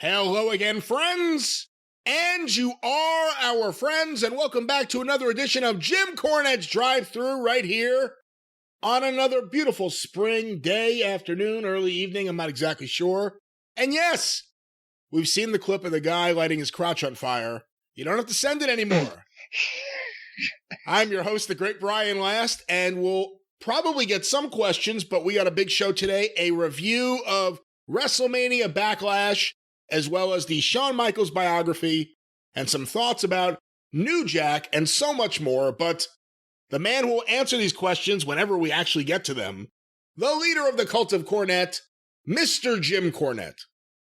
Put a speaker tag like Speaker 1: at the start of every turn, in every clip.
Speaker 1: Hello again, friends! And you are our friends, and welcome back to another edition of Jim Cornette's Drive Thru right here on another beautiful spring day, afternoon, early evening, I'm not exactly sure. And yes, we've seen the clip of the guy lighting his crotch on fire. You don't have to send it anymore. I'm your host, the great Brian Last, and we'll probably get some questions, but we got a big show today, a review of Wrestlemania Backlash, as well as the Shawn Michaels biography, and some thoughts about New Jack, and so much more. But the man who will answer these questions whenever we actually get to them, the leader of the cult of Cornette, Mr. Jim Cornette.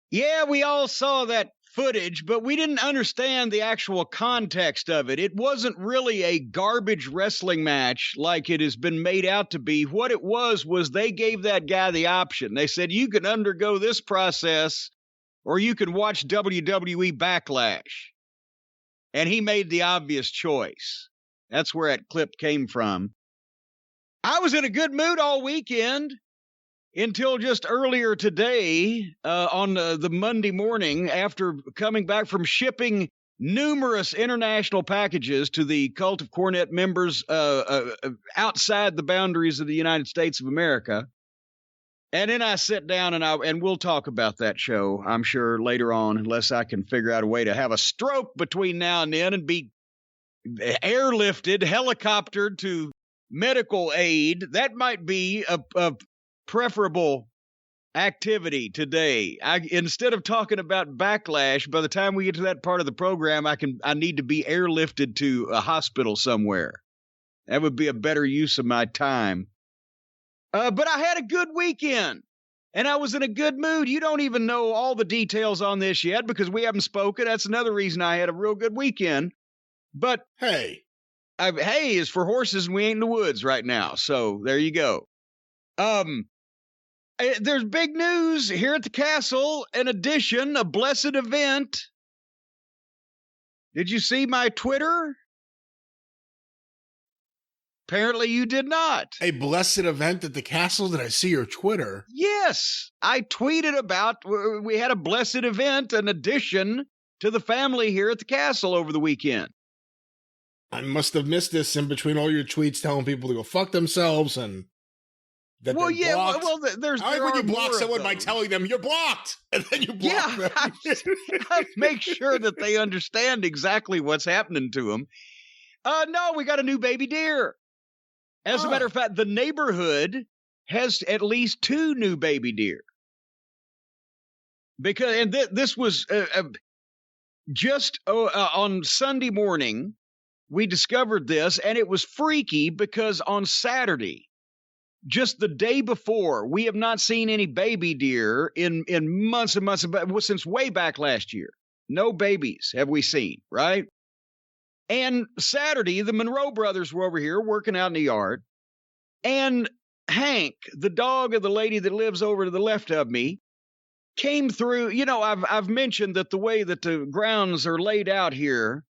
Speaker 2: Yeah, we all saw that footage, but we didn't understand the actual context of it. It wasn't really a garbage wrestling match like it has been made out to be. What it was they gave that guy the option. They said, you can undergo this process or you can watch WWE Backlash. And he made the obvious choice. That's where that clip came from. I was in a good mood all weekend until just earlier today on the Monday morning after coming back from shipping numerous international packages to the Cult of Cornette members outside the boundaries of the United States of America. And then I sit down and we'll talk about that show, I'm sure, later on, unless I can figure out a way to have a stroke between now and then and be airlifted, helicoptered to medical aid. That might be a preferable activity today. Instead of talking about Backlash, by the time we get to that part of the program, I need to be airlifted to a hospital somewhere. That would be a better use of my time. But I had a good weekend, and I was in a good mood. You don't even know all the details on this yet because we haven't spoken. That's another reason I had a real good weekend. But
Speaker 1: hey
Speaker 2: is for horses, and we ain't in the woods right now. So there you go. There's big news here at the castle. An addition, a blessed event. Did you see my Twitter? Apparently you did not.
Speaker 1: A blessed event at the castle? Did I see your Twitter?
Speaker 2: Yes, I tweeted about, we had a blessed event, an addition to the family here at the castle over the weekend.
Speaker 1: I must have missed this in between all your tweets telling people to go fuck themselves and that
Speaker 2: well,
Speaker 1: they're
Speaker 2: yeah,
Speaker 1: blocked.
Speaker 2: well, there's.
Speaker 1: I like when you block someone by telling them you're blocked, and then you block them.
Speaker 2: I make sure that they understand exactly what's happening to them. No, we got a new baby deer. As a matter of fact, the neighborhood has at least 2 new baby deer. Because this was just on Sunday morning, we discovered this, and it was freaky because on Saturday, just the day before, we have not seen any baby deer in months and months, since way back last year. No babies have we seen, right? And Saturday, the Monroe brothers were over here working out in the yard. And Hank, the dog of the lady that lives over to the left of me, came through. You know, I've mentioned that the way that the grounds are laid out here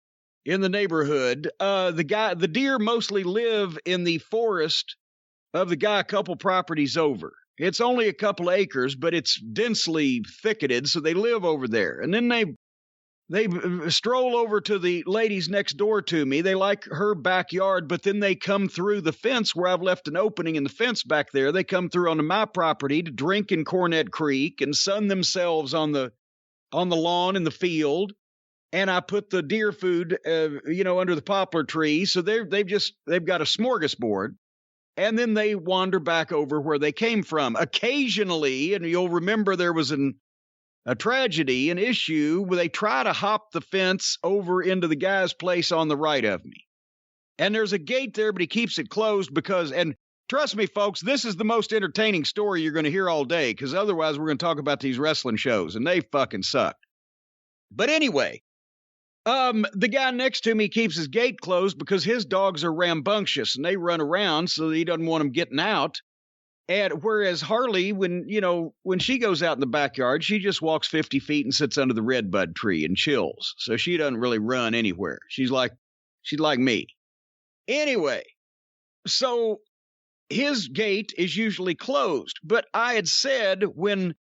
Speaker 2: in the neighborhood, the deer mostly live in the forest of the guy a couple properties over. It's only a couple acres, but it's densely thicketed, so they live over there. And then they stroll over to the ladies next door to me. They like her backyard, but then they come through the fence where I've left an opening in the fence back there. They come through onto my property to drink in Cornette Creek and sun themselves on the lawn in the field. And I put the deer food, under the poplar tree. So they've got a smorgasbord. And then they wander back over where they came from. Occasionally, and you'll remember there was a tragedy, an issue, where they try to hop the fence over into the guy's place on the right of me. And there's a gate there, but he keeps it closed because, and trust me, folks, this is the most entertaining story you're going to hear all day, because otherwise we're going to talk about these wrestling shows, and they fucking suck. But anyway, the guy next to me keeps his gate closed because his dogs are rambunctious, and they run around, so he doesn't want them getting out. And whereas Harley, when she goes out in the backyard, she just walks 50 feet and sits under the redbud tree and chills. So she doesn't really run anywhere. She's like me. Anyway, so his gate is usually closed. But I had said when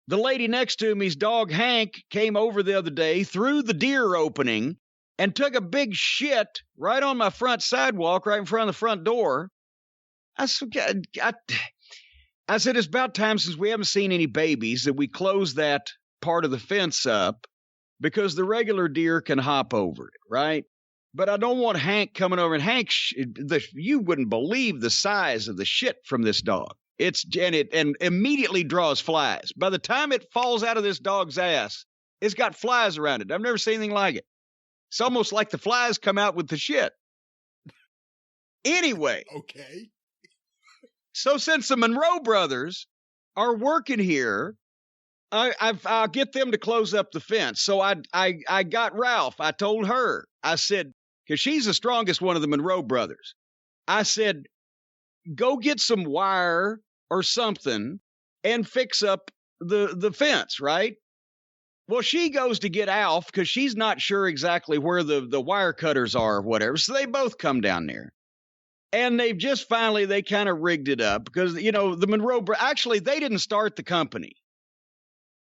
Speaker 2: The lady next to me's dog, Hank, came over the other day through the deer opening and took a big shit right on my front sidewalk, right in front of the front door. I said, it's about time, since we haven't seen any babies, that we close that part of the fence up, because the regular deer can hop over it, right? But I don't want Hank coming over. And Hank, you wouldn't believe the size of the shit from this dog. And immediately draws flies. By the time it falls out of this dog's ass, it's got flies around it. I've never seen anything like it. It's almost like the flies come out with the shit. Anyway.
Speaker 1: Okay.
Speaker 2: So since the Monroe brothers are working here, I'll get them to close up the fence. So I got Ralph. I told her, I said, because she's the strongest one of the Monroe brothers. I said, go get some wire or something and fix up the fence, right? Well, she goes to get Alf because she's not sure exactly where the wire cutters are or whatever. So they both come down there. And they've just finally, they kind of rigged it up because, the Monroe, actually, they didn't start the company.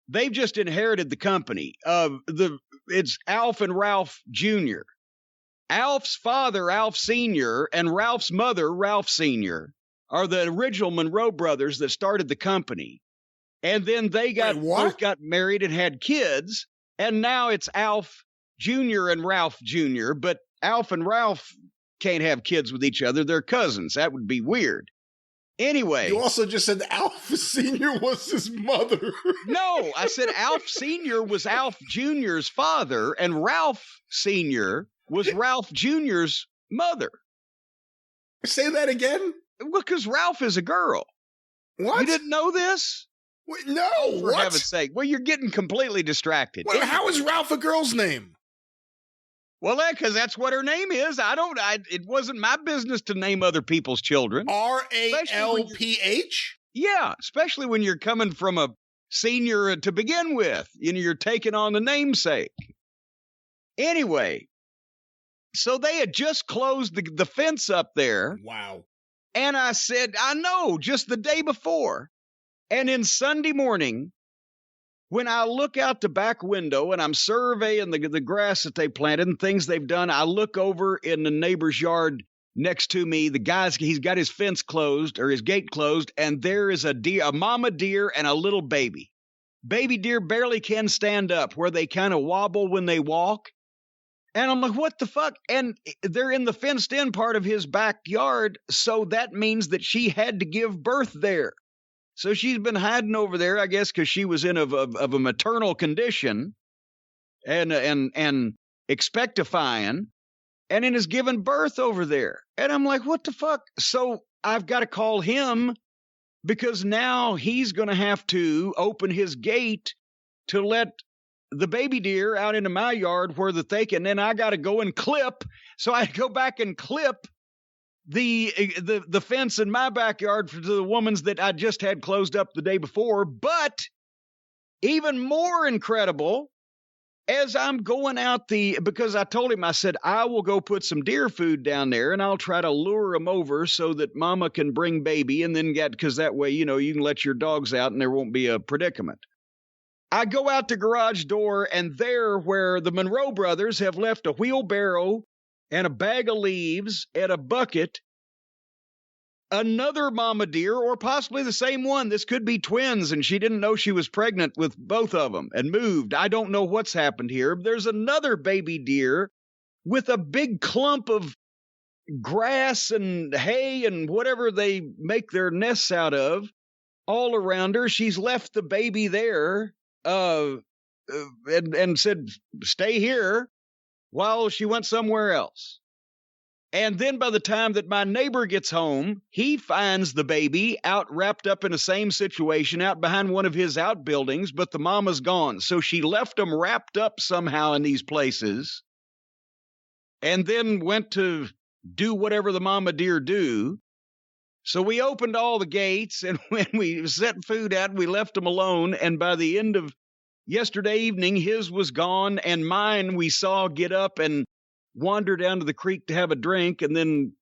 Speaker 2: They've just inherited the company. It's Alf and Ralph Jr. Alf's father, Alf Sr., and Ralph's mother, Ralph Sr., are the original Monroe brothers that started the company. And then they both got married and had kids. And now it's Alf Jr. and Ralph Jr., but Alf and Ralph can't have kids with each other. They're cousins. That would be weird. Anyway.
Speaker 1: You also just said Alf Sr. was his mother.
Speaker 2: No, I said Alf Sr. was Alf Jr.'s father, and Ralph Sr. was Ralph Jr.'s mother.
Speaker 1: Say that again?
Speaker 2: Well, because Ralph is a girl.
Speaker 1: What?
Speaker 2: You didn't know this?
Speaker 1: Wait, no,
Speaker 2: For heaven's sake. Well, you're getting completely distracted.
Speaker 1: Well, how is Ralph a girl's name?
Speaker 2: Well, because that's what her name is. It wasn't my business to name other people's children.
Speaker 1: R-A-L-P-H?
Speaker 2: Yeah, especially when you're coming from a senior to begin with. You're taking on the namesake. Anyway, so they had just closed the fence up there.
Speaker 1: Wow.
Speaker 2: And I said, I know, just the day before. And then Sunday morning, when I look out the back window and I'm surveying the grass that they planted and things they've done, I look over in the neighbor's yard next to me. The guy's, he's got his fence closed or his gate closed, and there is a mama deer and a little baby. Baby deer barely can stand up, where they kind of wobble when they walk. And I'm like, what the fuck? And they're in the fenced-in part of his backyard, so that means that she had to give birth there. So she's been hiding over there, I guess, because she was in of a maternal condition and expectifying, and then is giving birth over there. And I'm like, what the fuck? So I've got to call him, because now he's going to have to open his gate to let the baby deer out into my yard where they can. Then I got to go and clip. So I go back and clip the fence in my backyard for the woman's that I just had closed up the day before. But even more incredible, as I'm going out because I told him, I said, I will go put some deer food down there and I'll try to lure them over so that mama can bring baby and then because that way, you can let your dogs out and there won't be a predicament. I go out the garage door, and there, where the Monroe brothers have left a wheelbarrow and a bag of leaves and a bucket, another mama deer, or possibly the same one. This could be twins, and she didn't know she was pregnant with both of them and moved. I don't know what's happened here. There's another baby deer with a big clump of grass and hay and whatever they make their nests out of all around her. She's left the baby there and said, stay here, while she went somewhere else. And then by the time that my neighbor gets home, he finds the baby out wrapped up in the same situation out behind one of his outbuildings, but the mama's gone. So she left them wrapped up somehow in these places and then went to do whatever the mama deer do. So we opened all the gates, and when we set food out, we left them alone. And by the end of yesterday evening, his was gone, and mine we saw get up and wander down to the creek to have a drink, and then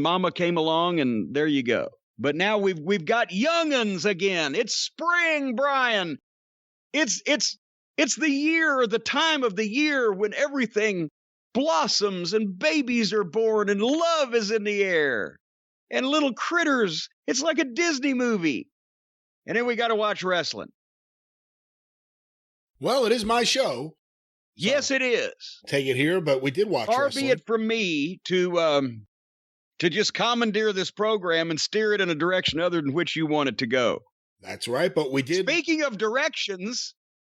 Speaker 2: Mama came along, and there you go. But now we've got young'uns again. It's spring, Brian. It's the year, the time of the year when everything blossoms and babies are born and love is in the air and little critters. It's like a Disney movie. And then we got to watch wrestling.
Speaker 1: Well, it is my show. So
Speaker 2: yes, it is.
Speaker 1: Take it here, but we did watch
Speaker 2: Far
Speaker 1: wrestling.
Speaker 2: be it from me to just commandeer this program and steer it in a direction other than which you want it to go.
Speaker 1: That's right, but we did.
Speaker 2: Speaking of directions,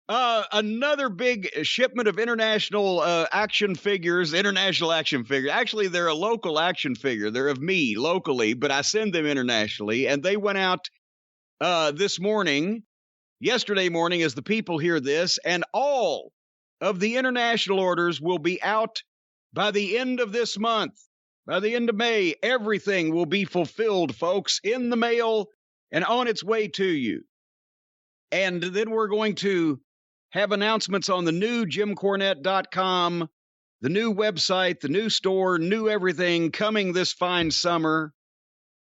Speaker 2: another big shipment of international action figures. Actually, they're a local action figure. They're of me locally, but I send them internationally. And they went out yesterday morning, as the people hear this, and all of the international orders will be out by the end of this month. By the end of May, everything will be fulfilled, folks, in the mail and on its way to you. And then we're going to have announcements on the new JimCornette.com, the new website, the new store, new everything coming this fine summer.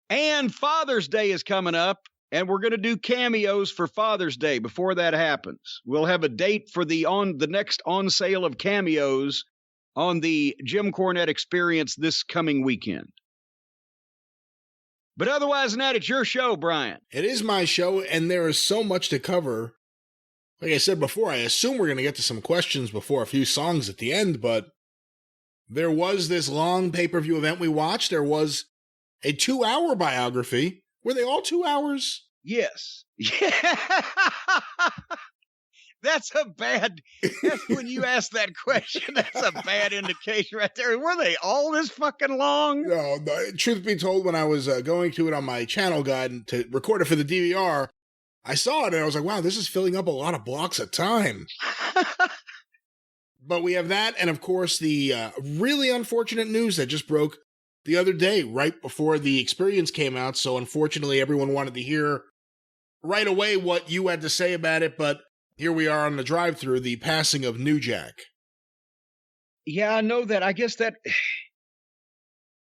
Speaker 2: And Father's Day is coming up, and we're going to do cameos for Father's Day before that happens. We'll have a date for the next on sale of cameos on the Jim Cornette Experience this coming weekend. But otherwise than that, it's your show, Brian.
Speaker 1: It is my show, and there is so much to cover. Like I said before, I assume we're going to get to some questions before a few songs at the end, but there was this long pay-per-view event we watched. There was a 2-hour biography. Were they all 2 hours?
Speaker 2: Yes. That's when you ask that question, that's a bad indication right there. Were they all this fucking long?
Speaker 1: No, truth be told, when I was going through it on my channel guide to record it for the DVR, I saw it and I was like, wow, this is filling up a lot of blocks of time. But we have that, and of course, the really unfortunate news that just broke the other day, right before the Experience came out. So unfortunately, everyone wanted to hear right away what you had to say about it, but here we are on the drive-thru, the passing of New Jack.
Speaker 2: Yeah, I know that. I guess that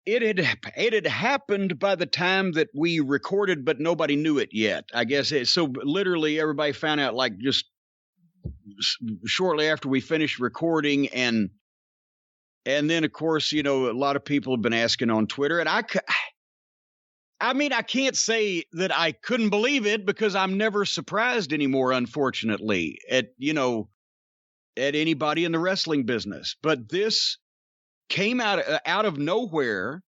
Speaker 2: it had happened by the time that we recorded, but nobody knew it yet. I guess so. Literally, everybody found out like just shortly after we finished recording, and then of course, a lot of people have been asking on Twitter, and I can't say that I couldn't believe it because I'm never surprised anymore, unfortunately, at anybody in the wrestling business. But this came out of nowhere.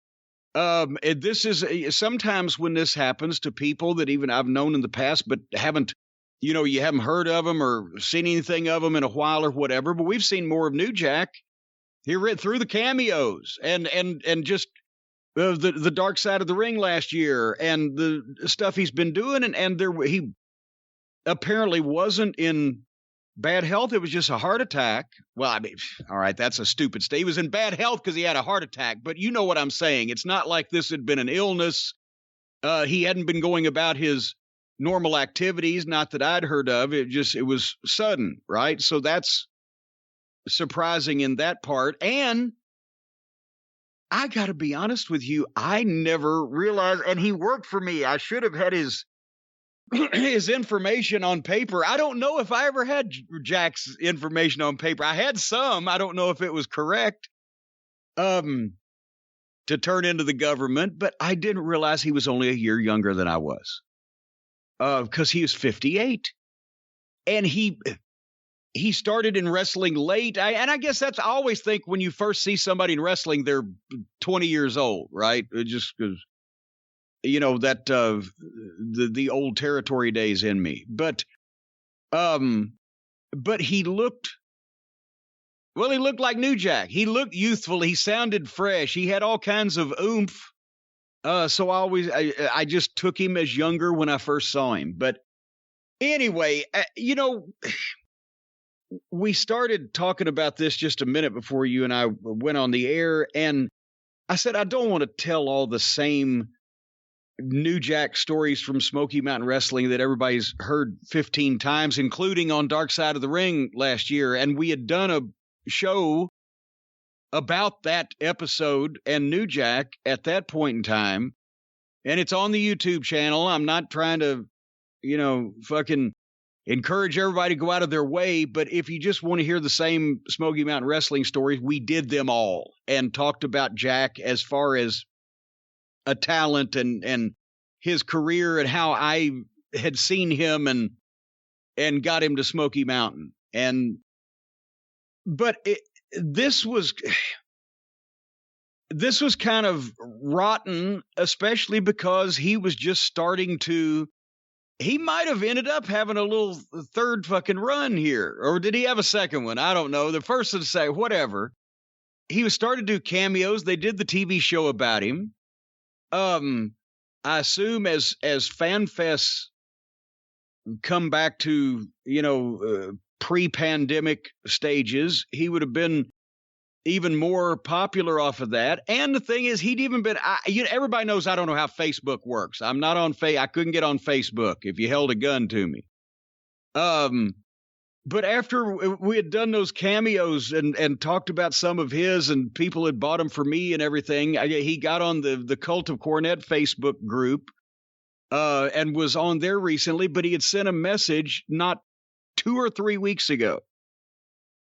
Speaker 2: This is sometimes when this happens to people that even I've known in the past, but haven't, you haven't heard of them or seen anything of them in a while or whatever. But we've seen more of New Jack here through the cameos and just the Dark Side of the Ring last year and the stuff he's been doing. And he apparently wasn't in bad health. It was just a heart attack. Well, I mean, all right, that's a stupid statement. He was in bad health because he had a heart attack. But you know what I'm saying. It's not like this had been an illness. He hadn't been going about his normal activities, not that I'd heard of. It was sudden, right? So that's surprising in that part. And I got to be honest with you, I never realized, and he worked for me. I should have had his information on paper. I don't know if I ever had Jack's information on paper. I had some. I don't know if it was correct to turn into the government, but I didn't realize he was only a year younger than I was because he was 58. And he started in wrestling late. I guess I always think when you first see somebody in wrestling, they're 20 years old, right? Just because, that the old territory days in me. But he looked like New Jack. He looked youthful. He sounded fresh. He had all kinds of oomph. So I just took him as younger when I first saw him. But anyway, we started talking about this just a minute before you and I went on the air, and I said, I don't want to tell all the same New Jack stories from Smoky Mountain Wrestling that everybody's heard 15 times, including on Dark Side of the Ring last year. And we had done a show about that episode and New Jack at that point in time. And it's on the YouTube channel. I'm not trying to, fucking encourage everybody to go out of their way. But if you just want to hear the same Smoky Mountain Wrestling stories, we did them all and talked about Jack as far as a talent and his career and how I had seen him and got him to Smoky Mountain. But this was kind of rotten, especially because he was just starting to. He might have ended up having a little third fucking run here. Or did he have a second one? I don't know. The first to say, whatever. He was starting to do cameos. They did the TV show about him. I assume as FanFests come back to, pre-pandemic stages, he would have been even more popular off of that. And the thing is, he'd even been, everybody knows I don't know how Facebook works. I'm not on I couldn't get on Facebook if you held a gun to me. But after we had done those cameos and talked about some of his and people had bought them for me and everything, he got on the Cult of Cornette Facebook group and was on there recently, but he had sent a message not 2 or 3 weeks ago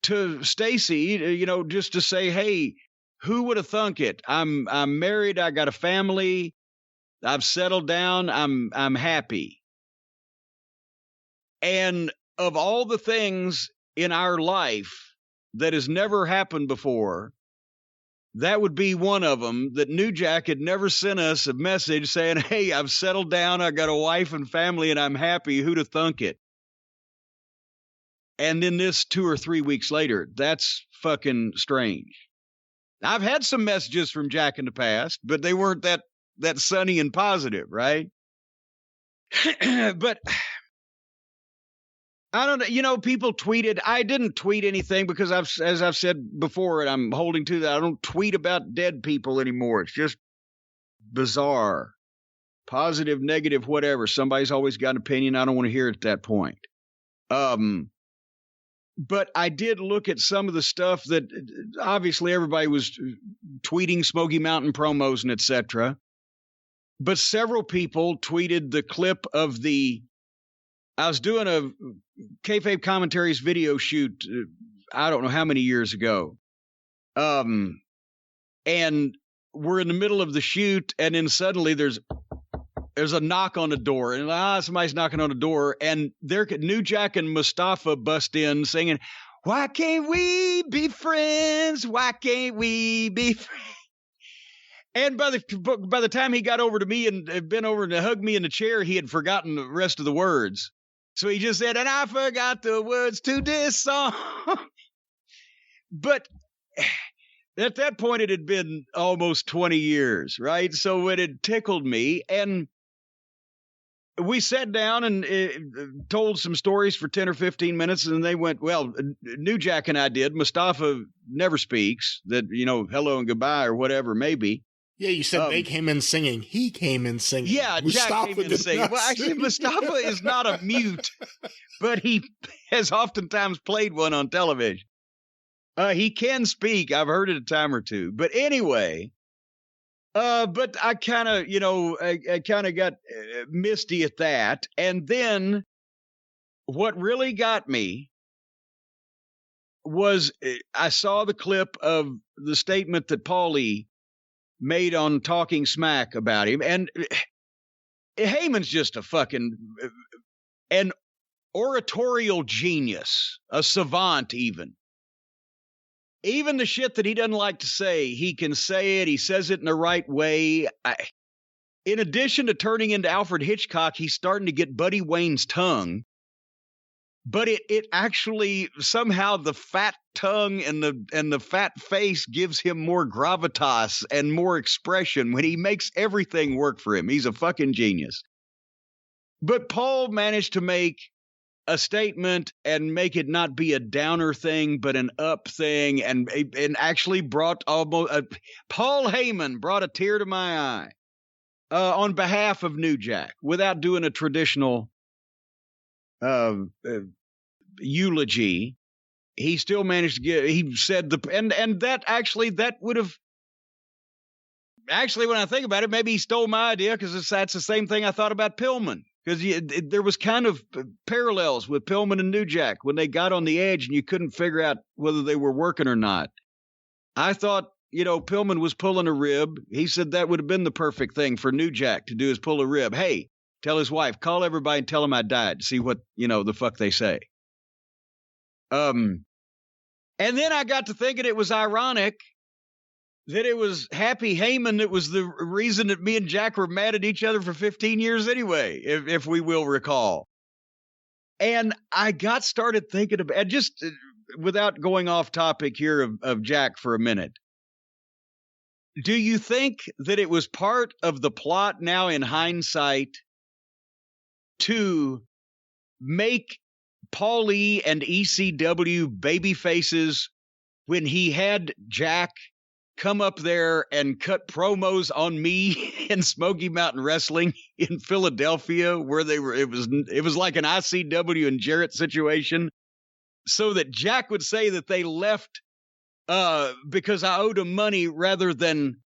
Speaker 2: to Stacy, just to say, hey, who would have thunk it? I'm married. I got a family. I've settled down. I'm happy. And of all the things in our life that has never happened before, that would be one of them, that New Jack had never sent us a message saying, hey, I've settled down. I got a wife and family and I'm happy. Who'd have thunk it? And then this 2 or 3 weeks later, that's fucking strange. I've had some messages from Jack in the past, but they weren't that sunny and positive, right? But I don't know, people tweeted. I didn't tweet anything because as I've said before, and I'm holding to that, I don't tweet about dead people anymore. It's just bizarre. Positive, negative, whatever. Somebody's always got an opinion. I don't want to hear it at that point. But I did look at some of the stuff that obviously everybody was tweeting Smoky Mountain promos and etc. But several people tweeted the clip of I was doing a Kayfabe Commentaries video shoot, I don't know how many years ago. And we're in the middle of the shoot, and then suddenly there's a knock on the door, and somebody's knocking on the door, and New Jack and Mustafa bust in singing, "Why can't we be friends? Why can't we be friends?" And by the time he got over to me and bent over to hug me in the chair, he had forgotten the rest of the words. So he just said, "And I forgot the words to this song." But at that point, it had been almost 20 years, right? So it had tickled me, and we sat down and told some stories for 10 or 15 minutes, and they went, well, New Jack and I did. Mustafa never speaks, that, hello and goodbye or whatever, maybe.
Speaker 1: Yeah, you said they came in singing. He came in singing.
Speaker 2: Yeah, Mustafa Jack came in singing. Well, actually, Mustafa is not a mute, but he has oftentimes played one on television. He can speak. I've heard it a time or two. But anyway, but I kind of, I kind of got misty at that. And then what really got me was I saw the clip of the statement that Paulie made on Talking Smack about him. And Heyman's just a fucking, an oratorial genius, a savant even. Even the shit that he doesn't like to say, he can say it. He says it in the right way. In addition to turning into Alfred Hitchcock, he's starting to get Buddy Wayne's tongue. But it actually, somehow the fat tongue and the fat face gives him more gravitas and more expression when he makes everything work for him. He's a fucking genius. But Paul managed to make a statement and make it not be a downer thing, but an up thing, and actually brought almost Paul Heyman brought a tear to my eye on behalf of New Jack without doing a traditional eulogy. He still managed to get. He said and that actually that would have. actually, when I think about it, maybe he stole my idea because that's the same thing I thought about Pillman. Because there was kind of parallels with Pillman and New Jack when they got on the edge and you couldn't figure out whether they were working or not. I thought, Pillman was pulling a rib. He said that would have been the perfect thing for New Jack to do is pull a rib. Hey, tell his wife, call everybody and tell them I died. See what, the fuck they say. And then I got to thinking it was ironic that it was Happy Heyman that was the reason that me and Jack were mad at each other for 15 years anyway, if we will recall. And I got started thinking about, just without going off topic here of Jack for a minute, do you think that it was part of the plot now in hindsight to make Paulie and ECW baby faces when he had Jack come up there and cut promos on me in Smoky Mountain Wrestling in Philadelphia, where it was like an ICW and Jarrett situation, so that Jack would say that they left because I owed him money rather than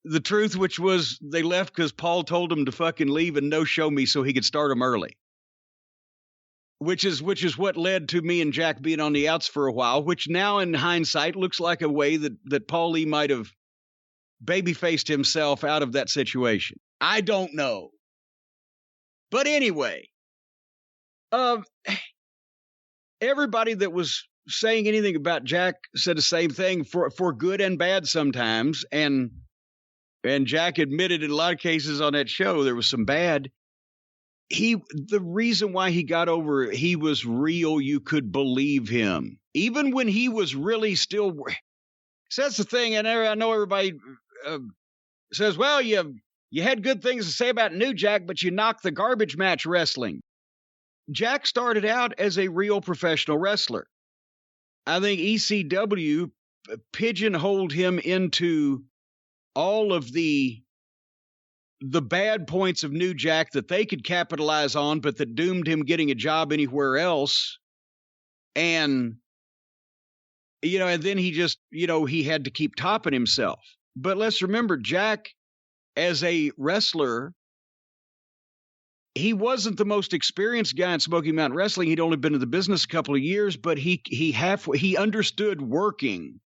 Speaker 2: the truth, which was they left because Paul told them to fucking leave and no show me so he could start them early. Which is what led to me and Jack being on the outs for a while, which now in hindsight looks like a way that Paul Lee might have babyfaced himself out of that situation. I don't know. But anyway, everybody that was saying anything about Jack said the same thing for good and bad sometimes. And Jack admitted in a lot of cases on that show there was some bad. The reason why he got over, he was real. You could believe him. Even when he was really still. So that's the thing. And I know everybody says, well, you had good things to say about New Jack, but you knocked the garbage match wrestling. Jack started out as a real professional wrestler. I think ECW pigeonholed him into all of the bad points of New Jack that they could capitalize on, but that doomed him getting a job anywhere else. And, and then he just, he had to keep topping himself. But let's remember, Jack, as a wrestler, he wasn't the most experienced guy in Smoky Mountain Wrestling. He'd only been in the business a couple of years, but he understood working,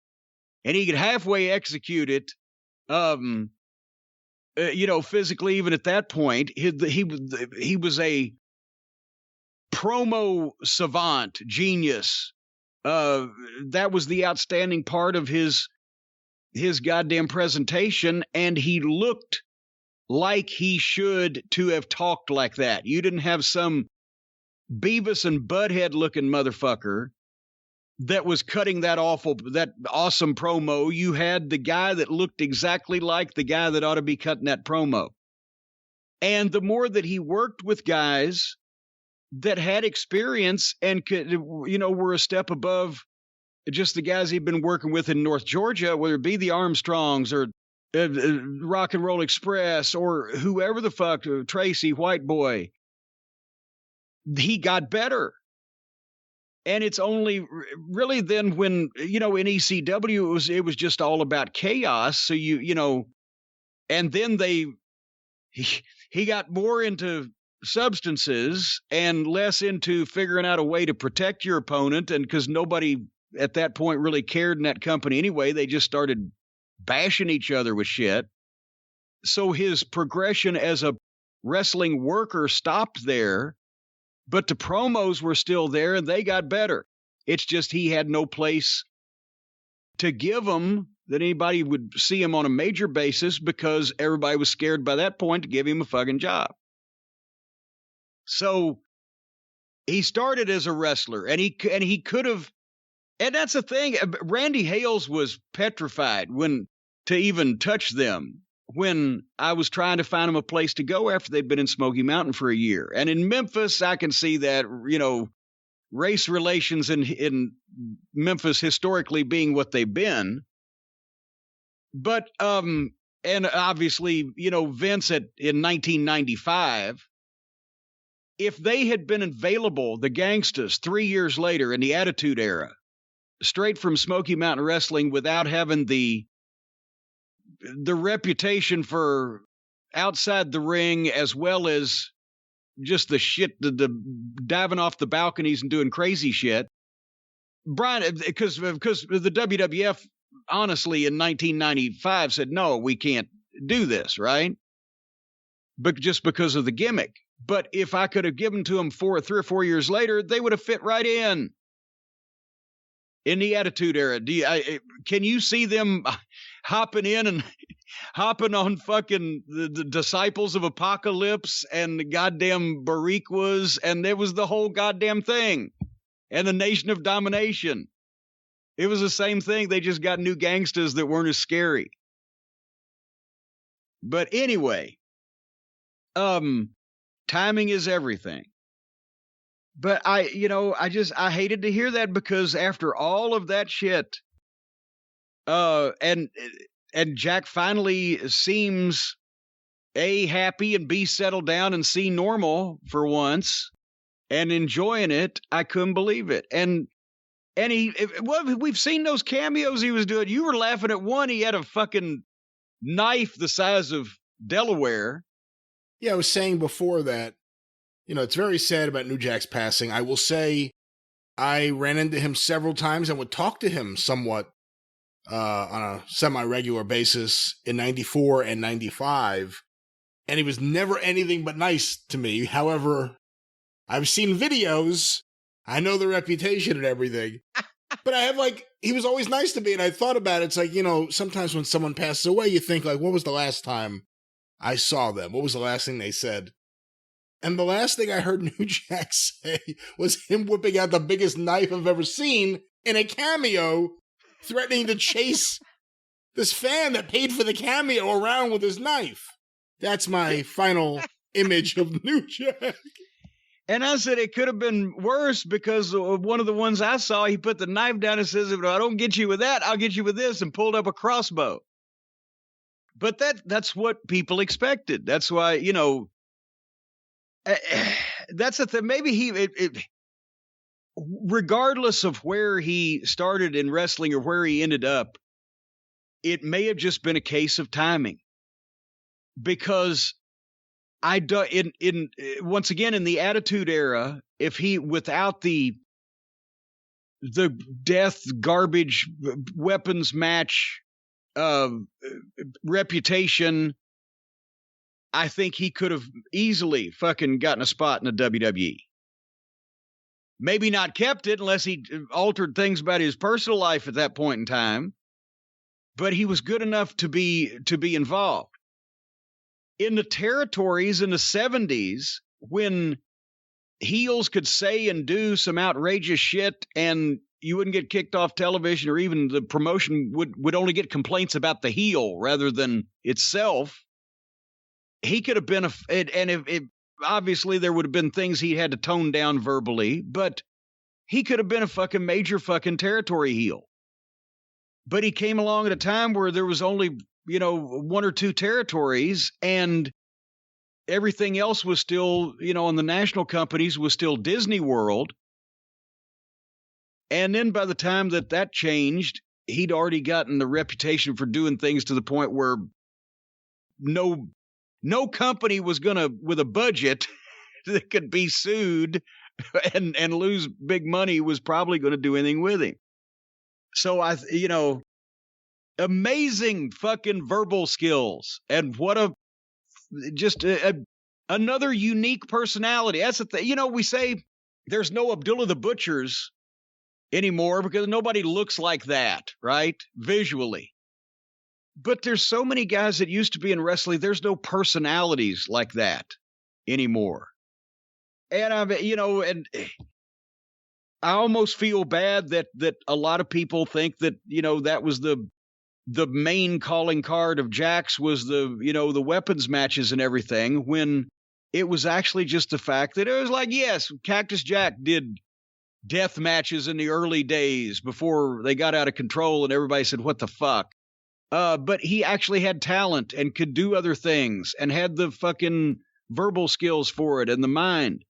Speaker 2: and he could halfway execute it. Physically, even at that point, he was a promo savant, genius. That was the outstanding part of his goddamn presentation, and he looked like he should to have talked like that. You didn't have some Beavis and Butthead looking motherfucker that was cutting that awesome promo. You had the guy that looked exactly like the guy that ought to be cutting that promo. And the more that he worked with guys that had experience and could, were a step above just the guys he'd been working with in North Georgia, whether it be the Armstrongs or Rock and Roll Express or whoever the fuck, Tracy, White Boy, he got better. And it's only really then when, in ECW, it was just all about chaos. So, and then he got more into substances and less into figuring out a way to protect your opponent. And because nobody at that point really cared in that company anyway, they just started bashing each other with shit. So his progression as a wrestling worker stopped there. But the promos were still there, and they got better. It's just he had no place to give them that anybody would see him on a major basis because everybody was scared by that point to give him a fucking job. So he started as a wrestler, and he could have, and that's the thing. Randy Hales was petrified to even touch them. When I was trying to find them a place to go after they'd been in Smoky Mountain for a year. And in Memphis, I can see that, race relations in Memphis historically being what they've been. But, and obviously, Vince in 1995, if they had been available, the Gangstas, 3 years later in the Attitude Era, straight from Smoky Mountain Wrestling without having the the reputation for outside the ring, as well as just the shit, the diving off the balconies and doing crazy shit. Brian, because the WWF, honestly, in 1995 said, no, we can't do this, right? But just because of the gimmick. But if I could have given to them 3 or 4 years later, they would have fit right in the Attitude Era. Can you see them hopping in and hopping on fucking the Disciples of Apocalypse and the goddamn Bariquas, and there was the whole goddamn thing, and the Nation of Domination? It was the same thing. They just got new gangsters that weren't as scary. But anyway, timing is everything. But I hated to hear that, because after all of that shit, and Jack finally seems A, happy, and B, settled down and C, normal for once and enjoying it. I couldn't believe it. And we've seen those cameos he was doing. You were laughing at one. He had a fucking knife the size of Delaware.
Speaker 1: Yeah, I was saying before that, it's very sad about New Jack's passing. I will say I ran into him several times and would talk to him somewhat on a semi-regular basis in 94 and 95, and he was never anything but nice to me. However, I've seen videos, I know the reputation and everything, but he was always nice to me, and I thought about it. It's like, sometimes when someone passes away, you think, like, what was the last time I saw them? What was the last thing they said? And the last thing I heard New Jack say was him whipping out the biggest knife I've ever seen in a cameo, threatening to chase this fan that paid for the cameo around with his knife. That's my final image of New Jack.
Speaker 2: And I said it could have been worse, because one of the ones I saw, he put the knife down and says, if I don't get you with that, I'll get you with this, and pulled up a crossbow. But that's what people expected. That's why, that's the thing. Maybe regardless of where he started in wrestling or where he ended up, it may have just been a case of timing. Because once again, in the Attitude Era, if he, without the death, garbage, weapons match reputation, I think he could have easily fucking gotten a spot in the WWE. Maybe not kept it unless he altered things about his personal life at that point in time. But he was good enough to be involved. In the territories in the 70s, when heels could say and do some outrageous shit and you wouldn't get kicked off television, or even the promotion would only get complaints about the heel rather than itself, he could have been obviously there would have been things he had to tone down verbally, but he could have been a fucking major fucking territory heel. But he came along at a time where there was only, 1 or 2 territories, and everything else was still, on the national companies was still Disney World. And then by the time that changed, he'd already gotten the reputation for doing things to the point where no company was gonna, with a budget that could be sued and lose big money, was probably going to do anything with him. So amazing fucking verbal skills, and what another unique personality. That's the thing. We say there's no Abdullah the Butchers anymore because nobody looks like that, right? Visually. But there's so many guys that used to be in wrestling, there's no personalities like that anymore. And and I almost feel bad that a lot of people think that, that was the main calling card of Jack's was the weapons matches and everything, when it was actually just the fact that it was like, yes, Cactus Jack did death matches in the early days before they got out of control and everybody said, what the fuck? But he actually had talent and could do other things and had the fucking verbal skills for it and the mind.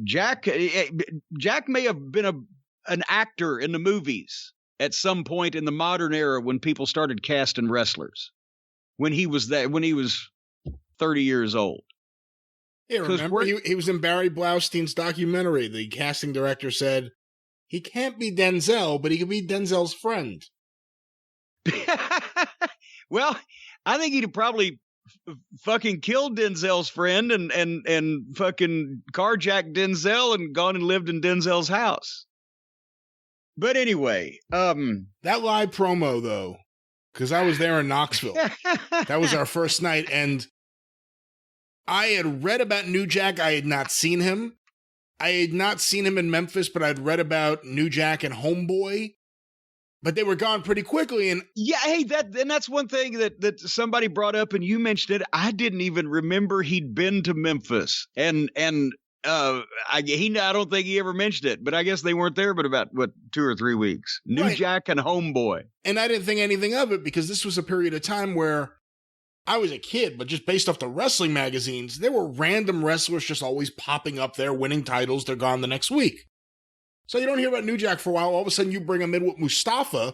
Speaker 2: Jack may have been an actor in the movies, at some point in the modern era when people started casting wrestlers. When he was 30 years old.
Speaker 1: Yeah, remember, he was in Barry Blaustein's documentary. The casting director said, he can't be Denzel, but he could be Denzel's friend.
Speaker 2: Well, I think he'd have probably fucking killed Denzel's friend and fucking carjacked Denzel and gone and lived in Denzel's house. But anyway,
Speaker 1: that live promo though, because I was there in Knoxville. That was our first night, and I had read about New Jack. I had not seen him. I had not seen him in Memphis, but I'd read about New Jack and Homeboy. But they were gone pretty quickly, and
Speaker 2: hey, that's one thing that somebody brought up, and you mentioned it. I didn't even remember he'd been to Memphis, and I don't think he ever mentioned it. But I guess they weren't there but about 2 or 3 weeks. New
Speaker 1: right.
Speaker 2: Jack and Homeboy,
Speaker 1: and I didn't think anything of it because this was a period of time where I was a kid, but just based off the wrestling magazines, there were random wrestlers just always popping up there, winning titles. They're gone the next week. So you don't hear about New Jack for a while. All of a sudden, you bring him in with Mustafa,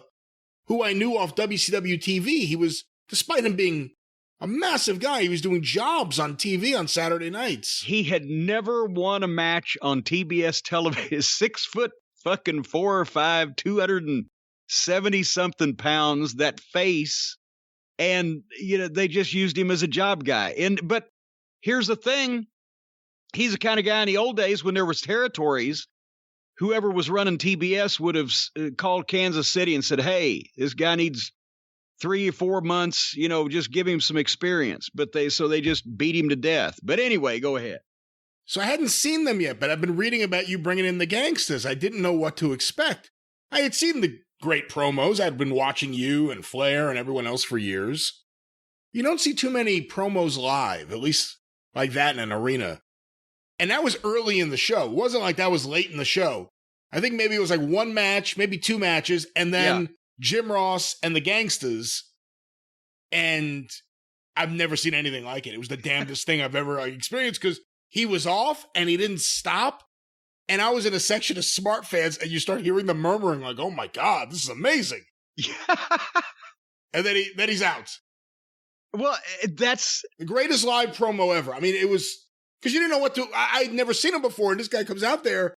Speaker 1: who I knew off WCW TV. He was, despite him being a massive guy, he was doing jobs on TV on Saturday nights.
Speaker 2: He had never won a match on TBS television. 6 foot fucking 4 or 5, 270 something pounds. That face, and they just used him as a job guy. But here's the thing: he's the kind of guy in the old days when there was territories. Whoever was running TBS would have called Kansas City and said, hey, this guy needs 3 or 4 months, just give him some experience. But they just beat him to death. But anyway, go ahead.
Speaker 1: So I hadn't seen them yet, but I've been reading about you bringing in the gangsters. I didn't know what to expect. I had seen the great promos. I'd been watching you and Flair and everyone else for years. You don't see too many promos live, at least like that in an arena. And that was early in the show. It wasn't like that was late in the show. I think maybe it was like 1 match, maybe 2 matches, and then Jim Ross and the Gangsters. And I've never seen anything like it. It was the damnedest thing I've ever experienced because he was off and he didn't stop. And I was in a section of smart fans, and you start hearing them murmuring like, oh my God, this is amazing. And then he's out.
Speaker 2: Well, that's
Speaker 1: the greatest live promo ever. I mean, it was... Because you didn't know what to... I'd never seen him before, and this guy comes out there,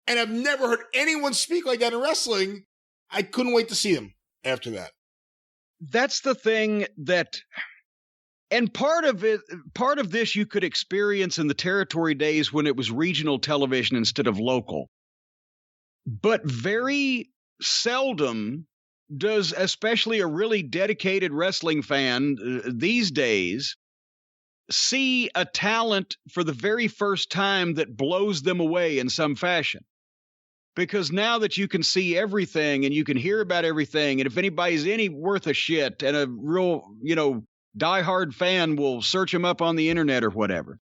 Speaker 1: and I've never heard anyone speak like that in wrestling. I couldn't wait to see him after that.
Speaker 2: That's the thing that... And part of this you could experience in the territory days when it was regional television instead of local. But very seldom does especially a really dedicated wrestling fan these days see a talent for the very first time that blows them away in some fashion. Because now that you can see everything and you can hear about everything, and if anybody's any worth a shit and a real, diehard fan will search them up on the internet or whatever.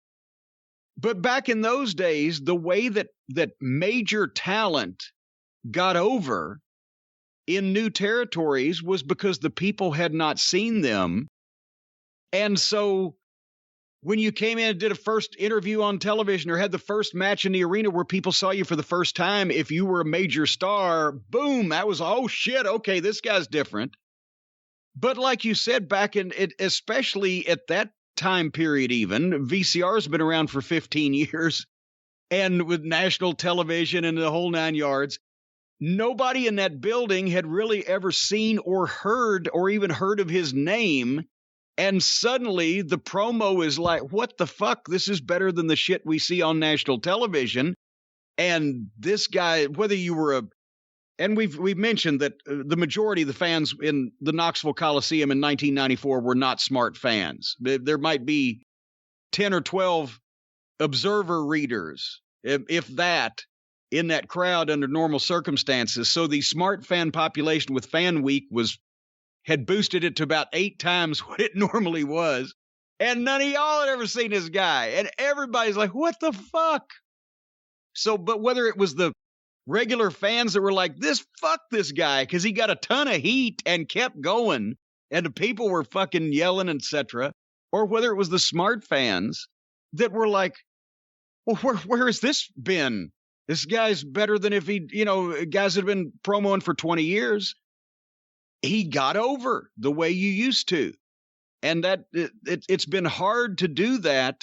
Speaker 2: But back in those days, the way that major talent got over in new territories was because the people had not seen them. And so when you came in and did a first interview on television or had the first match in the arena where people saw you for the first time, if you were a major star, boom, that was, oh shit, okay, this guy's different. But like you said, back in it, especially at that time period, even VCR's been around for 15 years, and with national television and the whole 9 yards, nobody in that building had really ever seen or heard or even heard of his name. And suddenly the promo is like, what the fuck? This is better than the shit we see on national television. And this guy, whether you were and we've mentioned that the majority of the fans in the Knoxville Coliseum in 1994 were not smart fans. There might be 10 or 12 observer readers, if that, in that crowd under normal circumstances. So the smart fan population with Fan Week had boosted it to about 8 times what it normally was. And none of y'all had ever seen this guy. And everybody's like, what the fuck? So, but whether it was the regular fans that were like, fuck this guy, because he got a ton of heat and kept going, and the people were fucking yelling, etc., or whether it was the smart fans that were like, well, where has this been? This guy's better than if he, guys that have been promoing for 20 years. he got over the way you used to. And that it's been hard to do that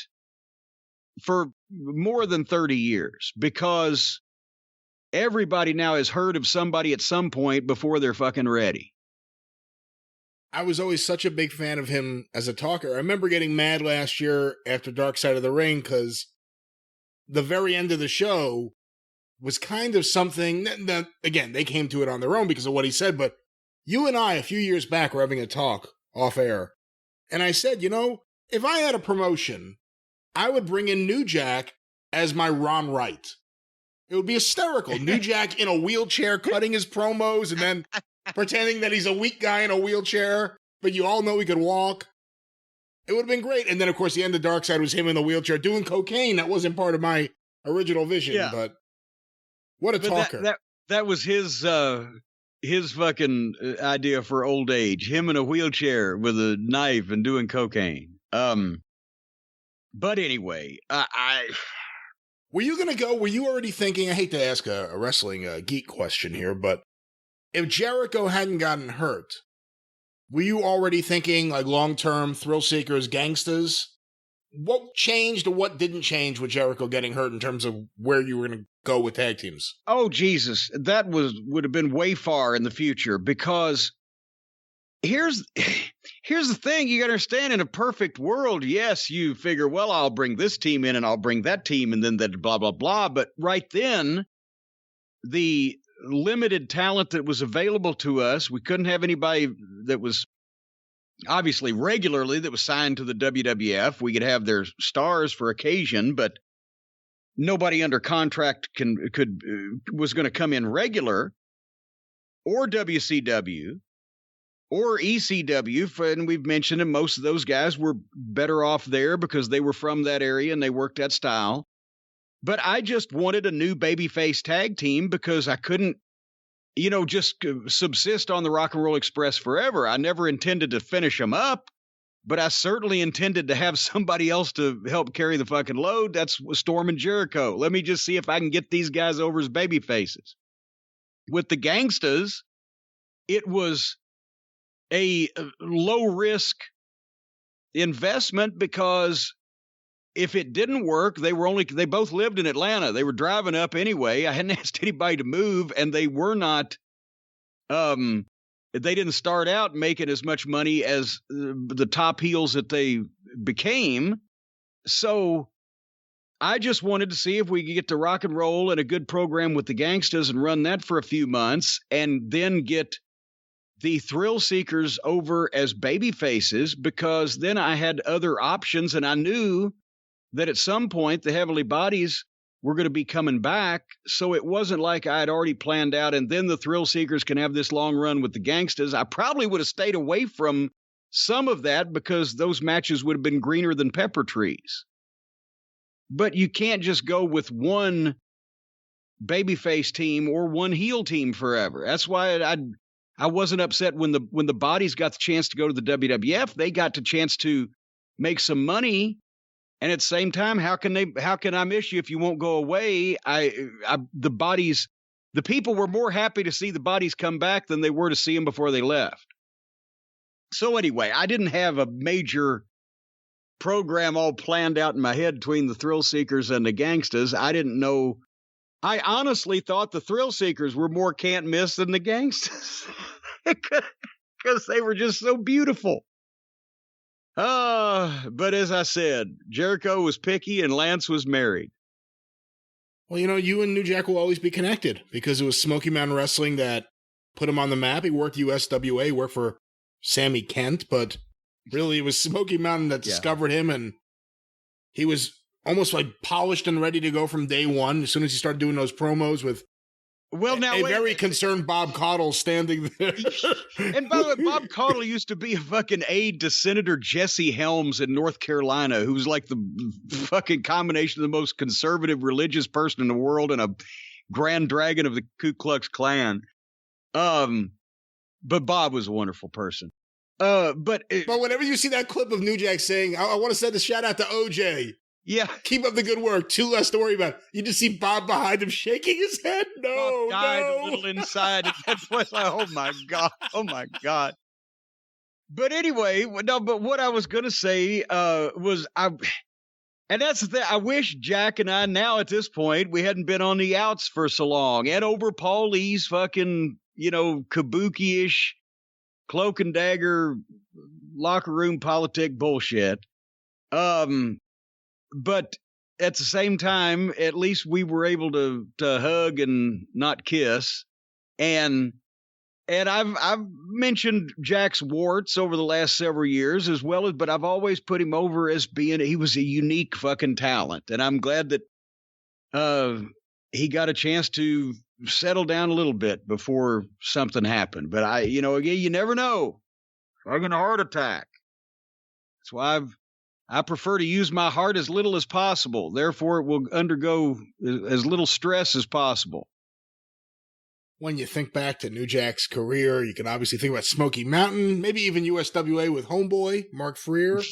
Speaker 2: for more than 30 years because everybody now has heard of somebody at some point before they're fucking ready.
Speaker 1: I was always such a big fan of him as a talker. I remember getting mad last year after Dark Side of the Ring because the very end of the show was kind of something that, again, they came to it on their own because of what he said, but you and I, a few years back, were having a talk off air. And I said, you know, if I had a promotion, I would bring in New Jack as my Ron Wright. It would be hysterical. New Jack in a wheelchair cutting his promos and then pretending that he's a weak guy in a wheelchair, but you all know he could walk. It would have been great. And then, of course, the end of Dark Side was him in the wheelchair doing cocaine. That wasn't part of my original vision, but what a talker.
Speaker 2: That was his fucking idea for old age. Him in a wheelchair with a knife and doing cocaine. But anyway,
Speaker 1: were you going to go, were you already thinking, I hate to ask a wrestling geek question here, but if Jericho hadn't gotten hurt, were you already thinking like long-term Thrill Seekers, Gangstas? What changed or what didn't change with Jericho getting hurt in terms of where you were going to go with tag teams?
Speaker 2: Oh, Jesus. That would have been way far in the future because here's the thing. You got to understand, in a perfect world, yes, you figure, well, I'll bring this team in and I'll bring that team and then that blah, blah, blah. But right then, the limited talent that was available to us, we couldn't have anybody that was obviously regularly that was signed to the WWF. We could have their stars for occasion, but nobody under contract was going to come in regular, or WCW or ECW. And we've mentioned it, most of those guys were better off there because they were from that area and they worked that style. But I just wanted a new babyface tag team because I couldn't, just subsist on the Rock and Roll Express forever. I never intended to finish them up, but I certainly intended to have somebody else to help carry the fucking load. That's Storm and Jericho. Let me just see if I can get these guys over as babyfaces. With the Gangstas, it was a low-risk investment because if it didn't work, they both lived in Atlanta. They were driving up anyway. I hadn't asked anybody to move, and they were not, they didn't start out making as much money as the top heels that they became. So I just wanted to see if we could get to rock and roll and a good program with the Gangstas and run that for a few months and then get the Thrill Seekers over as baby faces, because then I had other options and I knew that at some point the Heavenly Bodies were going to be coming back. So it wasn't like I had already planned out and then the Thrill Seekers can have this long run with the Gangstas. I probably would have stayed away from some of that because those matches would have been greener than pepper trees. But you can't just go with one babyface team or one heel team forever. That's why I wasn't upset when the Bodies got the chance to go to the WWF. They got the chance to make some money. And at the same time, how can I miss you if you won't go away? The Bodies, the people were more happy to see the Bodies come back than they were to see them before they left. So anyway, I didn't have a major program all planned out in my head between the Thrill Seekers and the Gangstas. I didn't know. I honestly thought the Thrill Seekers were more can't miss than the Gangstas because they were just so beautiful. But as I said, Jericho was picky and Lance was married.
Speaker 1: Well, you and New Jack will always be connected because it was Smoky Mountain Wrestling that put him on the map. He worked USWA, worked for Sammy Kent, but really it was Smoky Mountain that discovered him, and he was almost like polished and ready to go from day one as soon as he started doing those promos with a very concerned Bob Caudle standing there.
Speaker 2: And by the way, Bob Caudle used to be a fucking aide to Senator Jesse Helms in North Carolina, who's like the fucking combination of the most conservative religious person in the world and a grand dragon of the Ku Klux Klan. But Bob was a wonderful person. But
Speaker 1: whenever you see that clip of New Jack saying, I want to send a shout out to OJ,
Speaker 2: Yeah.
Speaker 1: Keep up the good work. Two less to worry about. You just see Bob behind him shaking his head. No,
Speaker 2: Bob died
Speaker 1: no.
Speaker 2: a little inside at that place. Like, oh my God. Oh my God. But anyway, no, but what I was going to say was and that's the thing. I wish Jack and I now at this point, we hadn't been on the outs for so long and over Paul Lee's fucking, kabuki-ish cloak and dagger locker room politic bullshit. But at the same time, at least we were able to hug and not kiss. And I've mentioned Jack's warts over the last several years as well as, but I've always put him over as he was a unique fucking talent. And I'm glad that he got a chance to settle down a little bit before something happened. But again, you never know. Fucking a heart attack. That's why I prefer to use my heart as little as possible. Therefore, it will undergo as little stress as possible.
Speaker 1: When you think back to New Jack's career, you can obviously think about Smoky Mountain, maybe even USWA with Homeboy, Mark Freer,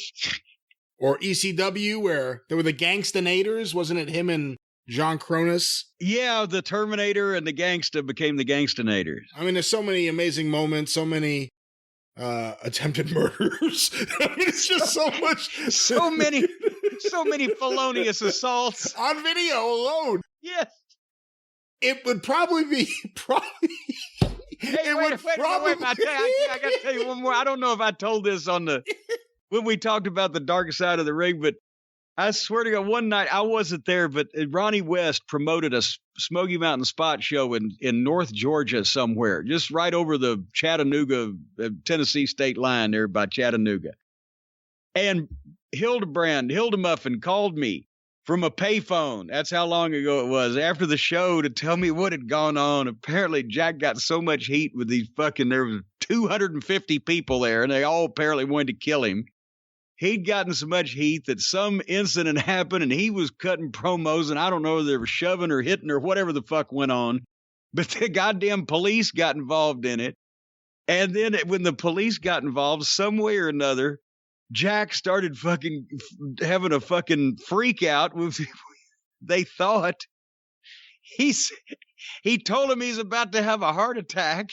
Speaker 1: or ECW, where there were the Gangstonators. Wasn't it him and John Cronus?
Speaker 2: Yeah, the Terminator and the Gangsta became the Gangstonators.
Speaker 1: I mean, there's so many amazing moments, so many attempted murders. I mean, it's just so much.
Speaker 2: so many felonious assaults.
Speaker 1: On video alone.
Speaker 2: Yes.
Speaker 1: It would probably be
Speaker 2: Hey, wait, I got to tell you one more. I don't know if I told this when we talked about the dark side of the ring, but I swear to God, one night I wasn't there, but Ronnie West promoted a Smoky Mountain spot show in North Georgia somewhere, just right over the Chattanooga, Tennessee state line there by Chattanooga. And Hildemuffin called me from a payphone. That's how long ago it was. After the show to tell me what had gone on. Apparently Jack got so much heat with there was 250 people there and they all apparently wanted to kill him. He'd gotten so much heat that some incident happened and he was cutting promos and I don't know if they were shoving or hitting or whatever the fuck went on. But the goddamn police got involved in it. And then when the police got involved some way or another, Jack started fucking having a fucking freak out. They thought he told him he's about to have a heart attack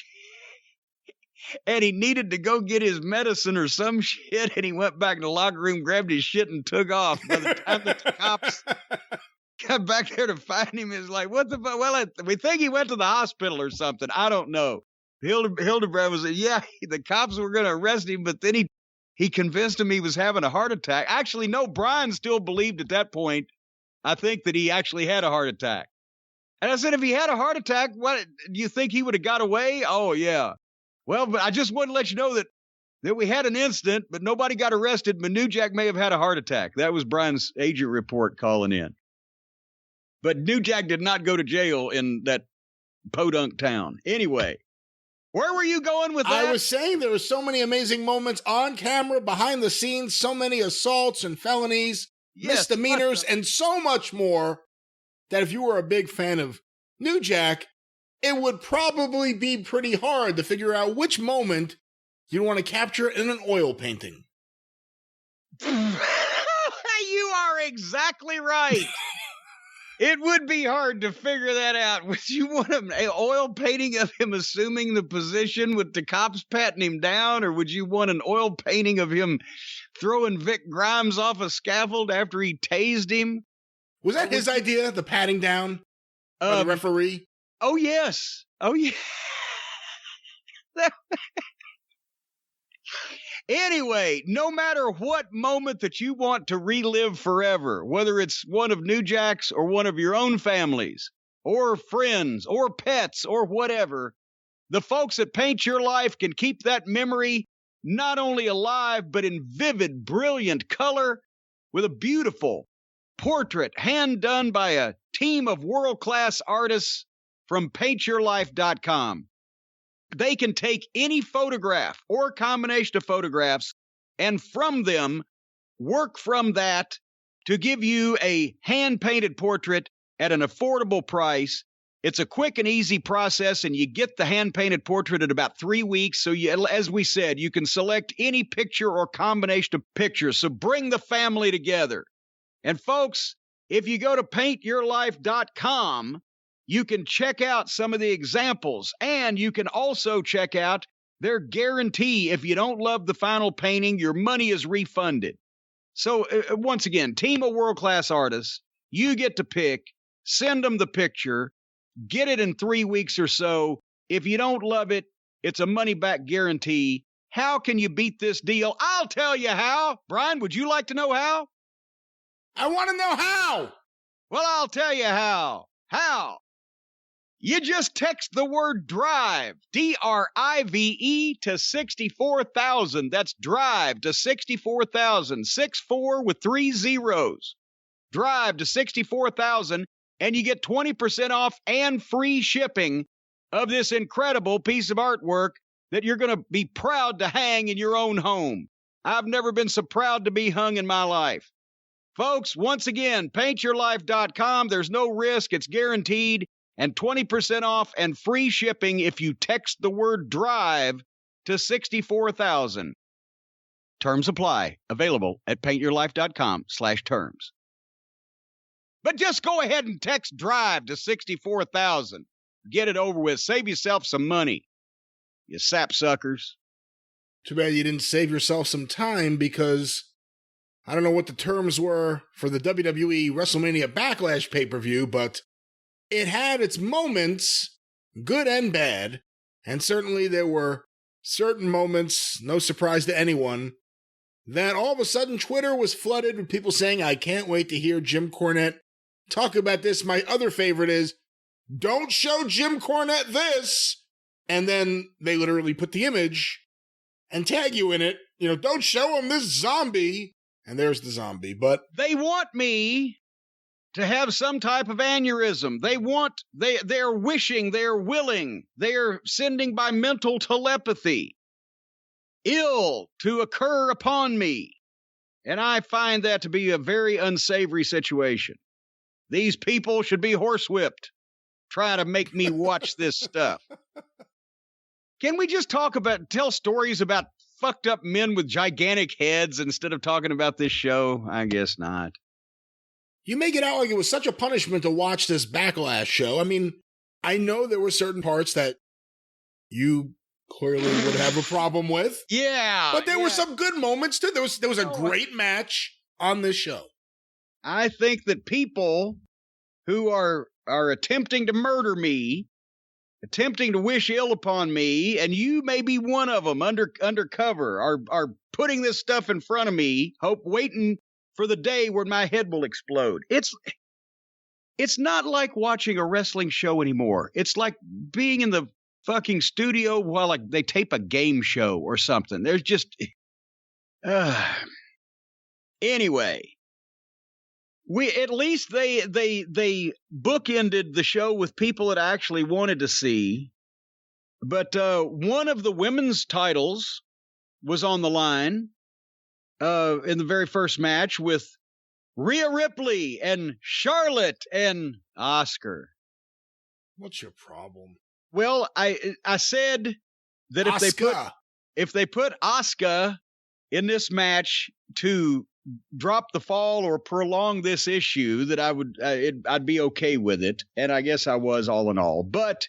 Speaker 2: and he needed to go get his medicine or some shit. And he went back in the locker room, grabbed his shit and took off. By the time the cops got back there to find him, it's like, what the fuck? Well, we think he went to the hospital or something. I don't know. Hildebrand was, the cops were going to arrest him, but then he convinced him he was having a heart attack. Actually, no, Brian still believed at that point, I think, that he actually had a heart attack. And I said, if he had a heart attack, what do you think he would have got away? Oh, yeah. Well, but I just wanted to let you know that we had an incident, but nobody got arrested, but New Jack may have had a heart attack. That was Brian's agent report calling in. But New Jack did not go to jail in that podunk town. Anyway. Where were you going with that?
Speaker 1: I was saying there were so many amazing moments on camera, behind the scenes, so many assaults and felonies, misdemeanors, and so much more that if you were a big fan of New Jack, it would probably be pretty hard to figure out which moment you want to capture in an oil painting.
Speaker 2: You are exactly right. It would be hard to figure that out. Would you want an oil painting of him assuming the position with the cops patting him down? Or would you want an oil painting of him throwing Vic Grimes off a scaffold after he tased him?
Speaker 1: Was that his idea, the patting down by the referee?
Speaker 2: Oh, yes. Oh, yeah. Anyway, no matter what moment that you want to relive forever, whether it's one of New Jack's or one of your own families or friends or pets or whatever, the folks at Paint Your Life can keep that memory not only alive, but in vivid, brilliant color with a beautiful portrait hand done by a team of world-class artists from paintyourlife.com. They can take any photograph or combination of photographs and from them work from that to give you a hand-painted portrait at an affordable price. It's a quick and easy process, and you get the hand-painted portrait in about 3 weeks. So, as we said, you can select any picture or combination of pictures. So bring the family together. And folks, if you go to paintyourlife.com, you can check out some of the examples, and you can also check out their guarantee. If you don't love the final painting, your money is refunded. So once again, team of world-class artists, you get to pick, send them the picture, get it in 3 weeks or so. If you don't love it, it's a money-back guarantee. How can you beat this deal? I'll tell you how. Brian, would you like to know how?
Speaker 1: I want to know how.
Speaker 2: Well, I'll tell you how. How? You just text the word DRIVE, D-R-I-V-E, to 64,000. That's DRIVE to 64,000. 64 with 3 zeros. DRIVE to 64,000, and you get 20% off and free shipping of this incredible piece of artwork that you're going to be proud to hang in your own home. I've never been so proud to be hung in my life. Folks, once again, paintyourlife.com. There's no risk. It's guaranteed. And 20% off and free shipping if you text the word DRIVE to 64,000. Terms apply. Available at paintyourlife.com/terms. But just go ahead and text DRIVE to 64,000. Get it over with. Save yourself some money, you sapsuckers.
Speaker 1: Too bad you didn't save yourself some time, because I don't know what the terms were for the WWE Wrestlemania Backlash pay-per-view, but it had its moments, good and bad, and certainly there were certain moments, no surprise to anyone, that all of a sudden Twitter was flooded with people saying, I can't wait to hear Jim Cornette talk about this. My other favorite is, don't show Jim Cornette this. And then they literally put the image and tag you in it. You know, don't show him this zombie. And there's the zombie. But
Speaker 2: they want me to have some type of aneurysm. They're wishing, they're willing, they're sending by mental telepathy ill to occur upon me. And I find that to be a very unsavory situation. These people should be horsewhipped, trying to make me watch this stuff. Can we just tell stories about fucked up men with gigantic heads instead of talking about this show? I guess not.
Speaker 1: You make it out like it was such a punishment to watch this Backlash show. I mean, I know there were certain parts that you clearly would have a problem with.
Speaker 2: Yeah.
Speaker 1: But there were some good moments too. There was a great match on this show.
Speaker 2: I think that people who are attempting to murder me, attempting to wish ill upon me, and you may be one of them undercover, are putting this stuff in front of me, waiting for the day when my head will explode. It's not like watching a wrestling show anymore. It's like being in the fucking studio while they tape a game show or something. There's just anyway. At least they bookended the show with people that I actually wanted to see. But one of the women's titles was on the line in the very first match with Rhea Ripley and Charlotte and Asuka.
Speaker 1: What's your problem?
Speaker 2: Well, I said that if they put Asuka in this match to drop the fall or prolong this issue, that I'd be okay with it, and I guess I was all in all. But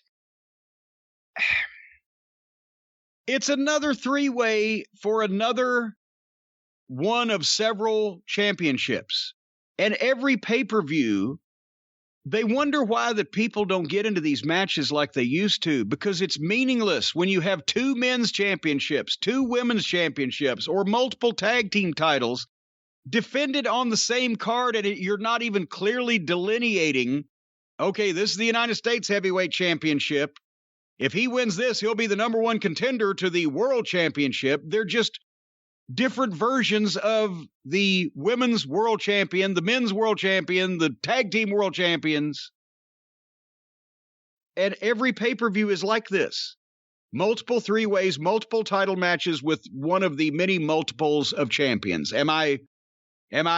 Speaker 2: it's another 3-way for another one of several championships, and every pay-per-view, they wonder why the people don't get into these matches like they used to, because it's meaningless when you have 2 men's championships, 2 women's championships, or multiple tag team titles defended on the same card, and you're not even clearly delineating, okay, this is the United States Heavyweight Championship. If he wins this, he'll be the number 1 contender to the World Championship. They're just different versions of the women's world champion, the men's world champion, the tag team world champions. And every pay-per-view is like this. Multiple 3-ways, multiple title matches with one of the many multiples of champions. Am I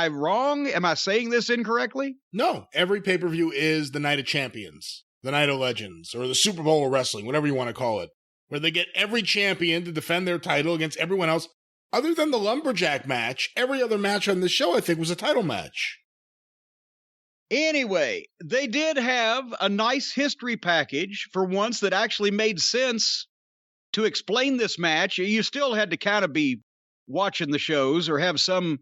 Speaker 2: wrong? Am I saying this incorrectly?
Speaker 1: No, every pay-per-view is the Night of Champions, the Night of Legends, or the Super Bowl of Wrestling, whatever you want to call it, where they get every champion to defend their title against everyone else. Other than the Lumberjack match, every other match on the show, I think, was a title match.
Speaker 2: Anyway, they did have a nice history package for once that actually made sense to explain this match. You still had to kind of be watching the shows or have some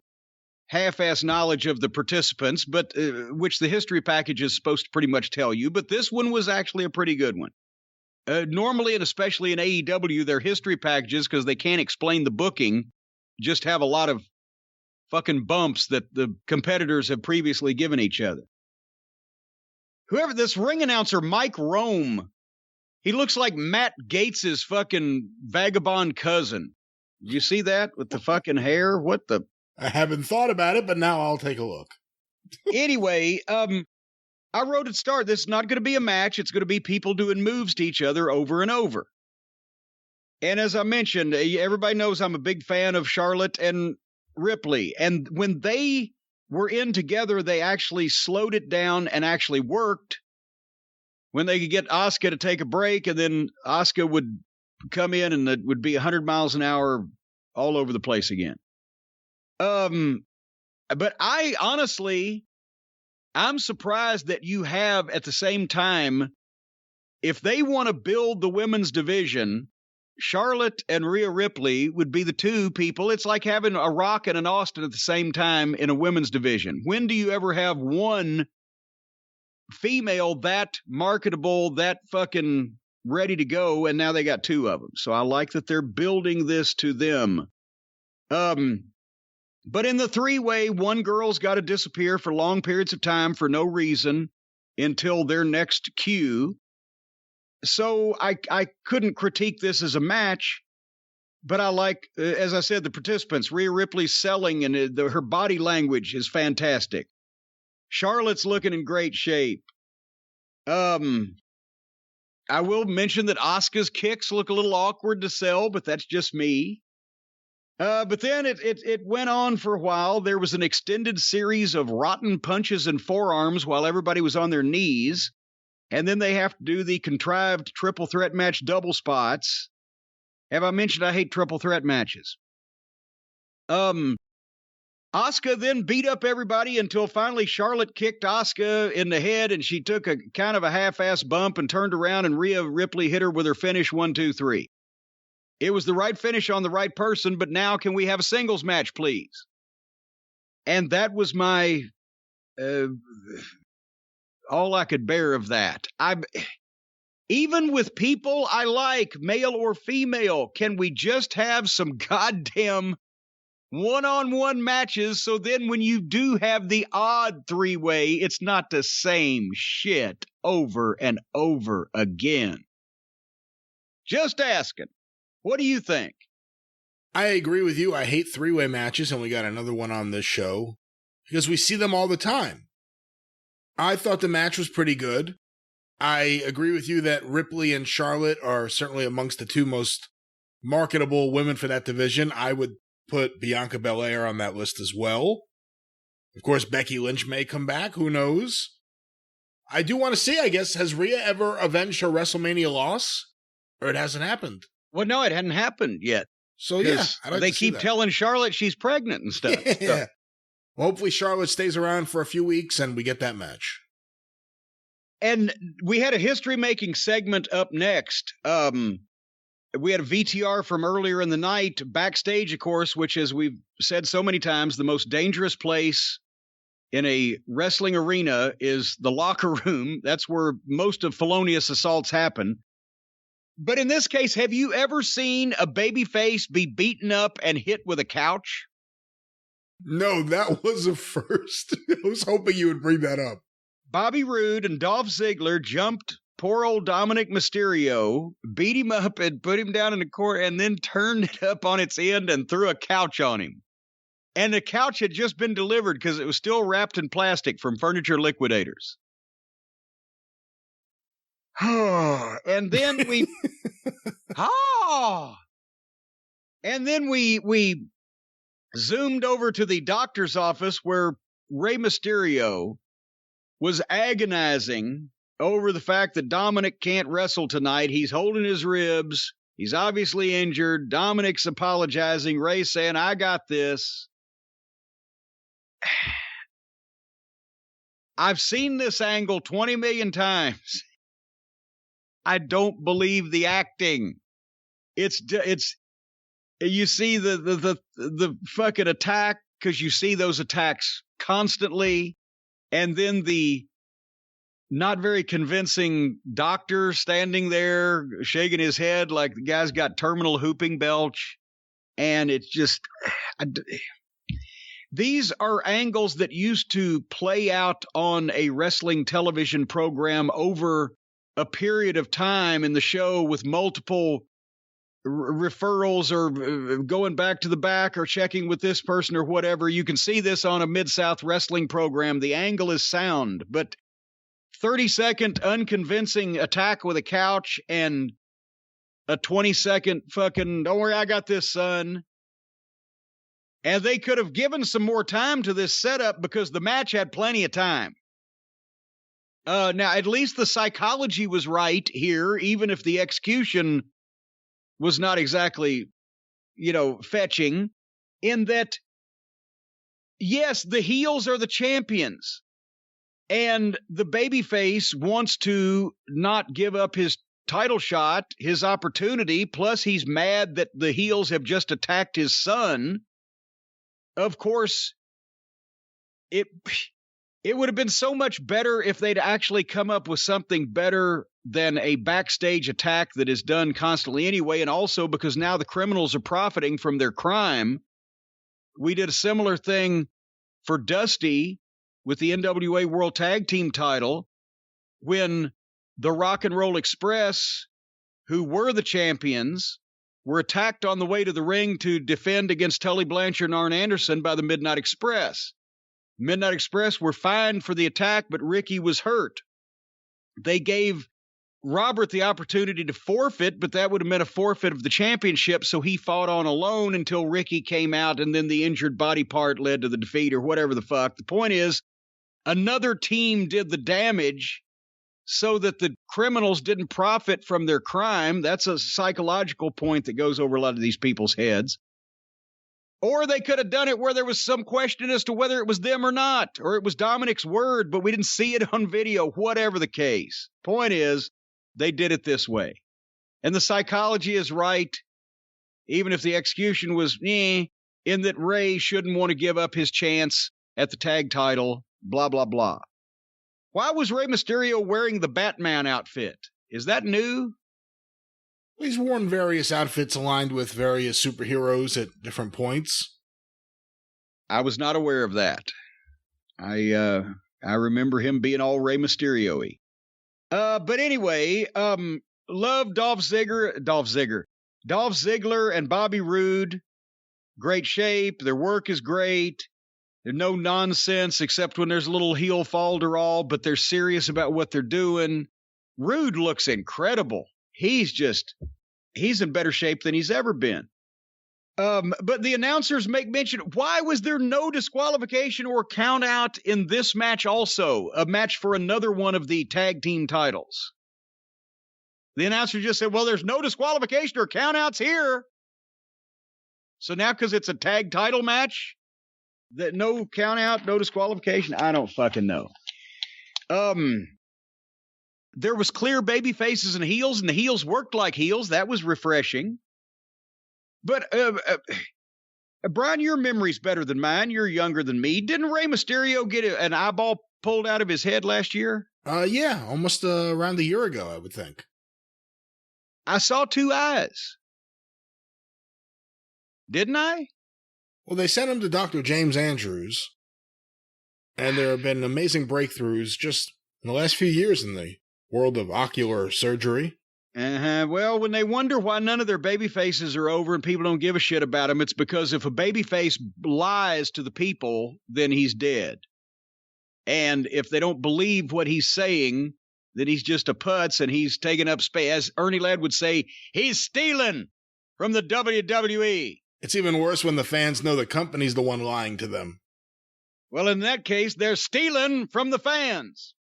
Speaker 2: half-ass knowledge of the participants, but which the history package is supposed to pretty much tell you. But this one was actually a pretty good one. Normally, and especially in AEW, their history packages, because they can't explain the booking, just have a lot of fucking bumps that the competitors have previously given each other. Whoever this ring announcer, Mike Rome, he looks like Matt Gates's fucking vagabond cousin. You see that with the fucking hair? What the?
Speaker 1: I haven't thought about it, but now I'll take a look.
Speaker 2: Anyway, I wrote at start, this is not going to be a match. It's going to be people doing moves to each other over and over. And as I mentioned, everybody knows I'm a big fan of Charlotte and Ripley. And when they were in together, they actually slowed it down and actually worked. When they could get Asuka to take a break, and then Asuka would come in and it would be 100 miles an hour all over the place again. But I honestly, I'm surprised that you have at the same time, if they want to build the women's division, Charlotte and Rhea Ripley would be the two people. It's like having a Rock and an Austin at the same time in a women's division. When do you ever have one female that marketable, that fucking ready to go, and now they got two of them? So I like that they're building this to them. But in the three-way, one girl's got to disappear for long periods of time for no reason until their next cue. So I couldn't critique this as a match, but I like, as I said, the participants. Rhea Ripley's selling and her body language is fantastic. Charlotte's looking in great shape. I will mention that Asuka's kicks look a little awkward to sell, but that's just me. But then it went on for a while. There was an extended series of rotten punches and forearms while everybody was on their knees. And then they have to do the contrived triple threat match double spots. Have I mentioned I hate triple threat matches? Asuka then beat up everybody until finally Charlotte kicked Asuka in the head, and she took a kind of a half-ass bump and turned around, and Rhea Ripley hit her with her finish 1, 2, 3. It was the right finish on the right person, but now can we have a singles match, please? And that was my all I could bear of that. Even with people I like, male or female, can we just have some goddamn one-on-one matches so then when you do have the odd three-way, it's not the same shit over and over again? Just asking. What do you think?
Speaker 1: I agree with you. I hate three-way matches, and we got another one on this show because we see them all the time. I thought the match was pretty good. I agree with you that Ripley and Charlotte are certainly amongst the two most marketable women for that division. I would put Bianca Belair on that list as well. Of course, Becky Lynch may come back. Who knows? I do want to see, I guess, has Rhea ever avenged her WrestleMania loss? Or it hasn't happened?
Speaker 2: Well, no, it hadn't happened yet.
Speaker 1: So, yeah.
Speaker 2: They keep telling Charlotte she's pregnant and stuff.
Speaker 1: Yeah.
Speaker 2: So.
Speaker 1: Well, hopefully Charlotte stays around for a few weeks and we get that match.
Speaker 2: And we had a history-making segment up next. We had a VTR from earlier in the night, backstage, of course, which, as we've said so many times, the most dangerous place in a wrestling arena is the locker room. That's where most of felonious assaults happen. But in this case, have you ever seen a babyface be beaten up and hit with a couch?
Speaker 1: No, that was a first. I was hoping you would bring that up.
Speaker 2: Bobby Roode and Dolph Ziggler jumped poor old Dominic Mysterio, beat him up and put him down in the court, and then turned it up on its end and threw a couch on him. And the couch had just been delivered because it was still wrapped in plastic from Furniture Liquidators. And then we... And then we zoomed over to the doctor's office where Rey Mysterio was agonizing over the fact that Dominic can't wrestle tonight. He's holding his ribs. He's obviously injured. Dominic's apologizing. Rey's saying, I got this. I've seen this angle 20 million times. I don't believe the acting. It's you see the fucking attack, because you see those attacks constantly, and then the not very convincing doctor standing there shaking his head like the guy's got terminal whooping belch, and it's just these are angles that used to play out on a wrestling television program over a period of time in the show with multiple referrals or going back to the back or checking with this person or whatever. You can see this on a Mid-South wrestling program. The angle is sound, but 30-second unconvincing attack with a couch and a 20-second fucking, don't worry, I got this, son. And they could have given some more time to this setup because the match had plenty of time. Now, at least the psychology was right here, even if the execution was not exactly, fetching, in that, yes, the heels are the champions, and the babyface wants to not give up his title shot, his opportunity, plus he's mad that the heels have just attacked his son. Of course, it would have been so much better if they'd actually come up with something better than a backstage attack that is done constantly anyway, and also because now the criminals are profiting from their crime. We did a similar thing for Dusty with the NWA World Tag Team title when the Rock and Roll Express, who were the champions, were attacked on the way to the ring to defend against Tully Blanchard and Arn Anderson by the Midnight Express. Midnight Express were fined for the attack, but Ricky was hurt. They gave Robert the opportunity to forfeit, but that would have meant a forfeit of the championship, so he fought on alone until Ricky came out, and then the injured body part led to the defeat or whatever the fuck. The point is, another team did the damage so that the criminals didn't profit from their crime. That's a psychological point that goes over a lot of these people's heads. Or they could have done it where there was some question as to whether it was them or not, or it was Dominic's word, but we didn't see it on video, whatever the case. Point is, they did it this way. And the psychology is right, even if the execution was in that Ray shouldn't want to give up his chance at the tag title, blah, blah, blah. Why was Rey Mysterio wearing the Batman outfit? Is that new?
Speaker 1: He's worn various outfits aligned with various superheroes at different points.
Speaker 2: I was not aware of that. I remember him being all Rey Mysterio-y. But anyway, love Dolph Ziggler and Bobby Roode. Great shape. Their work is great. There's no nonsense except when there's a little heel falderall, but they're serious about what they're doing. Roode looks incredible. He's in better shape than he's ever been. But the announcers make mention, why was there no disqualification or count out in this match also? A match for another one of the tag team titles. The announcer just said, well, there's no disqualification or count outs here. So now because it's a tag title match, that no count out, no disqualification? I don't fucking know. There was clear baby faces and heels, and the heels worked like heels. That was refreshing. But, Brian, your memory's better than mine. You're younger than me. Didn't Rey Mysterio get an eyeball pulled out of his head last year?
Speaker 1: Yeah, almost around a year ago, I would think.
Speaker 2: I saw two eyes. Didn't I?
Speaker 1: Well, they sent him to Dr. James Andrews, and there have been amazing breakthroughs just in the last few years in the world of ocular surgery.
Speaker 2: Well, when they wonder why none of their baby faces are over and people don't give a shit about them, it's because if a baby face lies to the people, then he's dead. And if they don't believe what he's saying, then he's just a putz and he's taking up space. As Ernie Ladd would say, he's stealing from the WWE.
Speaker 1: It's even worse when the fans know the company's the one lying to them.
Speaker 2: Well, in that case, they're stealing from the fans.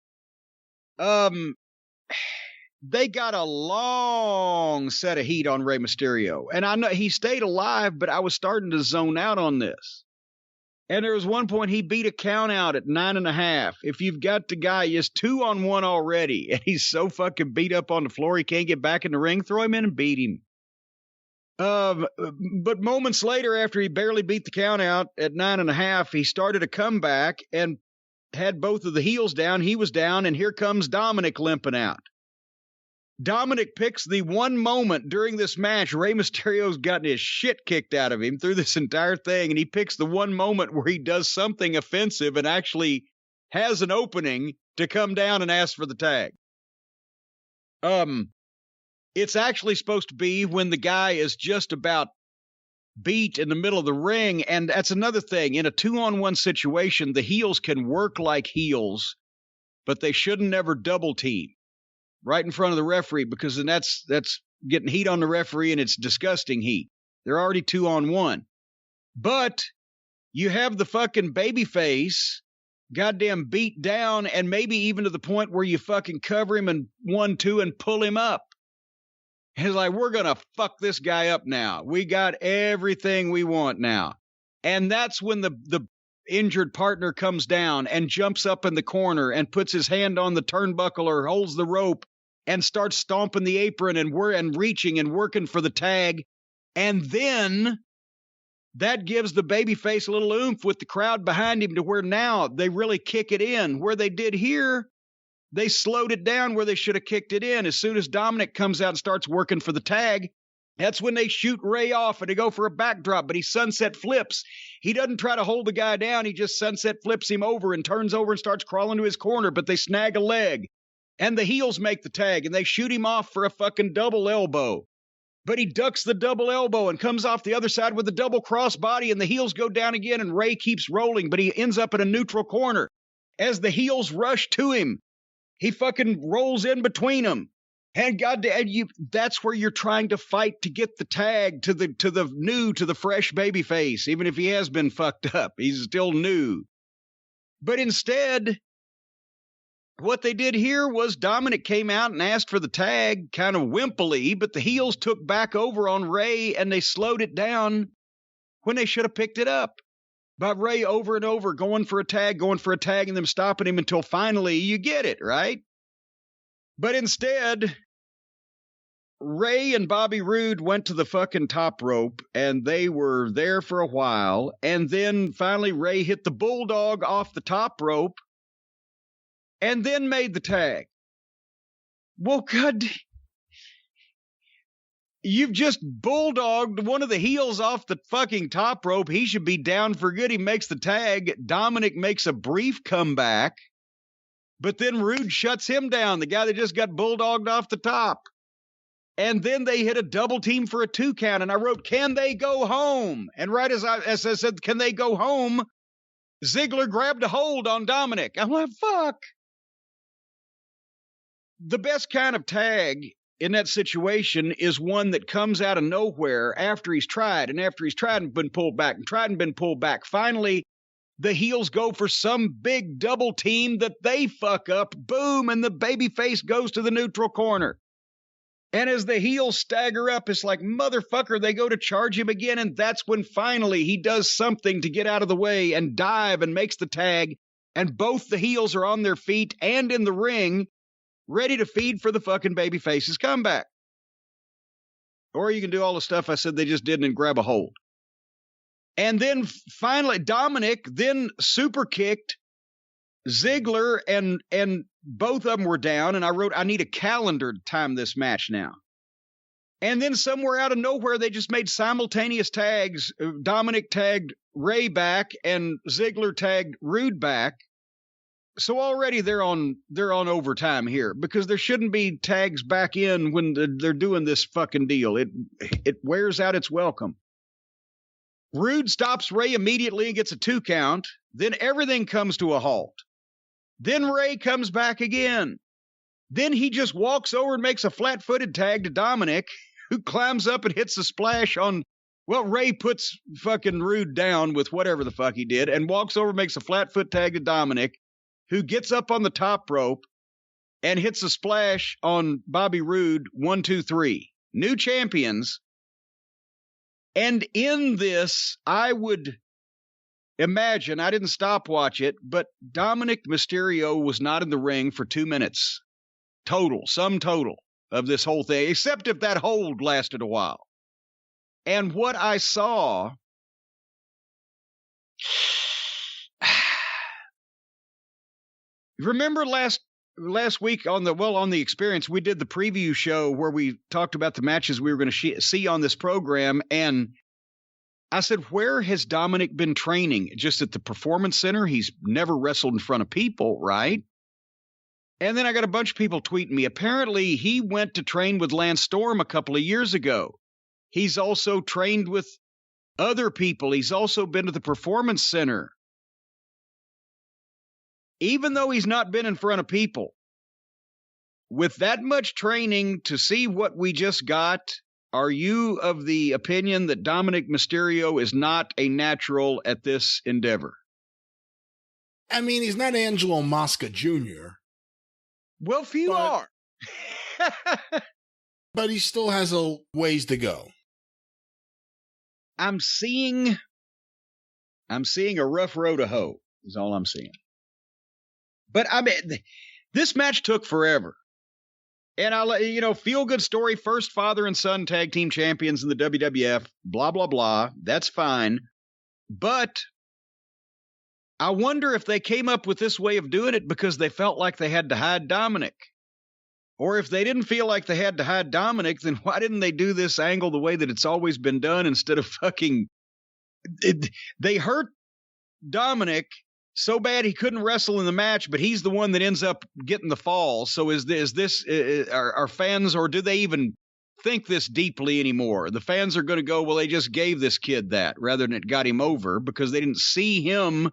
Speaker 2: They got a long set of heat on Rey Mysterio. And I know he stayed alive, but I was starting to zone out on this. And there was one point he beat a count out at 9.5. If you've got the guy, he's 2-on-1 already, and he's so fucking beat up on the floor he can't get back in the ring, throw him in and beat him. But moments later, after he barely beat the count out at 9.5, he started a comeback and had both of the heels down. He was down, and here comes Dominic limping out. Dominic picks the one moment during this match. Rey Mysterio's gotten his shit kicked out of him through this entire thing, and he picks the one moment where he does something offensive and actually has an opening to come down and ask for the tag. It's actually supposed to be when the guy is just about beat in the middle of the ring, and that's another thing. In a 2-on-1 situation, the heels can work like heels, but they shouldn't never double team right in front of the referee, because then that's getting heat on the referee, and it's disgusting heat. They're already 2-on-1. But you have the fucking babyface goddamn beat down, and maybe even to the point where you fucking cover him and 1-2 and pull him up. And it's like, we're going to fuck this guy up now. We got everything we want now. And that's when the injured partner comes down and jumps up in the corner and puts his hand on the turnbuckle or holds the rope and starts stomping the apron and reaching and working for the tag. And then that gives the babyface a little oomph with the crowd behind him to where now they really kick it in. Where they did here, they slowed it down where they should have kicked it in. As soon as Dominic comes out and starts working for the tag, that's when they shoot Rey off and they go for a backdrop, but he sunset flips. He doesn't try to hold the guy down. He just sunset flips him over and turns over and starts crawling to his corner, but they snag a leg. And the heels make the tag, and they shoot him off for a fucking double elbow. But he ducks the double elbow and comes off the other side with a double crossbody, and the heels go down again, and Rey keeps rolling, but he ends up in a neutral corner. As the heels rush to him, he fucking rolls in between them. And goddamn, that's where you're trying to fight to get the tag to the fresh baby face. Even if he has been fucked up, he's still new. But instead, what they did here was Dominic came out and asked for the tag, kind of wimpily, but the heels took back over on Rey and they slowed it down when they should have picked it up. By Rey over and over going for a tag, and them stopping him until finally you get it, right? But instead, Rey and Bobby Roode went to the fucking top rope, and they were there for a while, and then finally Rey hit the bulldog off the top rope, and then made the tag. Well, God, you've just bulldogged one of the heels off the fucking top rope. He should be down for good. He makes the tag. Dominic makes a brief comeback, but then Roode shuts him down, the guy that just got bulldogged off the top. And then they hit a double team for a 2 count, and I wrote, can they go home? And right as I said, can they go home? Ziggler grabbed a hold on Dominic. I'm like, fuck. The best kind of tag in that situation is one that comes out of nowhere after he's tried and been pulled back and tried and been pulled back. Finally, the heels go for some big double team that they fuck up. Boom, and the babyface goes to the neutral corner. And as the heels stagger up, it's like, motherfucker, they go to charge him again, and that's when finally he does something to get out of the way and dive and makes the tag, and both the heels are on their feet and in the ring, ready to feed for the fucking babyface's comeback. Or you can do all the stuff I said they just did and grab a hold. And then finally, Dominic then super kicked Ziggler, and both of them were down, and I wrote, I need a calendar to time this match now. And then somewhere out of nowhere, they just made simultaneous tags. Dominic tagged Rey back, and Ziggler tagged Roode back. So already they're on overtime here, because there shouldn't be tags back in when they're doing this fucking deal. It wears out its welcome. Roode stops Rey immediately and gets a 2 count. Then everything comes to a halt. Then Rey comes back again. Then he just walks over and makes a flat-footed tag to Dominic, who climbs up and hits a splash on... Well, Rey puts fucking Roode down with whatever the fuck he did and walks over and makes a flat-foot tag to Dominic, who gets up on the top rope and hits a splash on Bobby Roode. 1, 2, 3. New champions. And in this, I would imagine, I didn't stopwatch it, but Dominic Mysterio was not in the ring for 2 minutes. Sum total of this whole thing, except if that hold lasted a while. And what I saw, remember last week on the Experience, we did the preview show where we talked about the matches we were going to see on this program, and I said, where has Dominic been training? Just at the Performance Center? He's never wrestled in front of people, right? And then I got a bunch of people tweeting me. Apparently, he went to train with Lance Storm a couple of years ago. He's also trained with other people. He's also been to the Performance Center. Even though he's not been in front of people, with that much training to see what we just got, are you of the opinion that Dominic Mysterio is not a natural at this endeavor?
Speaker 1: I mean, he's not Angelo Mosca Jr.
Speaker 2: Well, few are.
Speaker 1: But he still has a ways to go.
Speaker 2: I'm seeing a rough road to hoe, is all I'm seeing. But I mean, this match took forever. And feel good story, first father and son tag team champions in the WWF, blah, blah, blah. That's fine. But I wonder if they came up with this way of doing it because they felt like they had to hide Dominic. Or if they didn't feel like they had to hide Dominic, then why didn't they do this angle the way that it's always been done instead of they hurt Dominic so bad he couldn't wrestle in the match, but he's the one that ends up getting the fall. So are fans, or do they even think this deeply anymore? The fans are going to go, well, they just gave this kid that rather than it got him over because they didn't see him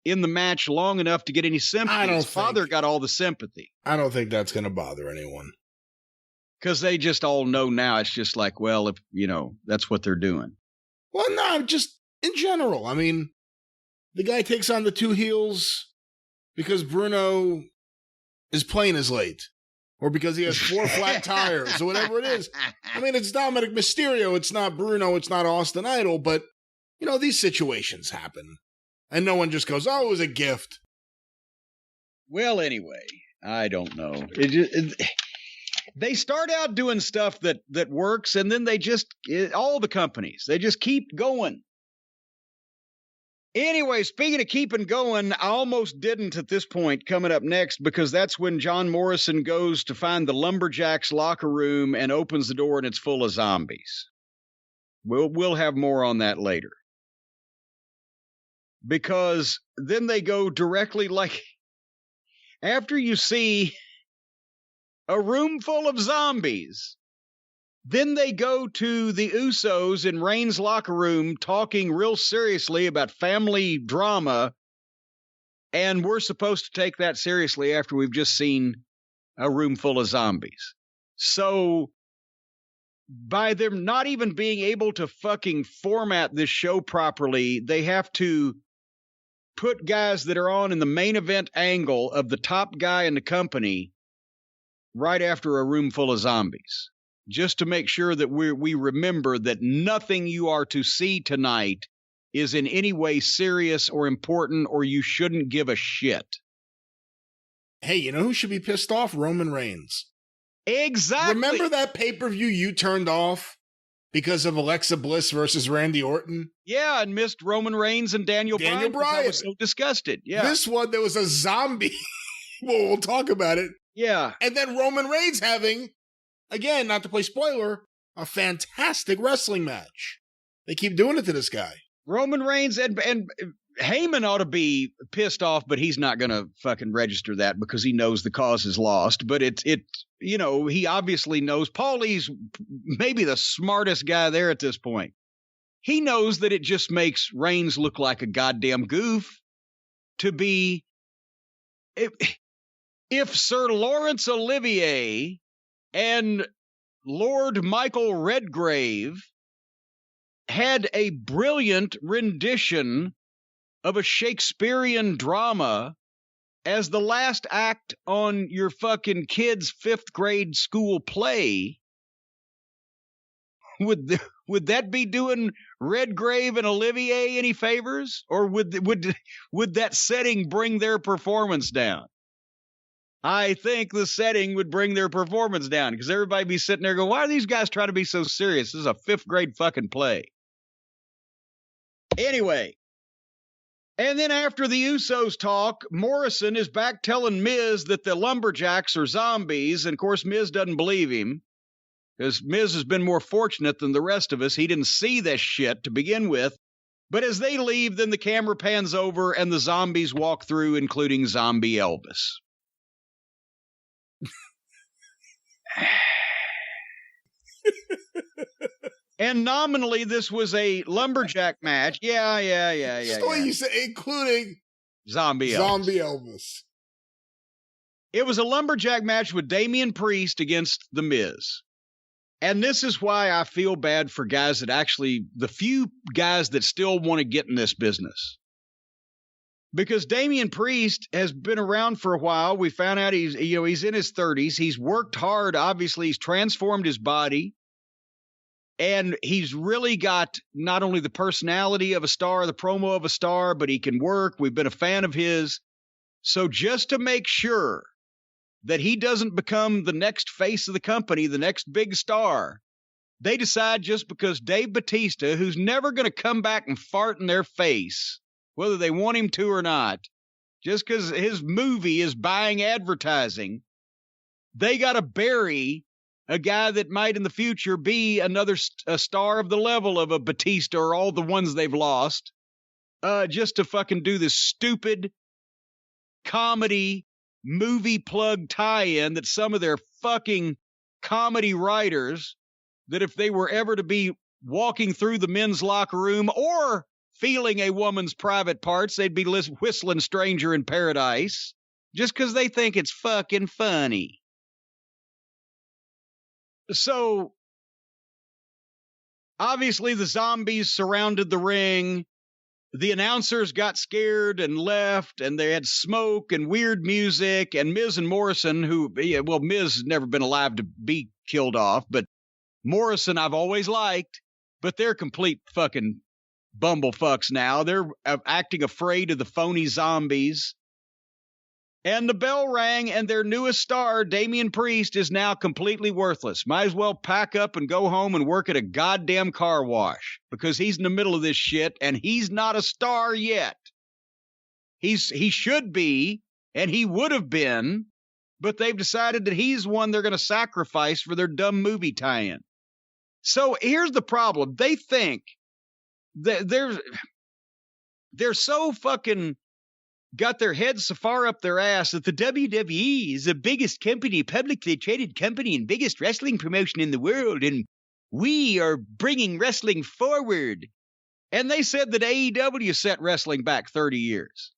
Speaker 2: in the match long enough to get any sympathy. His father got all the sympathy.
Speaker 1: I don't think that's going to bother anyone.
Speaker 2: Because they just all know now. It's just like, well, if that's what they're doing.
Speaker 1: Well, no, just in general. I mean, the guy takes on the two heels because Bruno is playing as late. Or because he has 4 flat tires or whatever it is. I mean, it's Dominic Mysterio. It's not Bruno. It's not Austin Idol. But, these situations happen. And no one just goes, oh, it was a gift.
Speaker 2: Well, anyway, I don't know. They start out doing stuff that works, and then all the companies, they just keep going. Anyway, speaking of keeping going, I almost didn't at this point coming up next because that's when John Morrison goes to find the Lumberjacks locker room and opens the door and it's full of zombies. We'll have more on that later. Because then they go directly, like, after you see a room full of zombies, then they go to the Usos in Reigns' locker room talking real seriously about family drama, and we're supposed to take that seriously after we've just seen a room full of zombies. So, by them not even being able to fucking format this show properly, they have to put guys that are on in the main event angle of the top guy in the company right after a room full of zombies, just to make sure that we remember that nothing you are to see tonight is in any way serious or important, or you shouldn't give a shit.
Speaker 1: Hey, you know who should be pissed off? Roman Reigns.
Speaker 2: Exactly.
Speaker 1: Remember that pay-per-view you turned off because of Alexa Bliss versus Randy Orton?
Speaker 2: Yeah, and missed Roman Reigns and Daniel Bryan. I was so disgusted. Yeah.
Speaker 1: This one, there was a zombie. Well, we'll talk about it.
Speaker 2: Yeah.
Speaker 1: And then Roman Reigns having, again, not to play spoiler, a fantastic wrestling match. They keep doing it to this guy.
Speaker 2: Roman Reigns and Heyman ought to be pissed off, but he's not going to fucking register that because he knows the cause is lost. But he obviously knows. Paulie's maybe the smartest guy there at this point. He knows that it just makes Reigns look like a goddamn goof to be. If Sir Laurence Olivier and Lord Michael Redgrave had a brilliant rendition of a Shakespearean drama as the last act on your fucking kid's 5th grade school play, would that be doing Redgrave and Olivier any favors, or would that setting bring their performance down? I think the setting would bring their performance down, because everybody be sitting there going, why are these guys trying to be so serious? This is a 5th grade fucking play. Anyway, and then after the Usos talk, Morrison is back telling Miz that the Lumberjacks are zombies, and of course Miz doesn't believe him, because Miz has been more fortunate than the rest of us. He didn't see this shit to begin with. But as they leave, then the camera pans over and the zombies walk through, including Zombie Elvis. And nominally, this was a lumberjack match. Yeah.
Speaker 1: So you said, including
Speaker 2: Zombie
Speaker 1: Elvis.
Speaker 2: It was a lumberjack match with Damien Priest against The Miz. And this is why I feel bad for guys that actually, the few guys that still want to get in this business. Because Damien Priest has been around for a while. We found out he's in his 30s. He's worked hard. Obviously, he's transformed his body. And he's really got not only the personality of a star, the promo of a star, but he can work. We've been a fan of his. So just to make sure that he doesn't become the next face of the company, the next big star, they decide, just because Dave Bautista, who's never going to come back and fart in their face, whether they want him to or not, just because his movie is buying advertising, they got to bury a guy that might in the future be a star of the level of a Batista or all the ones they've lost, just to fucking do this stupid comedy movie plug tie-in that some of their fucking comedy writers, that if they were ever to be walking through the men's locker room or feeling a woman's private parts, they'd be whistling Stranger in Paradise just because they think it's fucking funny. So, obviously, the zombies surrounded the ring. The announcers got scared and left, and they had smoke and weird music. And Miz and Morrison, Miz has never been alive to be killed off, but Morrison I've always liked, but they're complete fucking bumblefucks now. They're acting afraid of the phony zombies. And the bell rang, and their newest star, Damien Priest, is now completely worthless. Might as well pack up and go home and work at a goddamn car wash, because he's in the middle of this shit, and he's not a star yet. He should be, and he would have been, but they've decided that he's one they're going to sacrifice for their dumb movie tie-in. So here's the problem. They think that they're so fucking got their heads so far up their ass that the WWE is the biggest company, publicly traded company, and biggest wrestling promotion in the world, and we are bringing wrestling forward. And they said that AEW set wrestling back 30 years,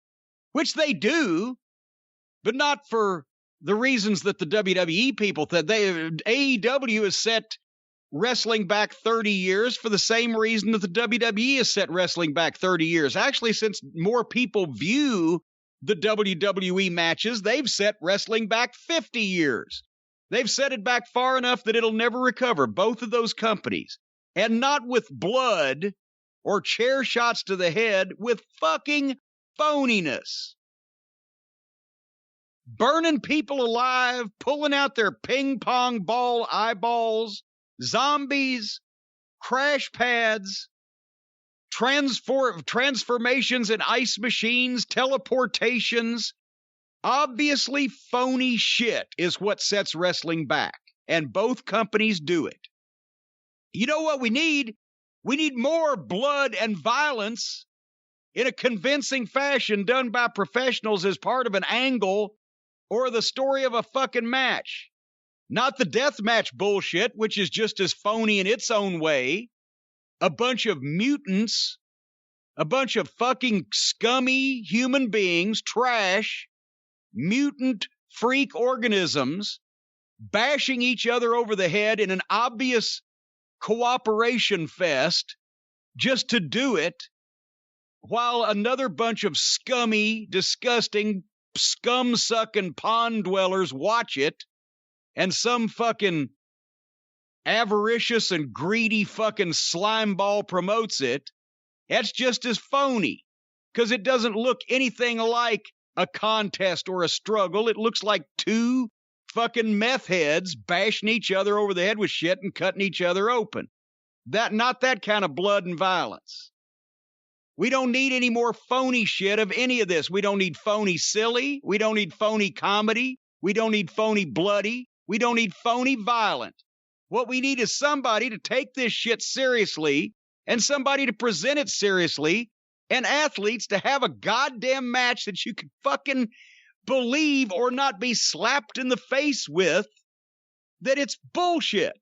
Speaker 2: which they do, but not for the reasons that the WWE people said. AEW has set wrestling back 30 years for the same reason that the WWE has set wrestling back 30 years. Actually, since more people view the WWE matches, they've set wrestling back 50 years. They've set it back far enough that it'll never recover, both of those companies. And not with blood or chair shots to the head, with fucking phoniness. Burning people alive, pulling out their ping pong ball eyeballs, zombies, crash pads, transformations in ice machines, teleportations. Obviously phony shit is what sets wrestling back, and both companies do it. You know what we need? We need more blood and violence in a convincing fashion done by professionals as part of an angle or the story of a fucking match. Not the death match bullshit, which is just as phony in its own way. A bunch of mutants, a bunch of fucking scummy human beings, trash, mutant freak organisms, bashing each other over the head in an obvious cooperation fest just to do it, while another bunch of scummy, disgusting, scum-sucking pond dwellers watch it. And some fucking avaricious and greedy fucking slimeball promotes it, that's just as phony, because it doesn't look anything like a contest or a struggle. It looks like two fucking meth heads bashing each other over the head with shit and cutting each other open. Not that kind of blood and violence. We don't need any more phony shit of any of this. We don't need phony silly. We don't need phony comedy. We don't need phony bloody. We don't need phony violent. What we need is somebody to take this shit seriously and somebody to present it seriously and athletes to have a goddamn match that you can fucking believe or not be slapped in the face with that it's bullshit.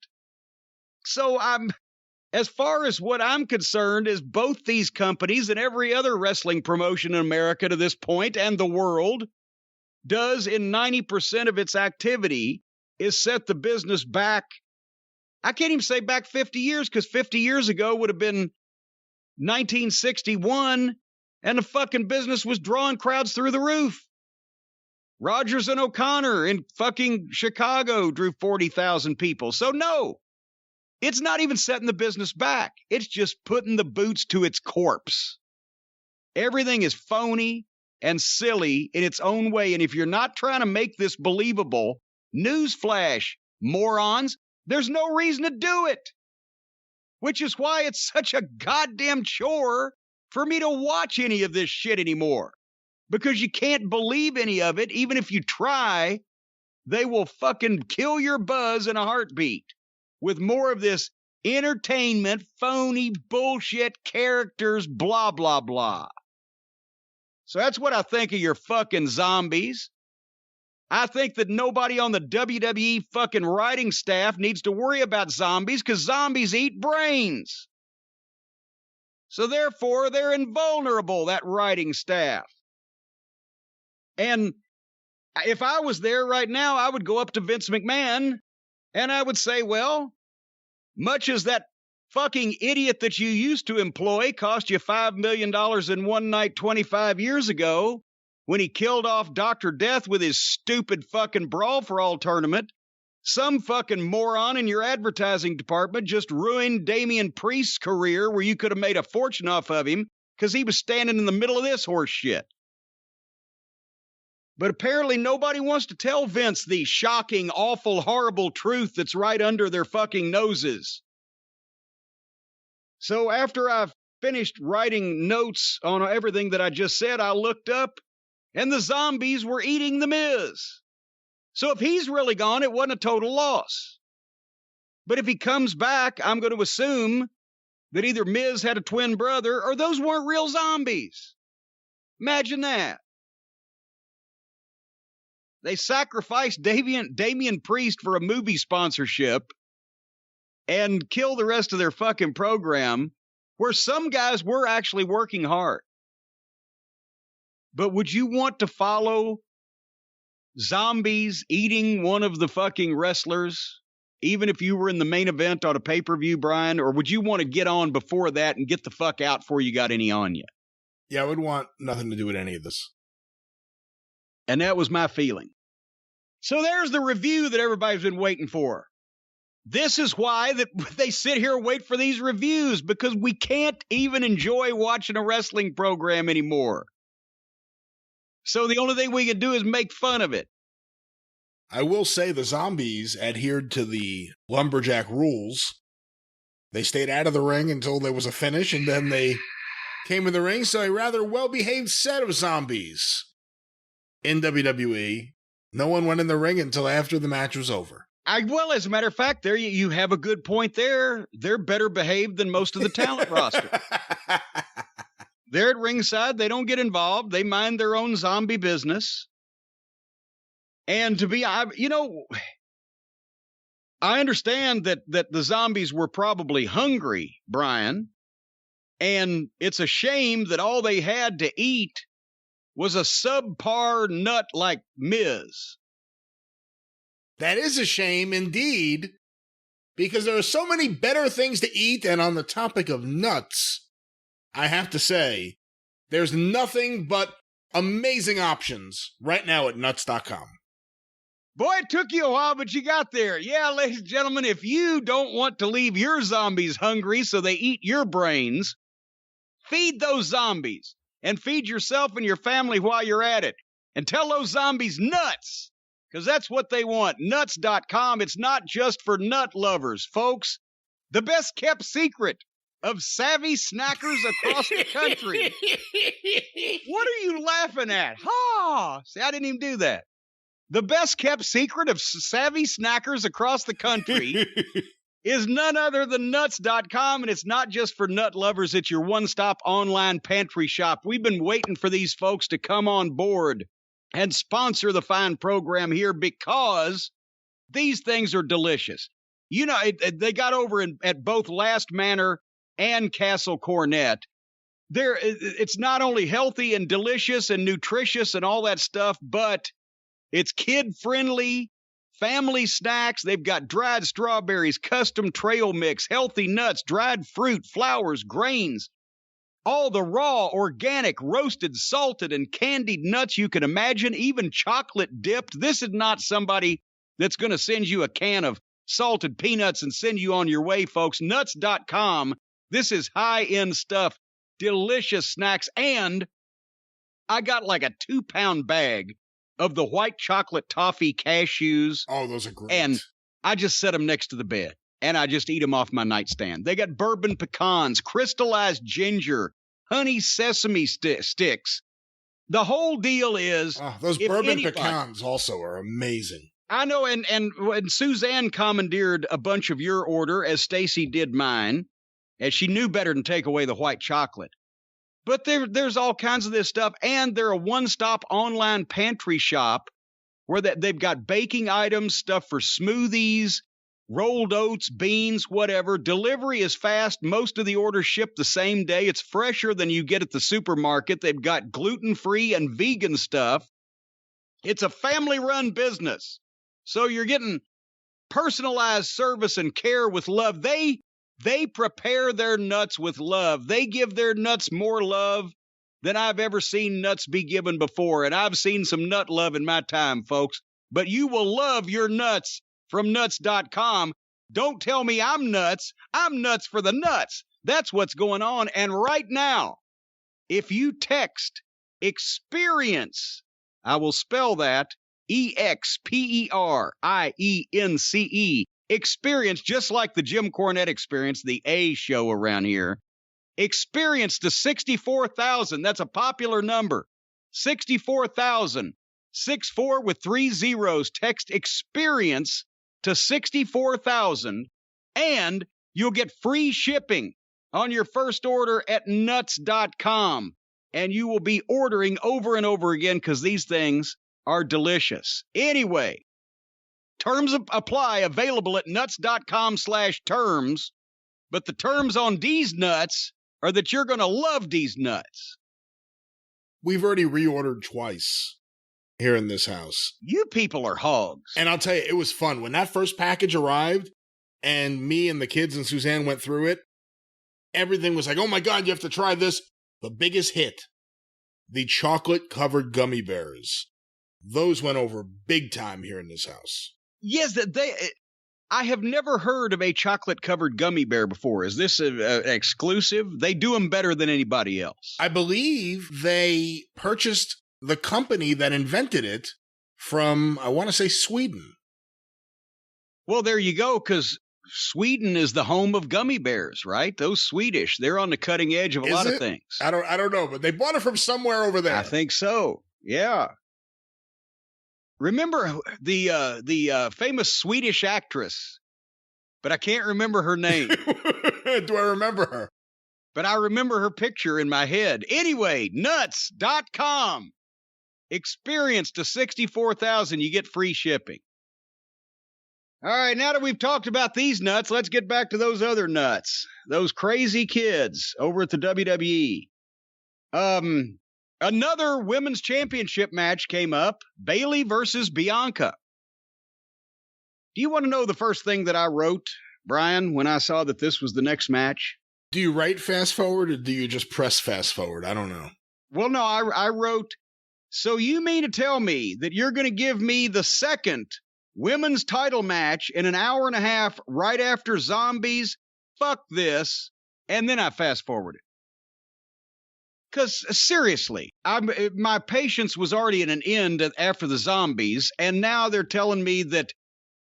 Speaker 2: So as far as what I'm concerned, is both these companies and every other wrestling promotion in America to this point and the world does in 90% of its activity is set the business back. I can't even say back 50 years, because 50 years ago would have been 1961 and the fucking business was drawing crowds through the roof. Rogers and O'Connor in fucking Chicago drew 40,000 people. So no, it's not even setting the business back. It's just putting the boots to its corpse. Everything is phony and silly in its own way. And if you're not trying to make this believable, newsflash, morons, there's no reason to do it. Which is why it's such a goddamn chore for me to watch any of this shit anymore. Because you can't believe any of it. Even if you try, they will fucking kill your buzz in a heartbeat with more of this entertainment, phony bullshit characters, blah, blah, blah. So that's what I think of your fucking zombies. I think that nobody on the WWE fucking writing staff needs to worry about zombies, because zombies eat brains. So therefore, they're invulnerable, that writing staff. And if I was there right now, I would go up to Vince McMahon and I would say, well, much as that fucking idiot that you used to employ cost you $5 million in one night 25 years ago, when he killed off Dr. Death with his stupid fucking Brawl for All tournament, some fucking moron in your advertising department just ruined Damien Priest's career, where you could have made a fortune off of him because he was standing in the middle of this horse shit. But apparently nobody wants to tell Vince the shocking, awful, horrible truth that's right under their fucking noses. So after I finished writing notes on everything that I just said, I looked up, and the zombies were eating The Miz. So if he's really gone, it wasn't a total loss. But if he comes back, I'm going to assume that either Miz had a twin brother or those weren't real zombies. Imagine that. They sacrificed Damien Priest for a movie sponsorship and kill the rest of their fucking program, where some guys were actually working hard. But would you want to follow zombies eating one of the fucking wrestlers, even if you were in the main event on a pay-per-view, Brian? Or would you want to get on before that and get the fuck out before you got any on you?
Speaker 1: Yeah, I would want nothing to do with any of this.
Speaker 2: And that was my feeling. So there's the review that everybody's been waiting for. This is why that they sit here and wait for these reviews, because we can't even enjoy watching a wrestling program anymore. So the only thing we can do is make fun of it.
Speaker 1: I will say the zombies adhered to the Lumberjack rules. They stayed out of the ring until there was a finish, and then they came in the ring. So a rather well-behaved set of zombies in WWE. No one went in the ring until after the match was over.
Speaker 2: Well, as a matter of fact, there you have a good point there. They're better behaved than most of the talent roster. They're at ringside. They don't get involved. They mind their own zombie business. And I understand that the zombies were probably hungry, Brian. And it's a shame that all they had to eat was a subpar nut like Miz.
Speaker 1: That is a shame indeed, because there are so many better things to eat. And on the topic of nuts, I have to say, there's nothing but amazing options right now at nuts.com.
Speaker 2: Boy, it took you a while, but you got there. Yeah, ladies and gentlemen, if you don't want to leave your zombies hungry so they eat your brains, feed those zombies and feed yourself and your family while you're at it. And tell those zombies nuts, because that's what they want. Nuts.com. It's not just for nut lovers, folks. The best kept secret of savvy snackers across the country. What are you laughing at? Ha! See, I didn't even do that. The best kept secret of savvy snackers across the country is none other than nuts.com, and it's not just for nut lovers. It's your one-stop online pantry shop. We've been waiting for these folks to come on board and sponsor the fine program here because these things are delicious. You know, they got over at both Last Manor and Castle Cornette. It's not only healthy and delicious and nutritious and all that stuff, but it's kid-friendly, family snacks. They've got dried strawberries, custom trail mix, healthy nuts, dried fruit, flowers, grains, all the raw, organic, roasted, salted, and candied nuts you can imagine, even chocolate dipped. This is not somebody that's going to send you a can of salted peanuts and send you on your way, folks. Nuts.com. This is high-end stuff, delicious snacks, and I got like a 2-pound bag of the white chocolate toffee cashews.
Speaker 1: Oh, those are great.
Speaker 2: And I just set them next to the bed, and I just eat them off my nightstand. They got bourbon pecans, crystallized ginger, honey sesame sticks. The whole deal is...
Speaker 1: those bourbon pecans also are amazing.
Speaker 2: I know, and when Suzanne commandeered a bunch of your order, as Stacy did mine, and she knew better than take away the white chocolate. But there's all kinds of this stuff, and they're a one-stop online pantry shop where they've got baking items, stuff for smoothies, rolled oats, beans, whatever. Delivery is fast. Most of the orders ship the same day. It's fresher than you get at the supermarket. They've got gluten-free and vegan stuff. It's a family-run business, so you're getting personalized service and care with love. They prepare their nuts with love. They give their nuts more love than I've ever seen nuts be given before. And I've seen some nut love in my time, folks. But you will love your nuts from nuts.com. Don't tell me I'm nuts. I'm nuts for the nuts. That's what's going on. And right now, if you text experience, I will spell that EXPERIENCE. Experience, just like the Jim Cornette experience, the A show around here. Experience to 64,000. That's a popular number. 64,000. 64 with 3 zeros. Text experience to 64,000. And you'll get free shipping on your first order at nuts.com. And you will be ordering over and over again because these things are delicious. Anyway. Terms apply, available at nuts.com/terms. But the terms on these nuts are that you're going to love these nuts.
Speaker 1: We've already reordered twice here in this house.
Speaker 2: You people are hogs.
Speaker 1: And I'll tell you, it was fun. When that first package arrived and me and the kids and Suzanne went through it, everything was like, oh my God, you have to try this. The biggest hit, the chocolate-covered gummy bears. Those went over big time here in this house.
Speaker 2: Yes, I have never heard of a chocolate-covered gummy bear before. Is this an exclusive? They do them better than anybody else.
Speaker 1: I believe they purchased the company that invented it from, I want to say, Sweden.
Speaker 2: Well, there you go, because Sweden is the home of gummy bears, right? Those Swedish, they're on the cutting edge of a lot of things.
Speaker 1: I don't know, but they bought it from somewhere over there.
Speaker 2: I think so, yeah. Remember the famous Swedish actress, but I can't remember her name.
Speaker 1: Do I remember her?
Speaker 2: But I remember her picture in my head. Anyway, nuts.com. Experience to 64,000. You get free shipping. All right, now that we've talked about these nuts, let's get back to those other nuts. Those crazy kids over at the WWE. Another women's championship match came up, Bayley versus Bianca. Do you want to know the first thing that I wrote, Brian, when I saw that this was the next match?
Speaker 1: Do you write fast forward or do you just press fast forward? I don't know.
Speaker 2: Well, no, I wrote, so you mean to tell me that you're going to give me the second women's title match in an hour and a half right after Zombies. Fuck this. And then I fast forwarded. Because seriously, my patience was already at an end after the Zombies, and now they're telling me that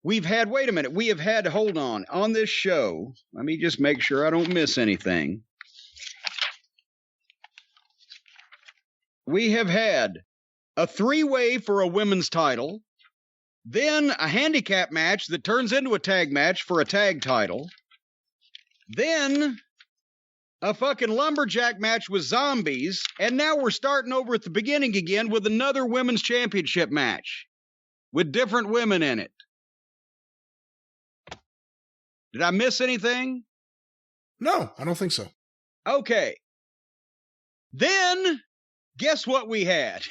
Speaker 2: we have had, hold on this show, let me just make sure I don't miss anything. We have had a 3-way for a women's title, then a handicap match that turns into a tag match for a tag title, then a fucking lumberjack match with Zombies, and now we're starting over at the beginning again with another women's championship match with different women in it. Did I miss anything?
Speaker 1: No, I don't think so.
Speaker 2: Okay. Then, guess what we had?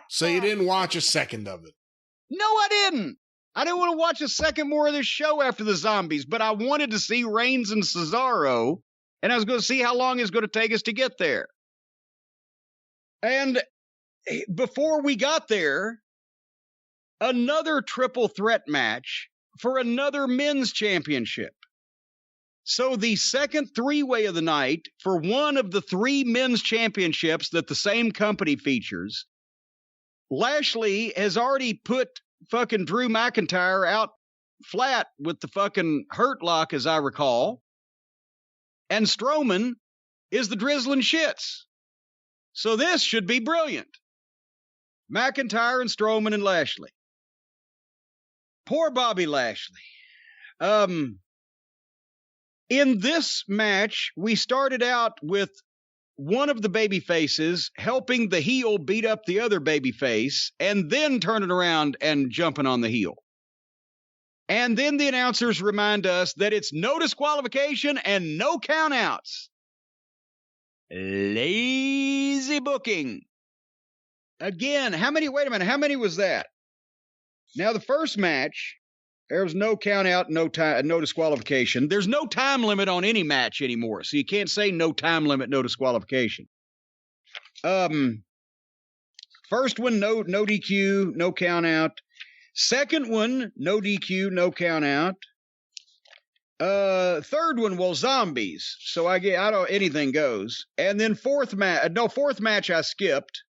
Speaker 1: So you didn't watch a second of it?
Speaker 2: No, I didn't. I didn't want to watch a second more of this show after the Zombies, but I wanted to see Reigns and Cesaro, and I was going to see how long it's going to take us to get there. And before we got there, another triple threat match for another men's championship. So the second 3-way of the night for one of the 3 men's championships that the same company features, Lashley has already put fucking Drew McIntyre out flat with the fucking hurt lock, as I recall. And Strowman is the drizzling shits. So this should be brilliant. McIntyre and Strowman and Lashley. Poor Bobby Lashley. In this match, we started out with one of the baby faces helping the heel beat up the other baby face and then turning around and jumping on the heel. And then the announcers remind us that it's no disqualification and no countouts. Lazy booking. Again, wait a minute, how many was that? Now, the first match, there was no count out, no disqualification. There's no time limit on any match anymore, so you can't say no time limit, no disqualification. First one, no DQ, no count out. Second one, no DQ, no count out. Third one, well, Zombies. So anything goes. And then fourth match I skipped.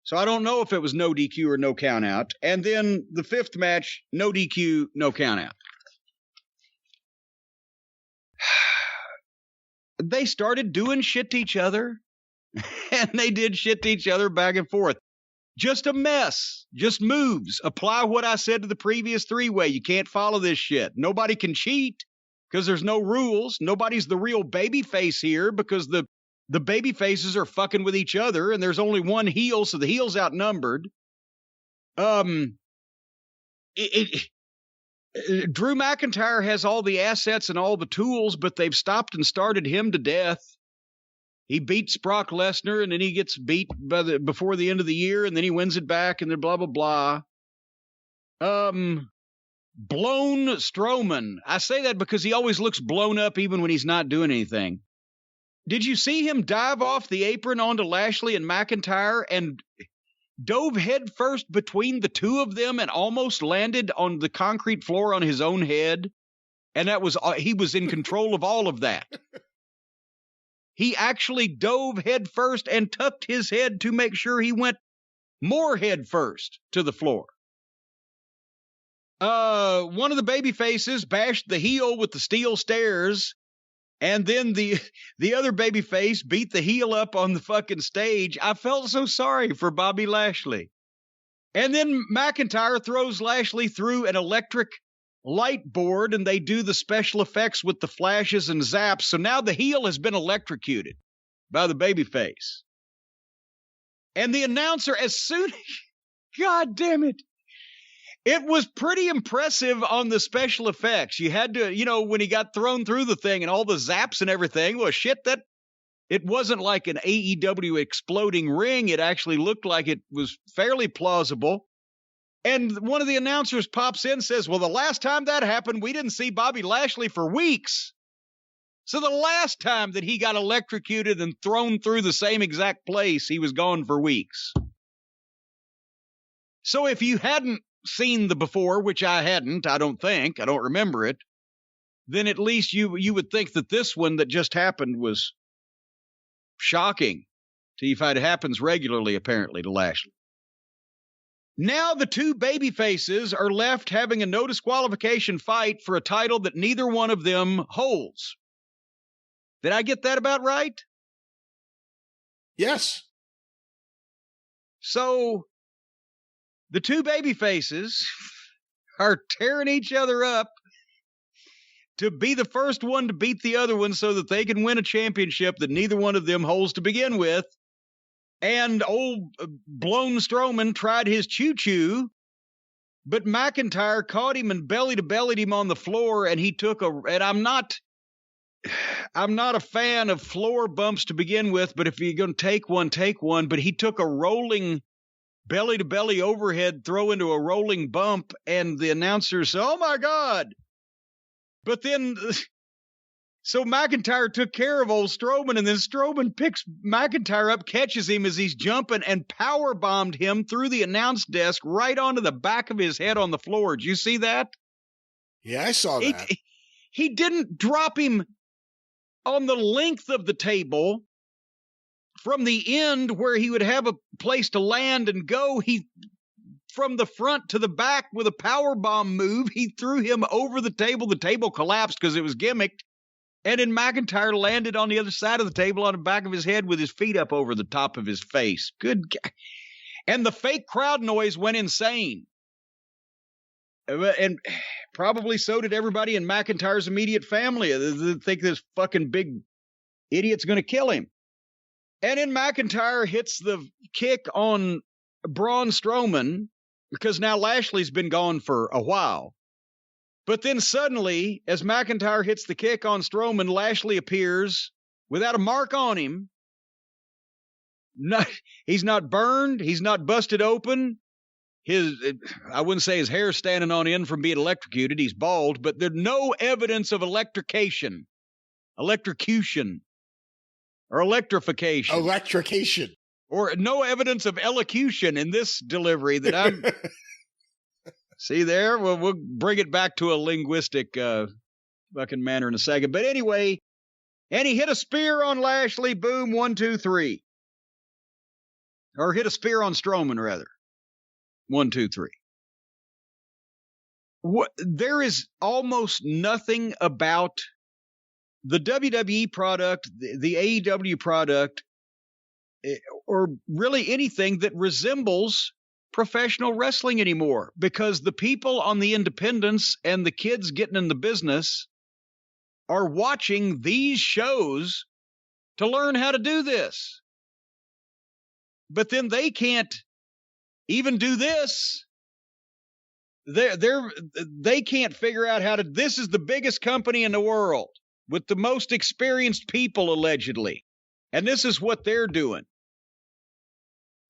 Speaker 2: So I don't know if it was no DQ or no count out. And then the fifth match, no DQ, no count out. They started doing shit to each other. And they did shit to each other back and forth. Just a mess. Just moves. Apply what I said to the previous 3-way. You can't follow this shit. Nobody can cheat because there's no rules. Nobody's the real baby face here because the baby faces are fucking with each other, and there's only one heel, so the heel's outnumbered. Drew McIntyre has all the assets and all the tools, but they've stopped and started him to death. He beats Brock Lesnar, and then he gets beat before the end of the year, and then he wins it back, and then blah, blah, blah. Blown Strowman. I say that because he always looks blown up even when he's not doing anything. Did you see him dive off the apron onto Lashley and McIntyre and dove headfirst between the two of them and almost landed on the concrete floor on his own head? And he was in control of all of that. He actually dove headfirst and tucked his head to make sure he went more headfirst to the floor. One of the baby faces bashed the heel with the steel stairs. And then the other baby face beat the heel up on the fucking stage. I felt so sorry for Bobby Lashley. And then McIntyre throws Lashley through an electric light board, and they do the special effects with the flashes and zaps. So now the heel has been electrocuted by the baby face. And the announcer, God damn it. It was pretty impressive on the special effects. You had to, when he got thrown through the thing and all the zaps and everything, well, shit, it wasn't like an AEW exploding ring. It actually looked like it was fairly plausible. And one of the announcers pops in and says, well, the last time that happened, we didn't see Bobby Lashley for weeks. So the last time that he got electrocuted and thrown through the same exact place, he was gone for weeks. So if you hadn't seen the before, which I hadn't, I don't remember it, then at least you would think that this one that just happened was shocking to you if it happens regularly, apparently, to Lashley. Now the two babyfaces are left having a no disqualification fight for a title that neither one of them holds. Did I get that about right?
Speaker 1: Yes.
Speaker 2: So the two babyfaces are tearing each other up to be the first one to beat the other one so that they can win a championship that neither one of them holds to begin with. And old blown Strowman tried his choo-choo, but McIntyre caught him and belly-to-bellied him on the floor, and he took and I'm not a fan of floor bumps to begin with, but if you're going to take one, but he took a rolling belly-to-belly overhead throw into a rolling bump, and the announcer said, "Oh my God." But then, so McIntyre took care of old Strowman, and then Strowman picks McIntyre up, catches him as he's jumping, and power bombed him through the announce desk right onto the back of his head on the floor. Did you see that?
Speaker 1: Yeah, I saw that.
Speaker 2: He didn't drop him on the length of the table from the end where he would have a place to land and go. He, from the front to the back with a power bomb move, he threw him over the table. The table collapsed because it was gimmicked. And then McIntyre landed on the other side of the table on the back of his head with his feet up over the top of his face. Good God. And the fake crowd noise went insane. And probably so did everybody in McIntyre's immediate family. They think this fucking big idiot's going to kill him. And then McIntyre hits the kick on Braun Strowman because now Lashley's been gone for a while. But then suddenly, as McIntyre hits the kick on Strowman, Lashley appears without a mark on him. He's not burned. He's not busted open. I wouldn't say his hair's standing on end from being electrocuted. He's bald, but there's no evidence of electrocution, or electrification. Or no evidence of elocution in this delivery that I'm... See there? We'll bring it back to a linguistic fucking manner in a second. But anyway, and he hit a spear on Lashley. Boom, 1, 2, 3. Or hit a spear on Strowman, rather. 1, 2, 3. There is almost nothing about the WWE product, the AEW product, or really anything that resembles professional wrestling anymore, because the people on the independents and the kids getting in the business are watching these shows to learn how to do this. But then they can't even do this. They can't figure out how to. This is the biggest company in the world with the most experienced people, allegedly, and this is what they're doing.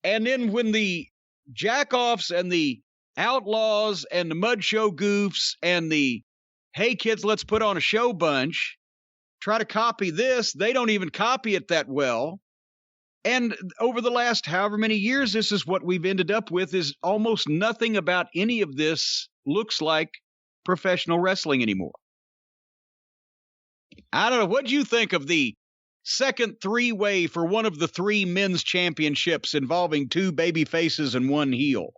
Speaker 2: And then when the jackoffs and the outlaws and the mud show goofs and the hey kids, let's put on a show bunch try to copy this, they don't even copy it that well. And over the last however many years, this is what we've ended up with, is almost nothing about any of this looks like professional wrestling anymore. I don't know. What do you think of the second three-way for one of the 3 men's championships involving 2 baby faces and 1 heel?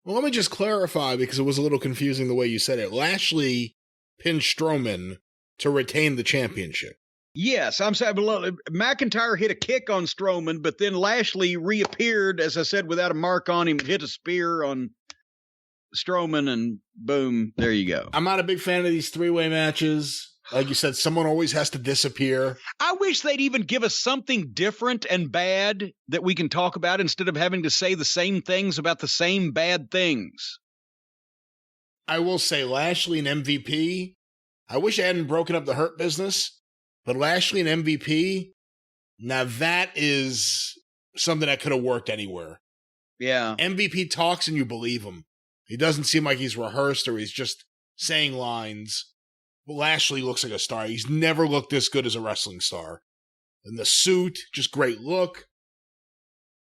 Speaker 1: Well, let me just clarify, because it was a little confusing the way you said it. Lashley pinned Strowman to retain the championship.
Speaker 2: Yes, I'm saying McIntyre hit a kick on Strowman, but then Lashley reappeared, as I said, without a mark on him, hit a spear on Strowman, and boom, there you go.
Speaker 1: I'm not a big fan of these 3-way matches. Like you said, someone always has to disappear.
Speaker 2: I wish they'd even give us something different and bad that we can talk about instead of having to say the same things about the same bad things.
Speaker 1: I will say Lashley and MVP, I wish I hadn't broken up the Hurt Business, but Lashley and MVP, now that is something that could have worked anywhere.
Speaker 2: Yeah.
Speaker 1: MVP talks and you believe him. He doesn't seem like he's rehearsed or he's just saying lines. Lashley looks like a star. He's never looked this good as a wrestling star. And the suit, just great look.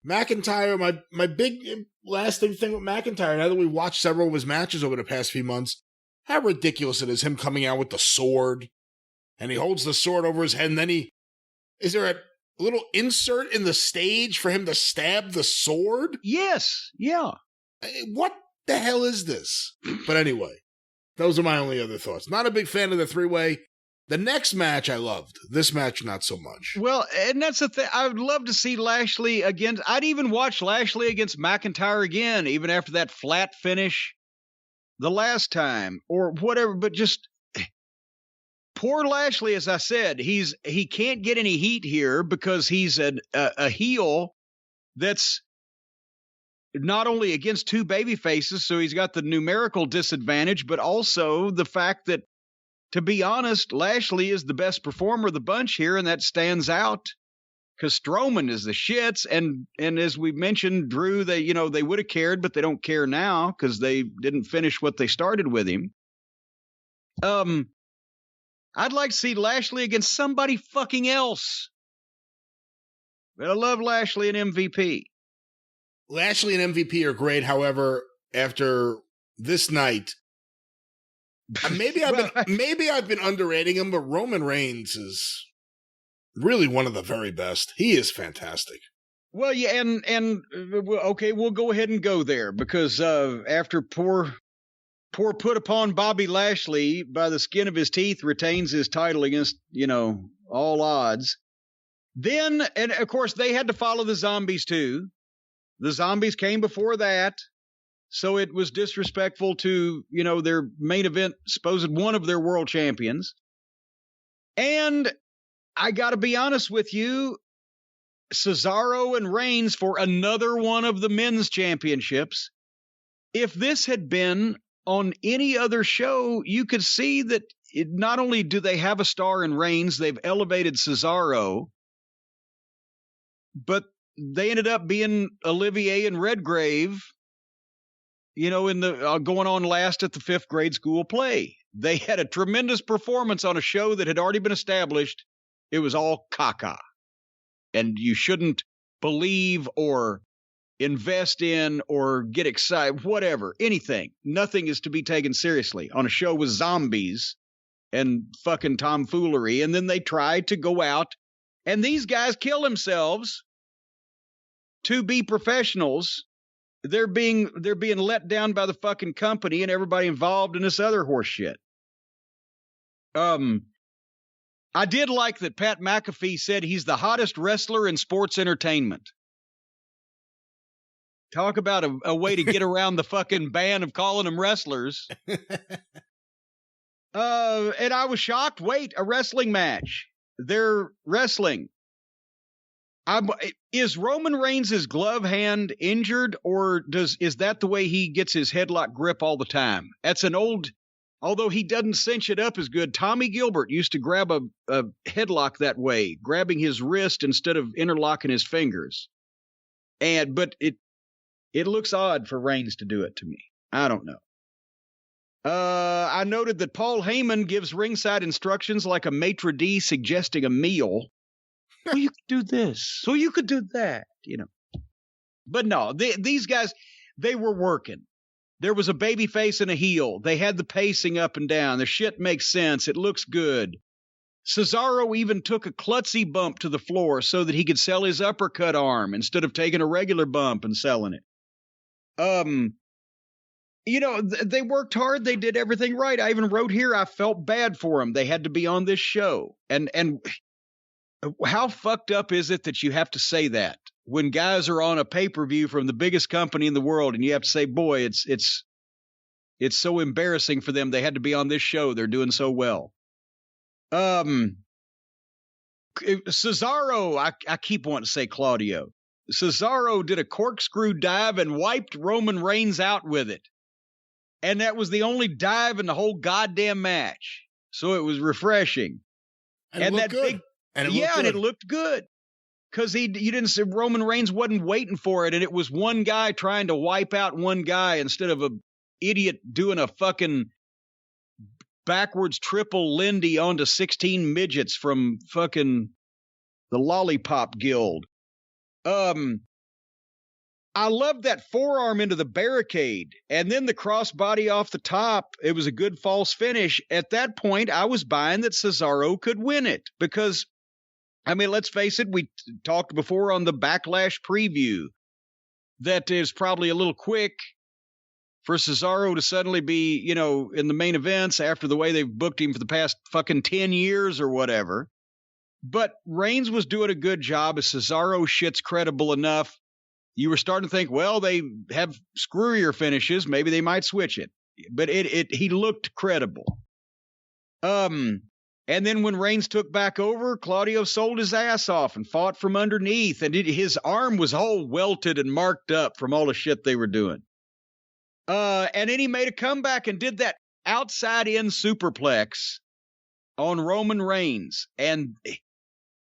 Speaker 1: McIntyre, my big lasting thing with McIntyre, now that we've watched several of his matches over the past few months, how ridiculous it is, him coming out with the sword, and he holds the sword over his head, and then is there a little insert in the stage for him to stab the sword?
Speaker 2: Yes, yeah.
Speaker 1: What the hell is this? But anyway, those are my only other thoughts. Not a big fan of the three-way. The next match I loved. This match, not so much.
Speaker 2: Well, and that's the thing. I would love to see Lashley against... I'd even watch Lashley against McIntyre again, even after that flat finish the last time, or whatever. But just... Poor Lashley, as I said, he can't get any heat here because he's a heel that's not only against two baby faces, so he's got the numerical disadvantage, but also the fact that, to be honest, Lashley is the best performer of the bunch here, and that stands out because Strowman is the shits. And as we mentioned, Drew, they would have cared, but they don't care now because they didn't finish what they started with him. I'd like to see Lashley against somebody fucking else. But I love Lashley and MVP.
Speaker 1: Lashley and MVP are great. However, after this night, maybe I've been underrating him, but Roman Reigns is really one of the very best. He is fantastic.
Speaker 2: Well, yeah, and okay, we'll go ahead and go there because after poor put upon Bobby Lashley by the skin of his teeth retains his title against, all odds. Then, and of course, they had to follow the zombies too. The zombies came before that. So it was disrespectful to, their main event, supposed one of their world champions. And I got to be honest with you, Cesaro and Reigns for another one of the men's championships. If this had been on any other show, you could see that not only do they have a star in Reigns, they've elevated Cesaro, but they ended up being Olivier and Redgrave, in the going on last at the 5th grade school play. They had a tremendous performance on a show that had already been established. It was all caca. And you shouldn't believe or invest in or get excited, whatever, anything. Nothing is to be taken seriously on a show with zombies and fucking tomfoolery. And then they tried to go out, and these guys kill themselves to be professionals. They're being let down by the fucking company and everybody involved in this other horse shit. I did like that Pat McAfee said he's the hottest wrestler in sports entertainment. Talk about a way to get around the fucking ban of calling them wrestlers. And I was shocked. Wait, a wrestling match. They're wrestling. Is Roman Reigns' glove hand injured, or is that the way he gets his headlock grip all the time? That's an old, although he doesn't cinch it up as good. Tommy Gilbert used to grab a headlock that way, grabbing his wrist instead of interlocking his fingers. But it looks odd for Reigns to do it to me. I don't know. I noted that Paul Heyman gives ringside instructions like a maitre d' suggesting a meal. Well, you could do this. So you could do that, But no, these guys, they were working. There was a baby face and a heel. They had the pacing up and down. The shit makes sense. It looks good. Cesaro even took a klutzy bump to the floor so that he could sell his uppercut arm instead of taking a regular bump and selling it. They worked hard. They did everything right. I even wrote here, I felt bad for them. They had to be on this show. And how fucked up is it that you have to say that when guys are on a pay-per-view from the biggest company in the world and you have to say, boy, it's so embarrassing for them. They had to be on this show. They're doing so well. Cesaro, I keep wanting to say Claudio. Cesaro did a corkscrew dive and wiped Roman Reigns out with it. And that was the only dive in the whole goddamn match. So it was refreshing.
Speaker 1: And that good. And
Speaker 2: it looked good. Because you didn't say Roman Reigns wasn't waiting for it, and it was one guy trying to wipe out one guy instead of an idiot doing a fucking backwards triple Lindy onto 16 midgets from fucking the Lollipop Guild. I loved that forearm into the barricade and then the crossbody off the top. It was a good false finish. At that point, I was buying that Cesaro could win it because, I mean, let's face it, we talked before on the Backlash preview that is probably a little quick for Cesaro to suddenly be, you know, in the main events after the way they've booked him for the past fucking 10 years or whatever. But Reigns was doing a good job as Cesaro shit's credible enough. You were starting to think, well, they have screwier finishes. Maybe they might switch it. But he looked credible. And then when Reigns took back over, Claudio sold his ass off and fought from underneath. And his arm was all welted and marked up from all the shit they were doing. And then he made a comeback and did that outside-in superplex on Roman Reigns. And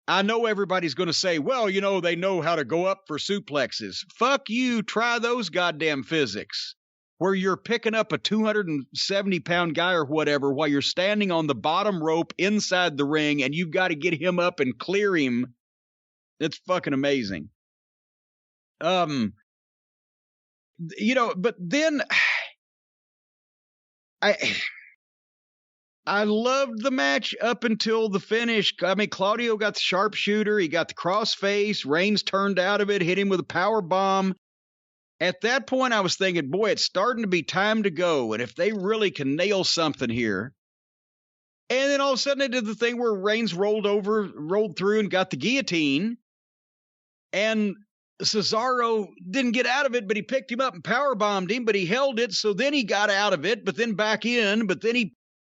Speaker 2: I know everybody's going to say, well, you know, they know how to go up for suplexes. Fuck you. Try those goddamn physics where you're picking up a 270-pound guy or whatever while you're standing on the bottom rope inside the ring and you've got to get him up and clear him. It's fucking amazing. You know, but then I loved the match up until the finish. I mean, Claudio got the sharpshooter. He got the crossface. Reigns turned out of it, hit him with a power bomb. At that point, I was thinking, boy, it's starting to be time to go. And if they really can nail something here. And then all of a sudden, they did the thing where Reigns rolled through and got the guillotine. And Cesaro didn't get out of it, but he picked him up and power bombed him, but he held it. So then he got out of it, but then back in, but then he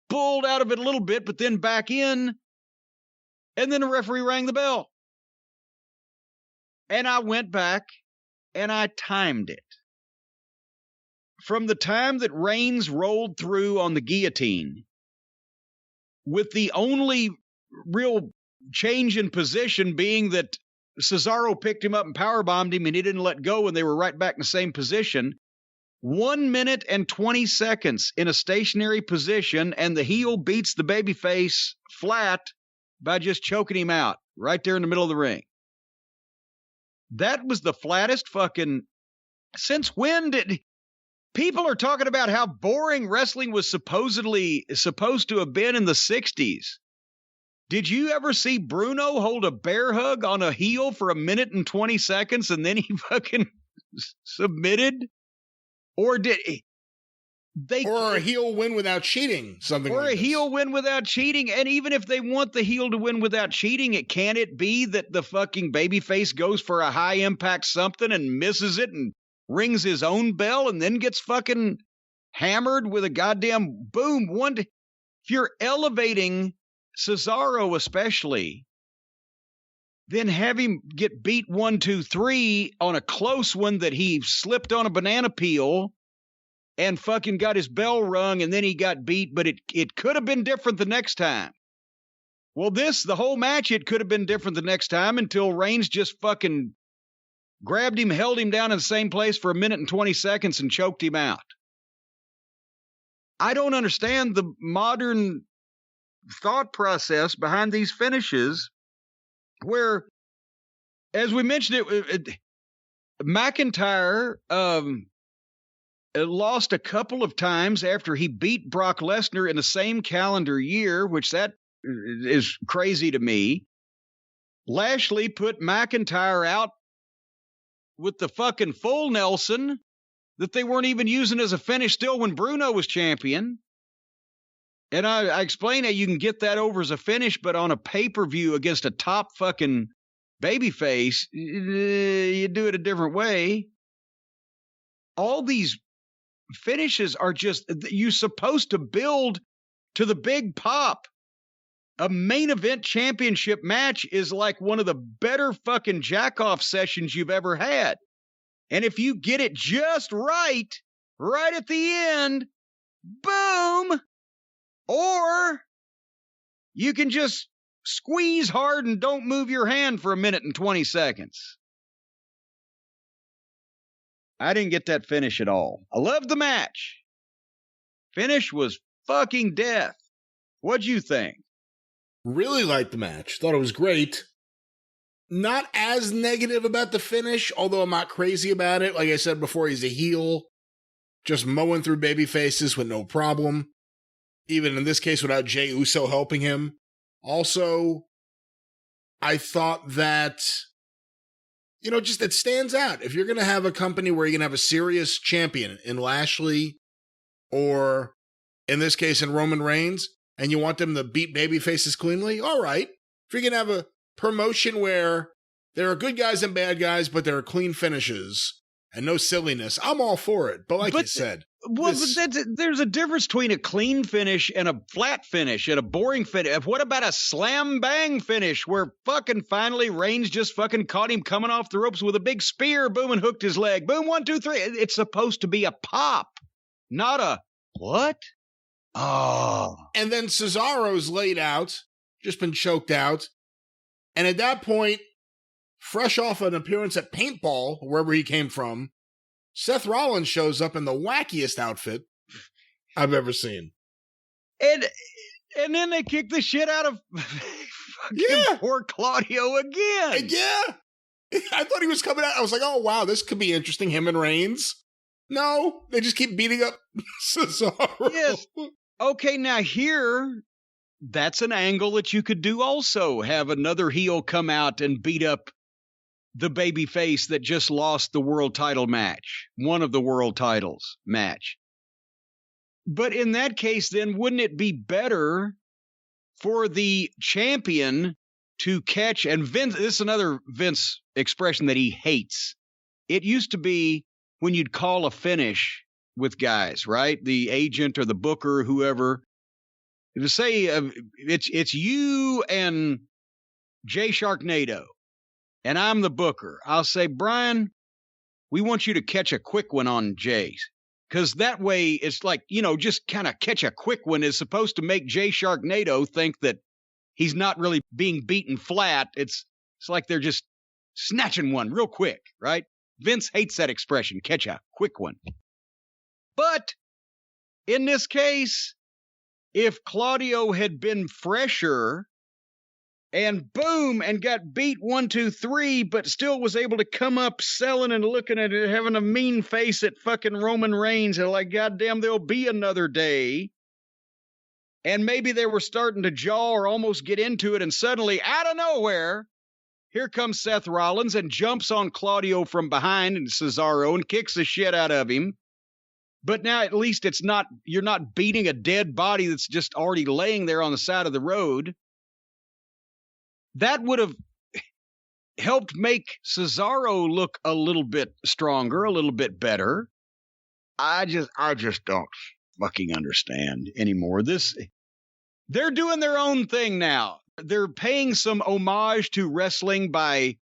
Speaker 2: pulled out of it a little bit, but then back in, and then the referee rang the bell. And I went back and I timed it. From the time that Reigns rolled through on the guillotine, with the only real change in position being that Cesaro picked him up and powerbombed him and he didn't let go and they were right back in the same position. 1 minute and 20 seconds in a stationary position, and the heel beats the babyface flat by just choking him out right there in the middle of the ring. That was the flattest fucking... Since when did... People are talking about how boring wrestling was supposed to have been in the 60s. Did you ever see Bruno hold a bear hug on a heel for 1 minute and 20 seconds and then he fucking submitted? Or did they?
Speaker 1: Or a heel win without cheating, something
Speaker 2: or
Speaker 1: like
Speaker 2: a
Speaker 1: this.
Speaker 2: heel win without cheating. And even if they want the heel to win without cheating, can it be that the fucking babyface goes for a high impact something and misses it and rings his own bell and then gets fucking hammered with a goddamn boom? If you're elevating Cesaro especially, then have him get beat 1, 2, 3 on a close one that he slipped on a banana peel and fucking got his bell rung and then he got beat, but it could have been different the next time. Well, the whole match, it could have been different the next time until Reigns just fucking grabbed him, held him down in the same place for 1 minute and 20 seconds and choked him out. I don't understand the modern thought process behind these finishes where, as we mentioned McIntyre lost a couple of times after he beat Brock Lesnar in the same calendar year, which that is crazy to me. Lashley put McIntyre out with the fucking full Nelson that they weren't even using as a finish still when Bruno was champion. And I explained how you can get that over as a finish, but on a pay-per-view against a top fucking babyface, you do it a different way. All these finishes are just, you're supposed to build to the big pop. A main event championship match is like one of the better fucking jack-off sessions you've ever had. And if you get it just right at the end, boom! Or you can just squeeze hard and don't move your hand for 1 minute and 20 seconds. I didn't get that finish at all. I loved the match. Finish was fucking death. What'd you think?
Speaker 1: Really liked the match. Thought it was great. not as negative about the finish, although I'm not crazy about it. Like I said before, he's a heel, just mowing through baby faces with no problem. Even in this case, without Jey Uso helping him. Also, I thought that, just it stands out. If you're going to have a company where you're going to have a serious champion in Lashley, or in this case in Roman Reigns, and you want them to beat baby faces cleanly, all right. If you're going to have a promotion where there are good guys and bad guys, but there are clean finishes and no silliness, I'm all for it. But you said,
Speaker 2: there's a difference between a clean finish and a flat finish and a boring finish. What about a slam bang finish where fucking finally Reigns just fucking caught him coming off the ropes with a big spear, boom, and hooked his leg. Boom, 1, 2, 3. It's supposed to be a pop, not a what? Oh.
Speaker 1: And then Cesaro's laid out, just been choked out. And at that point, fresh off an appearance at Paintball, wherever he came from, Seth Rollins shows up in the wackiest outfit I've ever seen.
Speaker 2: And then they kick the shit out of poor Claudio again.
Speaker 1: Yeah. I thought he was coming out. I was like, oh, wow, this could be interesting, him and Reigns. No, they just keep beating up Cesaro.
Speaker 2: Yes. Okay, now here, that's an angle that you could do also. Have another heel come out and beat up the baby face that just lost the world title match, one of the world titles match. But in that case, then wouldn't it be better for the champion to catch, and Vince, this is another Vince expression that he hates. It used to be when you'd call a finish with guys, right? The agent or the booker, whoever, to say it's you and Jay Sharknado, and I'm the booker. I'll say, Brian, we want you to catch a quick one on Jay's. Because that way, it's like, just kind of catch a quick one is supposed to make Jay Sharknado think that he's not really being beaten flat. It's like they're just snatching one real quick, right? Vince hates that expression, catch a quick one. But in this case, if Claudio had been fresher and boom, and got beat 1, 2, 3, but still was able to come up selling and looking at it, having a mean face at fucking Roman Reigns, and like, goddamn, there'll be another day. And maybe they were starting to jaw or almost get into it, and suddenly, out of nowhere, here comes Seth Rollins and jumps on Claudio from behind and Cesaro and kicks the shit out of him. But now at least you're not beating a dead body that's just already laying there on the side of the road. That would have helped make Cesaro look a little bit stronger, a little bit better. I just don't fucking understand anymore. They're doing their own thing now. They're paying some homage to wrestling by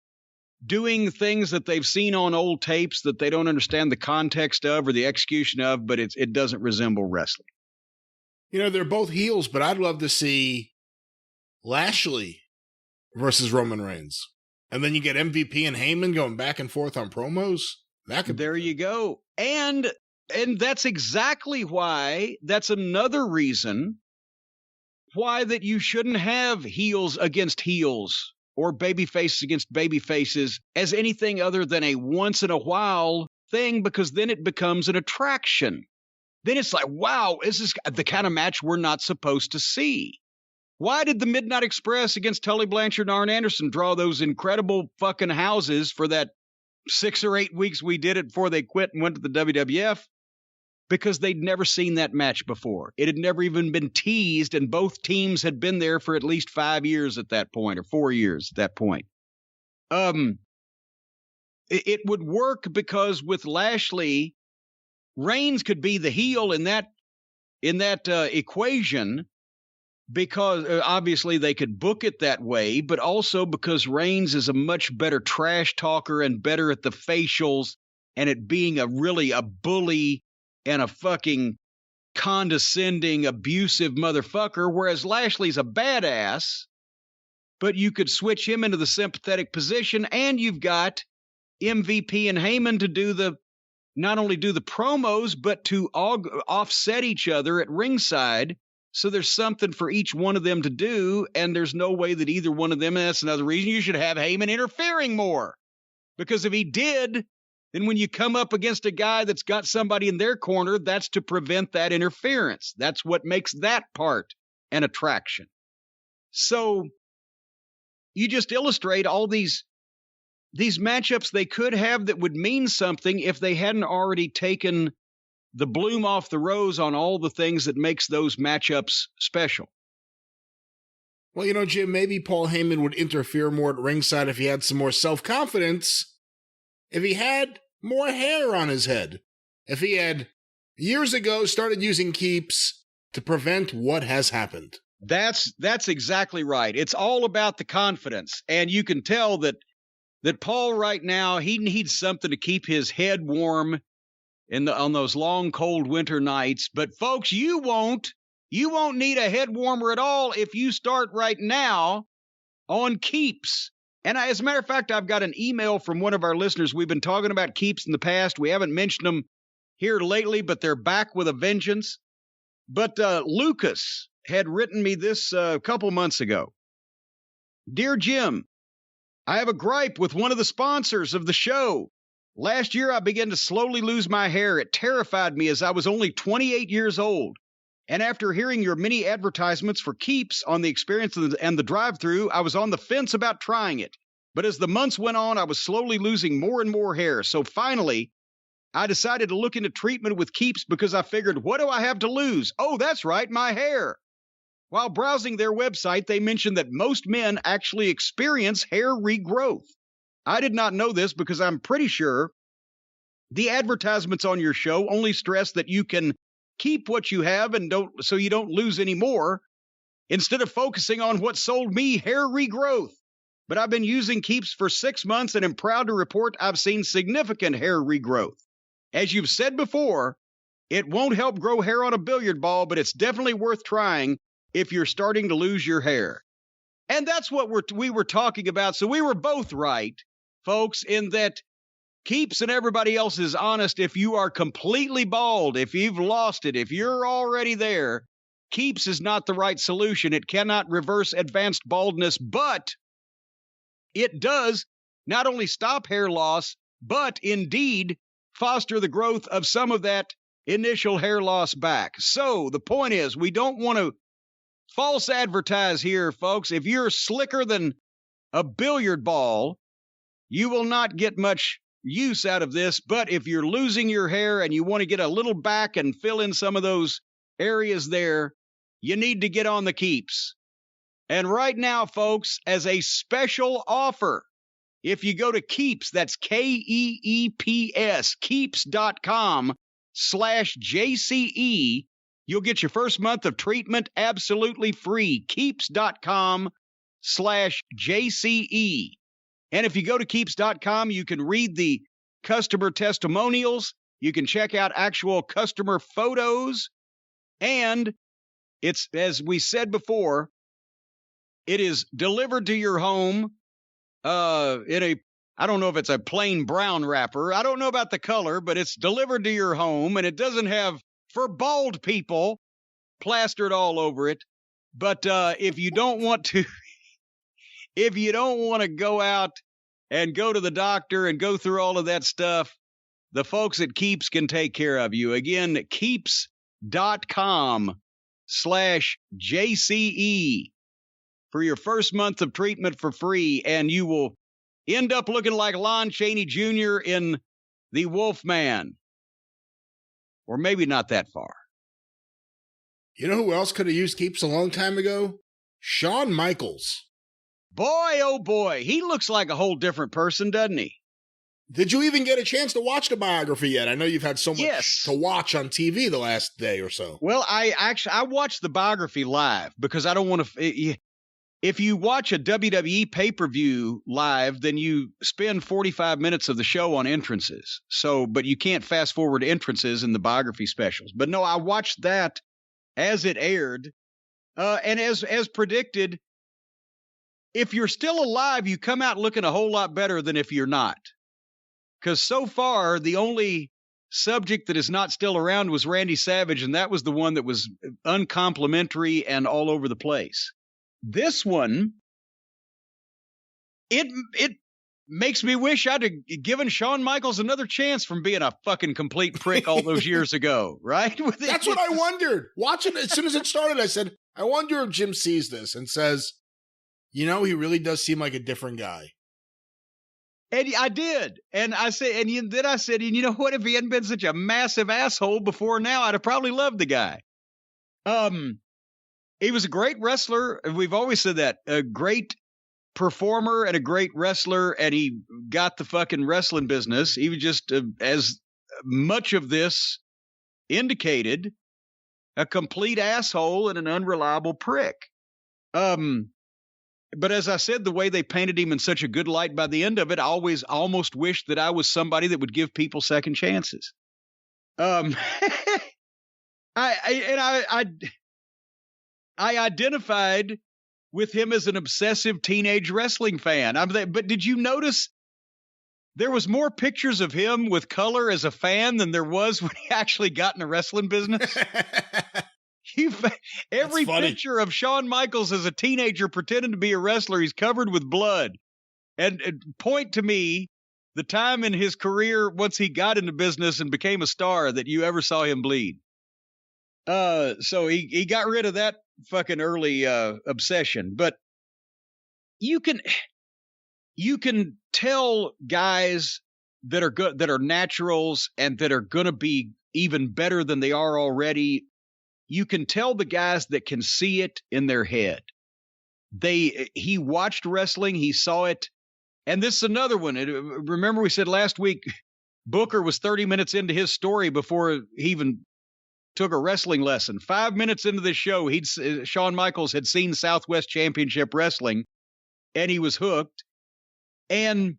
Speaker 2: doing things that they've seen on old tapes that they don't understand the context of or the execution of, but it doesn't resemble wrestling.
Speaker 1: They're both heels, but I'd love to see Lashley versus Roman Reigns. And then you get MVP and Heyman going back and forth on promos.
Speaker 2: There you go. And that's exactly why, that's another reason why that you shouldn't have heels against heels or baby faces against baby faces as anything other than a once in a while thing, because then it becomes an attraction. Then it's like, wow, this is the kind of match we're not supposed to see. Why did the Midnight Express against Tully Blanchard and Arn Anderson draw those incredible fucking houses for that 6 or 8 weeks we did it before they quit and went to the WWF? Because they'd never seen that match before. It had never even been teased, and both teams had been there for at least 5 years at that point, or 4 years at that point. It would work because with Lashley, Reigns could be the heel in that equation, because obviously they could book it that way, but also because Reigns is a much better trash talker and better at the facials and at being a bully and a fucking condescending, abusive motherfucker, whereas Lashley's a badass, but you could switch him into the sympathetic position, and you've got MVP and Heyman to not only do the promos, but to offset each other at ringside, So there's something for each one of them to do, and there's no way that either one of them, and that's another reason you should have Heyman interfering more. Because if he did, then when you come up against a guy that's got somebody in their corner, that's to prevent that interference. That's what makes that part an attraction. So you just illustrate all these matchups they could have that would mean something if they hadn't already taken the bloom off the rose on all the things that makes those matchups special.
Speaker 1: Well, you know, Jim, maybe Paul Heyman would interfere more at ringside if he had some more self-confidence, if he had more hair on his head, if he had, years ago, started using keeps to prevent what has happened.
Speaker 2: That's exactly right. It's all about the confidence, and you can tell that Paul right now, he needs something to keep his head warm on those long, cold winter nights. But folks, you won't need a head warmer at all if you start right now on keeps. And as a matter of fact, I've got an email from one of our listeners. We've been talking about keeps in the past. We haven't mentioned them here lately, but they're back with a vengeance. But Lucas had written me this a couple months ago. Dear Jim, I have a gripe with one of the sponsors of the show. Last year, I began to slowly lose my hair. It terrified me as I was only 28 years old. And after hearing your many advertisements for keeps on the experience and the drive-thru, I was on the fence about trying it. But as the months went on, I was slowly losing more and more hair. So finally, I decided to look into treatment with keeps because I figured, what do I have to lose? Oh, that's right, my hair. While browsing their website, they mentioned that most men actually experience hair regrowth. I did not know this because I'm pretty sure the advertisements on your show only stress that you can keep what you have and so you don't lose any more, instead of focusing on what sold me hair regrowth. But I've been using keeps for 6 months and am proud to report I've seen significant hair regrowth. As you've said before, it won't help grow hair on a billiard ball, but it's definitely worth trying if you're starting to lose your hair. And that's what we were talking about. So we were both right, folks, in that keeps and everybody else is honest. If you are completely bald, if you've lost it, if you're already there, keeps is not the right solution. It cannot reverse advanced baldness, but it does not only stop hair loss, but indeed foster the growth of some of that initial hair loss back. So the point is, we don't want to false advertise here, folks. If you're slicker than a billiard ball, you will not get much use out of this. But if you're losing your hair and you want to get a little back and fill in some of those areas there, you need to get on the keeps. And right now, folks, as a special offer, if you go to Keeps, that's KEEPS, keeps.com/JCE, you'll get your first month of treatment absolutely free. Keeps.com/JCE. And if you go to Keeps.com, you can read the customer testimonials. You can check out actual customer photos. And it's, as we said before, it is delivered to your home in a, I don't know if it's a plain brown wrapper. I don't know about the color, but it's delivered to your home, and it doesn't have "for bald people" plastered all over it. But if you don't want to, if you don't want to go out and go to the doctor and go through all of that stuff, the folks at Keeps can take care of you. Again, Keeps.com/JCE for your first month of treatment for free, and you will end up looking like Lon Chaney Jr. in The Wolfman. Or maybe not that far.
Speaker 1: You know who else could have used Keeps a long time ago? Shawn Michaels.
Speaker 2: Boy, oh boy, he looks like a whole different person, doesn't he?
Speaker 1: Did you even get a chance to watch the biography yet? I know you've had so much to watch on TV the last day or so.
Speaker 2: Well, I watched the biography live because I don't want to. If you watch a WWE pay-per-view live, then you spend 45 minutes of the show on entrances. So, but you can't fast forward entrances in the biography specials. But no, I watched that as it aired. And as predicted, if you're still alive, you come out looking a whole lot better than if you're not. Because so far, the only subject that is not still around was Randy Savage, and that was the one that was uncomplimentary and all over the place. This one, it makes me wish I'd have given Shawn Michaels another chance from being a fucking complete prick all those years ago, right?
Speaker 1: That's what I wondered. Watching it, as soon as it started, I said, I wonder if Jim sees this and says, he really does seem like a different guy.
Speaker 2: And I did. And I said, then I said, you know what? If he hadn't been such a massive asshole before now, I'd have probably loved the guy. He was a great wrestler. We've always said that. A great performer and a great wrestler, and he got the fucking wrestling business. He was just, as much of this indicated, a complete asshole and an unreliable prick. But as I said, the way they painted him in such a good light by the end of it, I always almost wished that I was somebody that would give people second chances. I identified with him as an obsessive teenage wrestling fan. But did you notice there was more pictures of him with color as a fan than there was when he actually got in the wrestling business? Every picture of Shawn Michaels as a teenager pretending to be a wrestler, he's covered with blood. And point to me the time in his career once he got into business and became a star that you ever saw him bleed. So he got rid of that fucking early obsession. But you can tell guys that are good, that are naturals, and that are going to be even better than they are already. You can tell the guys that can see it in their head. He watched wrestling, he saw it. And this is another one. Remember we said last week, Booker was 30 minutes into his story before he even took a wrestling lesson. 5 minutes into this show, Shawn Michaels had seen Southwest Championship Wrestling, and he was hooked. And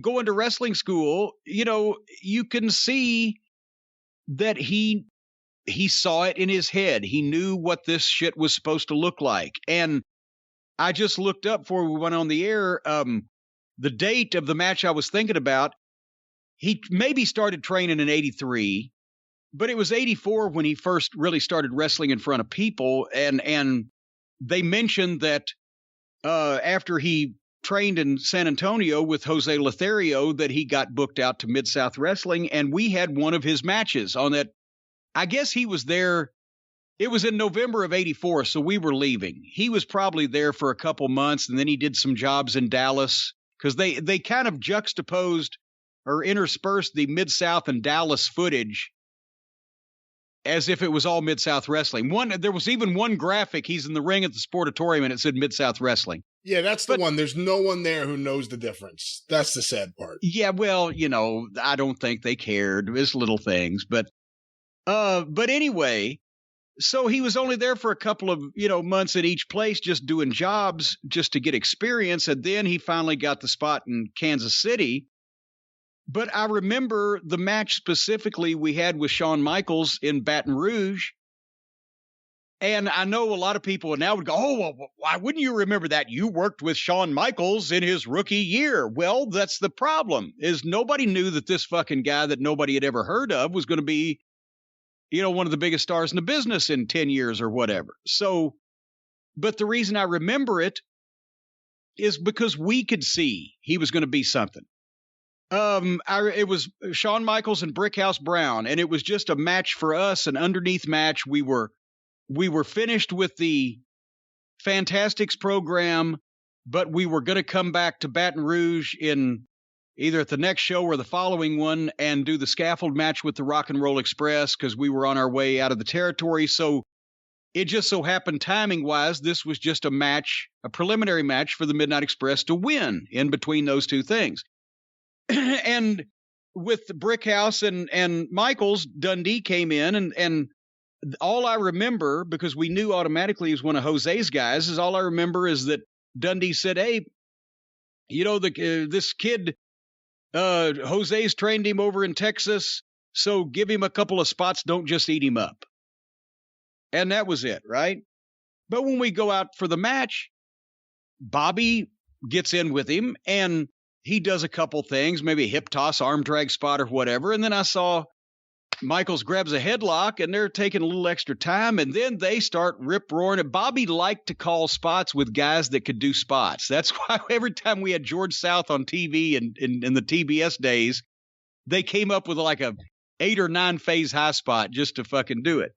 Speaker 2: going to wrestling school, you can see that he saw it in his head. He knew what this shit was supposed to look like. And I just looked up before we went on the air, the date of the match I was thinking about. He maybe started training in 83, but it was 84 when he first really started wrestling in front of people. And they mentioned that after he trained in San Antonio with Jose Lothario, that he got booked out to Mid-South Wrestling, and we had one of his matches on that. I guess he was there. It was in November of 84, so we were leaving. He was probably there for a couple months, and then he did some jobs in Dallas, because they kind of juxtaposed or interspersed the Mid-South and Dallas footage as if it was all Mid-South Wrestling. There was even one graphic. He's in the ring at the Sportatorium, and it said Mid-South Wrestling.
Speaker 1: Yeah, that's the one. There's no one there who knows the difference. That's the sad part.
Speaker 2: Yeah, well, I don't think they cared. It's little things, but anyway, so he was only there for a couple of, months at each place, just doing jobs just to get experience. And then he finally got the spot in Kansas City. But I remember the match specifically we had with Shawn Michaels in Baton Rouge. And I know a lot of people now would go, oh, well, why wouldn't you remember that? You worked with Shawn Michaels in his rookie year. Well, that's the problem, is nobody knew that this fucking guy that nobody had ever heard of was going to be, one of the biggest stars in the business in 10 years or whatever. So, but the reason I remember it is because we could see he was going to be something. It was Shawn Michaels and Brickhouse Brown, and it was just a match for us, an underneath match. We were finished with the Fantastics program, but we were going to come back to Baton Rouge in either at the next show or the following one and do the scaffold match with the Rock and Roll Express, because we were on our way out of the territory. So it just so happened, timing wise, this was just a preliminary match for the Midnight Express to win in between those two things. And with Brickhouse and Michaels, Dundee came in, and all I remember, because we knew automatically he was one of Jose's guys, is all I remember is that Dundee said, hey, this kid, Jose's trained him over in Texas, so give him a couple of spots, don't just eat him up. And that was it, right? But when we go out for the match, Bobby gets in with him, and he does a couple things, maybe a hip toss, arm drag spot or whatever. And then I saw Michaels grabs a headlock and they're taking a little extra time. And then they start rip roaring. And Bobby liked to call spots with guys that could do spots. That's why every time we had George South on TV and in the TBS days, they came up with like a 8 or 9 phase high spot just to fucking do it.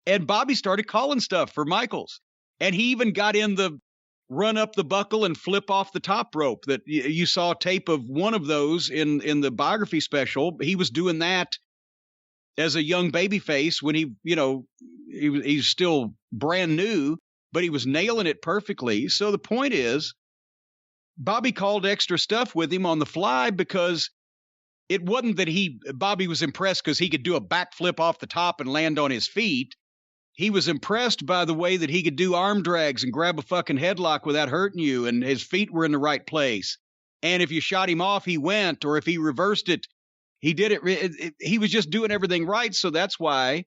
Speaker 2: And Bobby started calling stuff for Michaels. And he even got in the run up the buckle and flip off the top rope that you saw tape of one of those in the biography special. He was doing that as a young babyface when he's still brand new, but he was nailing it perfectly. So the point is, Bobby called extra stuff with him on the fly because it wasn't that Bobby was impressed because he could do a backflip off the top and land on his feet. He was impressed by the way that he could do arm drags and grab a fucking headlock without hurting you, and his feet were in the right place. And if you shot him off, he went, or if he reversed it, he did it. He was just doing everything right. So that's why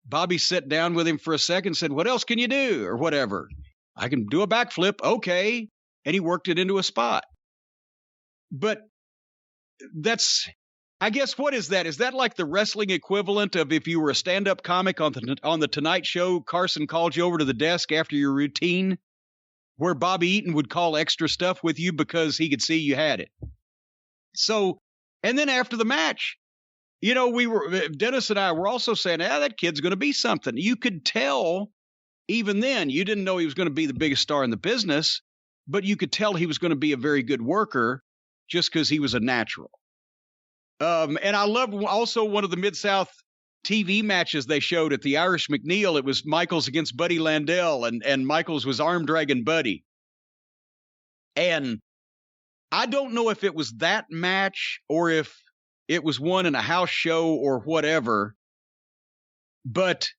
Speaker 2: Bobby sat down with him for a second and said, "What else can you do?" or whatever. "I can do a backflip." Okay. And he worked it into a spot. But that's, I guess, what is that? Is that like the wrestling equivalent of if you were a stand-up comic on the Tonight Show, Carson called you over to the desk after your routine, where Bobby Eaton would call extra stuff with you because he could see you had it. So, and then after the match, Dennis and I were also saying, that kid's going to be something. You could tell even then, you didn't know he was going to be the biggest star in the business, but you could tell he was going to be a very good worker just because he was a natural. And I loved also one of the Mid-South TV matches they showed at the Irish McNeil. It was Michaels against Buddy Landell, and Michaels was arm dragging Buddy. And I don't know if it was that match or if it was one in a house show or whatever, but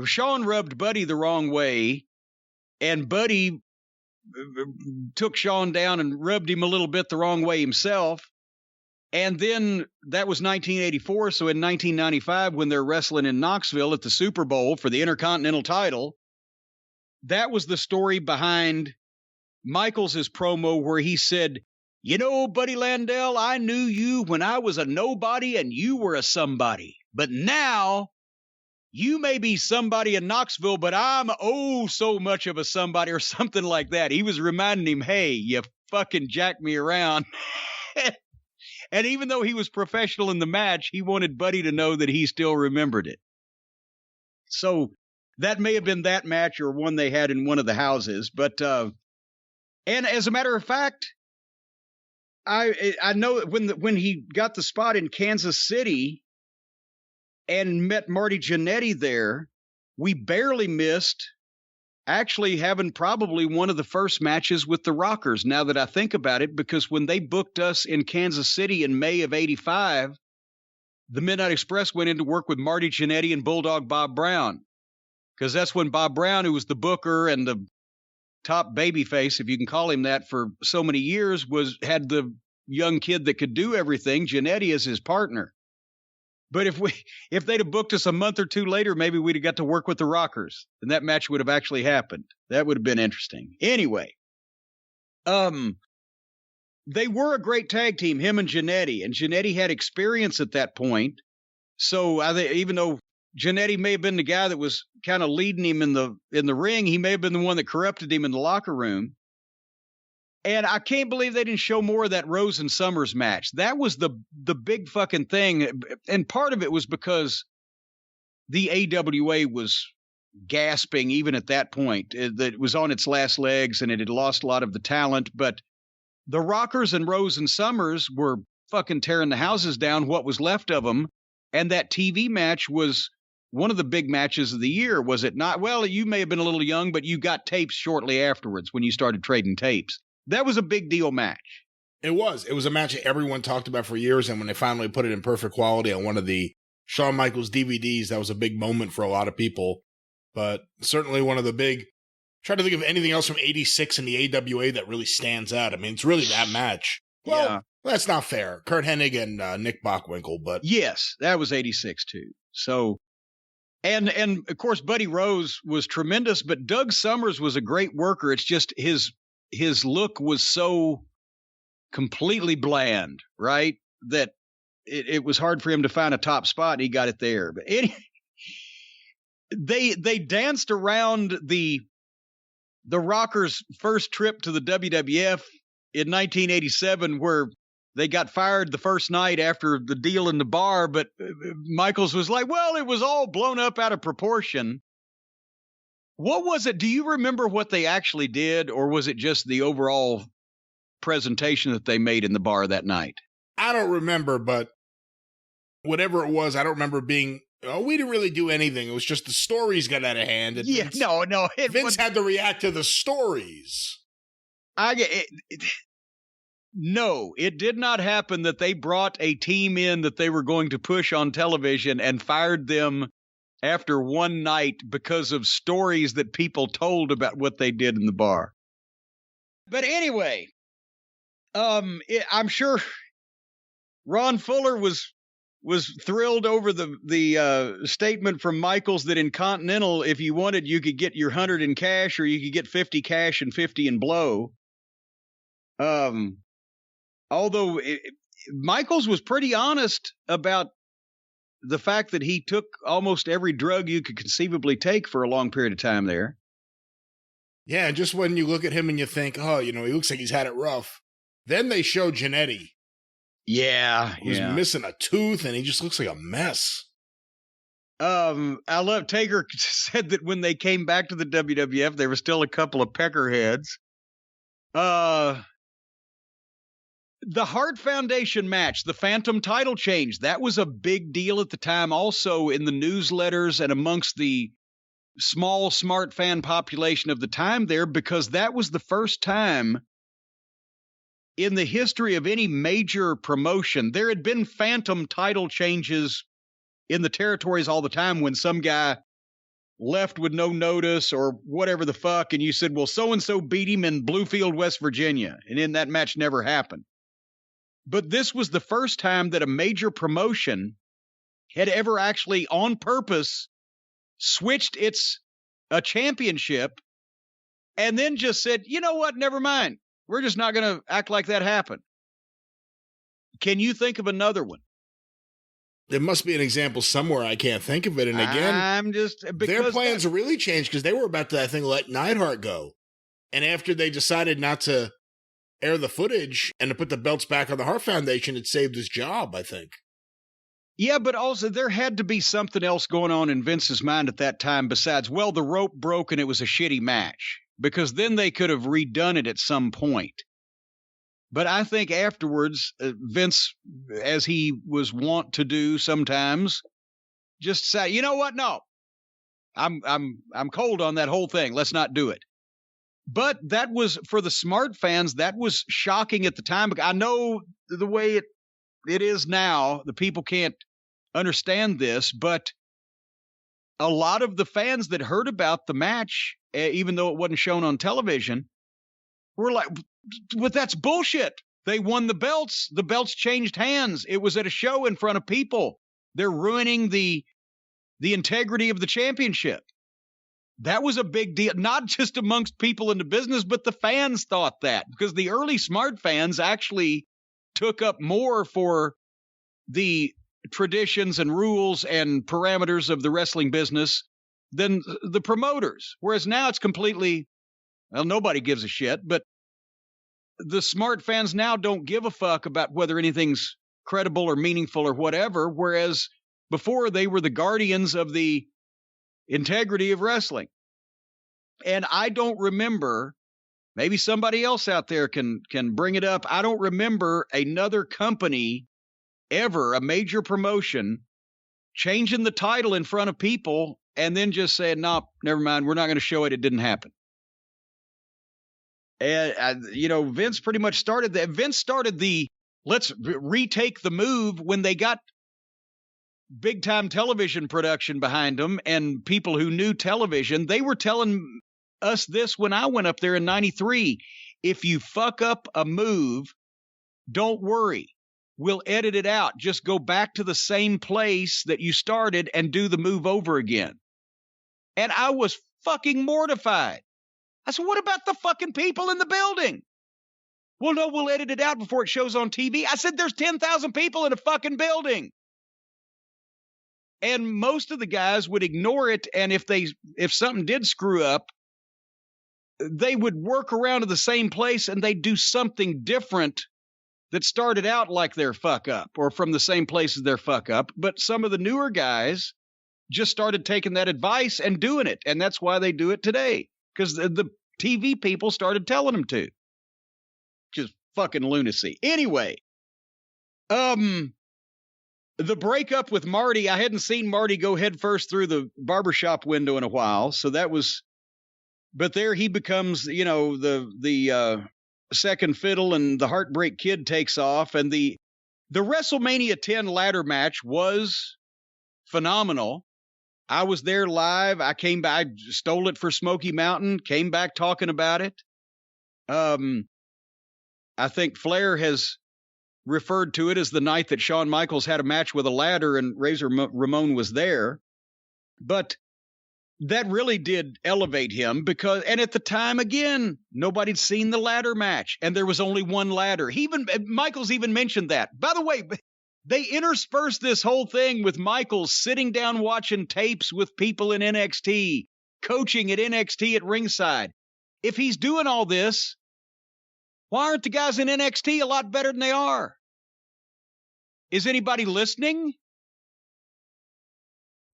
Speaker 2: Shawn rubbed Buddy the wrong way, and Buddy took Shawn down and rubbed him a little bit the wrong way himself. And then that was 1984. So in 1995, when they're wrestling in Knoxville at the Super Bowl for the Intercontinental title, that was the story behind Michaels' promo where he said, Buddy Landell, I knew you when I was a nobody and you were a somebody. But now you may be somebody in Knoxville, but I'm so much of a somebody, or something like that. He was reminding him, hey, you fucking jacked me around. And even though he was professional in the match, he wanted Buddy to know that he still remembered it. So that may have been that match or one they had in one of the houses. But, and as a matter of fact, I know when he got the spot in Kansas City and met Marty Jannetty there, we barely missed actually having probably one of the first matches with the Rockers, now that I think about it, because when they booked us in Kansas City in May of 85, the Midnight Express went in to work with Marty Jannetty and Bulldog Bob Brown, because that's when Bob Brown, who was the booker and the top babyface, if you can call him that, for so many years, had the young kid that could do everything, Jannetty, as his partner. But if they'd have booked us a month or two later, maybe we'd have got to work with the Rockers, and that match would have actually happened. That would have been interesting. Anyway, they were a great tag team, him and Jannetty had experience at that point. So even though Jannetty may have been the guy that was kind of leading him in the ring, he may have been the one that corrupted him in the locker room. And I can't believe they didn't show more of that Rose and Summers match. That was the big fucking thing. And part of it was because the AWA was gasping even at that point. It was on its last legs and it had lost a lot of the talent. But the Rockers and Rose and Summers were fucking tearing the houses down, what was left of them. And that TV match was one of the big matches of the year, was it not? Well, you may have been a little young, but you got tapes shortly afterwards when you started trading tapes. That was a big deal match.
Speaker 1: It was. It was a match that everyone talked about for years, and when they finally put it in perfect quality on one of the Shawn Michaels DVDs, that was a big moment for a lot of people. But certainly one of the big... Try to think of anything else from 86 in the AWA that really stands out. I mean, it's really that match. Well, yeah. That's not fair. Kurt Hennig and Nick Bockwinkel, but...
Speaker 2: Yes, that was 86 too. So... And of course, Buddy Rose was tremendous, but Doug Summers was a great worker. It's just his his look was so completely bland, right? That it was hard for him to find a top spot, and he got it there. But they danced around the Rockers' first trip to the WWF in 1987, where they got fired the first night after the deal in the bar, but Michaels was like, well, it was all blown up out of proportion. What was it? Do you remember what they actually did, or was it just the overall presentation that they made in the bar that night?
Speaker 1: I don't remember, but whatever it was, I don't remember being, we didn't really do anything. It was just the stories got out of hand. And
Speaker 2: Yeah, no.
Speaker 1: Vince had to react to the stories.
Speaker 2: No, it did not happen that they brought a team in that they were going to push on television and fired them after one night because of stories that people told about what they did in the bar. But anyway, I'm sure Ron Fuller was thrilled over the statement from Michaels that in Continental, if you wanted, you could get your 100 in cash, or you could get 50 cash and 50 in blow. Although Michaels was pretty honest about the fact that he took almost every drug you could conceivably take for a long period of time there.
Speaker 1: Yeah, just when you look at him and you think, oh, he looks like he's had it rough. Then they show Jannetty.
Speaker 2: Yeah.
Speaker 1: He's missing a tooth, and he just looks like a mess.
Speaker 2: I love Taker said that when they came back to the WWF, there were still a couple of peckerheads. The Hart Foundation match, the Phantom title change, that was a big deal at the time, also in the newsletters and amongst the small, smart fan population of the time there, because that was the first time in the history of any major promotion. There had been Phantom title changes in the territories all the time when some guy left with no notice or whatever the fuck, and you said, well, so-and-so beat him in Bluefield, West Virginia, and then that match never happened. But this was the first time that a major promotion had ever actually on purpose switched its championship and then just said, you know what, never mind. We're just not going to act like that happened. Can you think of another one?
Speaker 1: There must be an example somewhere. I can't think of it. And again, their plans really changed because they were about to, I think, let Neidhart go. And after they decided not to air the footage and to put the belts back on the Hart Foundation, it saved his job, I think.
Speaker 2: Yeah, but also there had to be something else going on in Vince's mind at that time besides, well, the rope broke and it was a shitty match, because then they could have redone it at some point. But I think afterwards, Vince, as he was wont to do sometimes, just say, you know what? No, I'm cold on that whole thing. Let's not do it. But that was, for the smart fans, that was shocking at the time. I know the way it is now, the people can't understand this, but a lot of the fans that heard about the match, even though it wasn't shown on television, were like, but that's bullshit. They won the belts. The belts changed hands. It was at a show in front of people. They're ruining the integrity of the championship. That was a big deal, not just amongst people in the business, but the fans thought that, because the early smart fans actually took up more for the traditions and rules and parameters of the wrestling business than the promoters. Whereas now it's completely, well, nobody gives a shit, but the smart fans now don't give a fuck about whether anything's credible or meaningful or whatever, whereas before they were the guardians of the integrity of wrestling. And I don't remember, maybe somebody else out there can bring it up, I don't remember another company ever, a major promotion, changing the title in front of people and then just saying, no, never mind, we're not going to show it, it didn't happen. And, Vince pretty much started that. Vince started the let's retake the move when they got big time television production behind them and people who knew television. They were telling us this when I went up there in 93. If you fuck up a move, don't worry. We'll edit it out. Just go back to the same place that you started and do the move over again. And I was fucking mortified. I said, what about the fucking people in the building? Well, no, we'll edit it out before it shows on TV. I said, there's 10,000 people in a fucking building. And most of the guys would ignore it. And if something did screw up, they would work around to the same place and they'd do something different that started out like their fuck up or from the same place as their fuck up. But some of the newer guys just started taking that advice and doing it. And that's why they do it today. Because the TV people started telling them to. Just fucking lunacy. Anyway, the breakup with Marty, I hadn't seen Marty go headfirst through the barbershop window in a while. So that was, but there he becomes, the second fiddle and the Heartbreak Kid takes off. And the WrestleMania 10 ladder match was phenomenal. I was there live. I came back, stole it for Smoky Mountain, came back talking about it. I think Flair has referred to it as the night that Shawn Michaels had a match with a ladder and Razor Ramon was there. But that really did elevate him and at the time, again, nobody'd seen the ladder match and there was only one ladder. Michaels even mentioned that. By the way, they interspersed this whole thing with Michaels sitting down watching tapes with people in NXT, coaching at NXT at ringside. If he's doing all this, why aren't the guys in NXT a lot better than they are? Is anybody listening?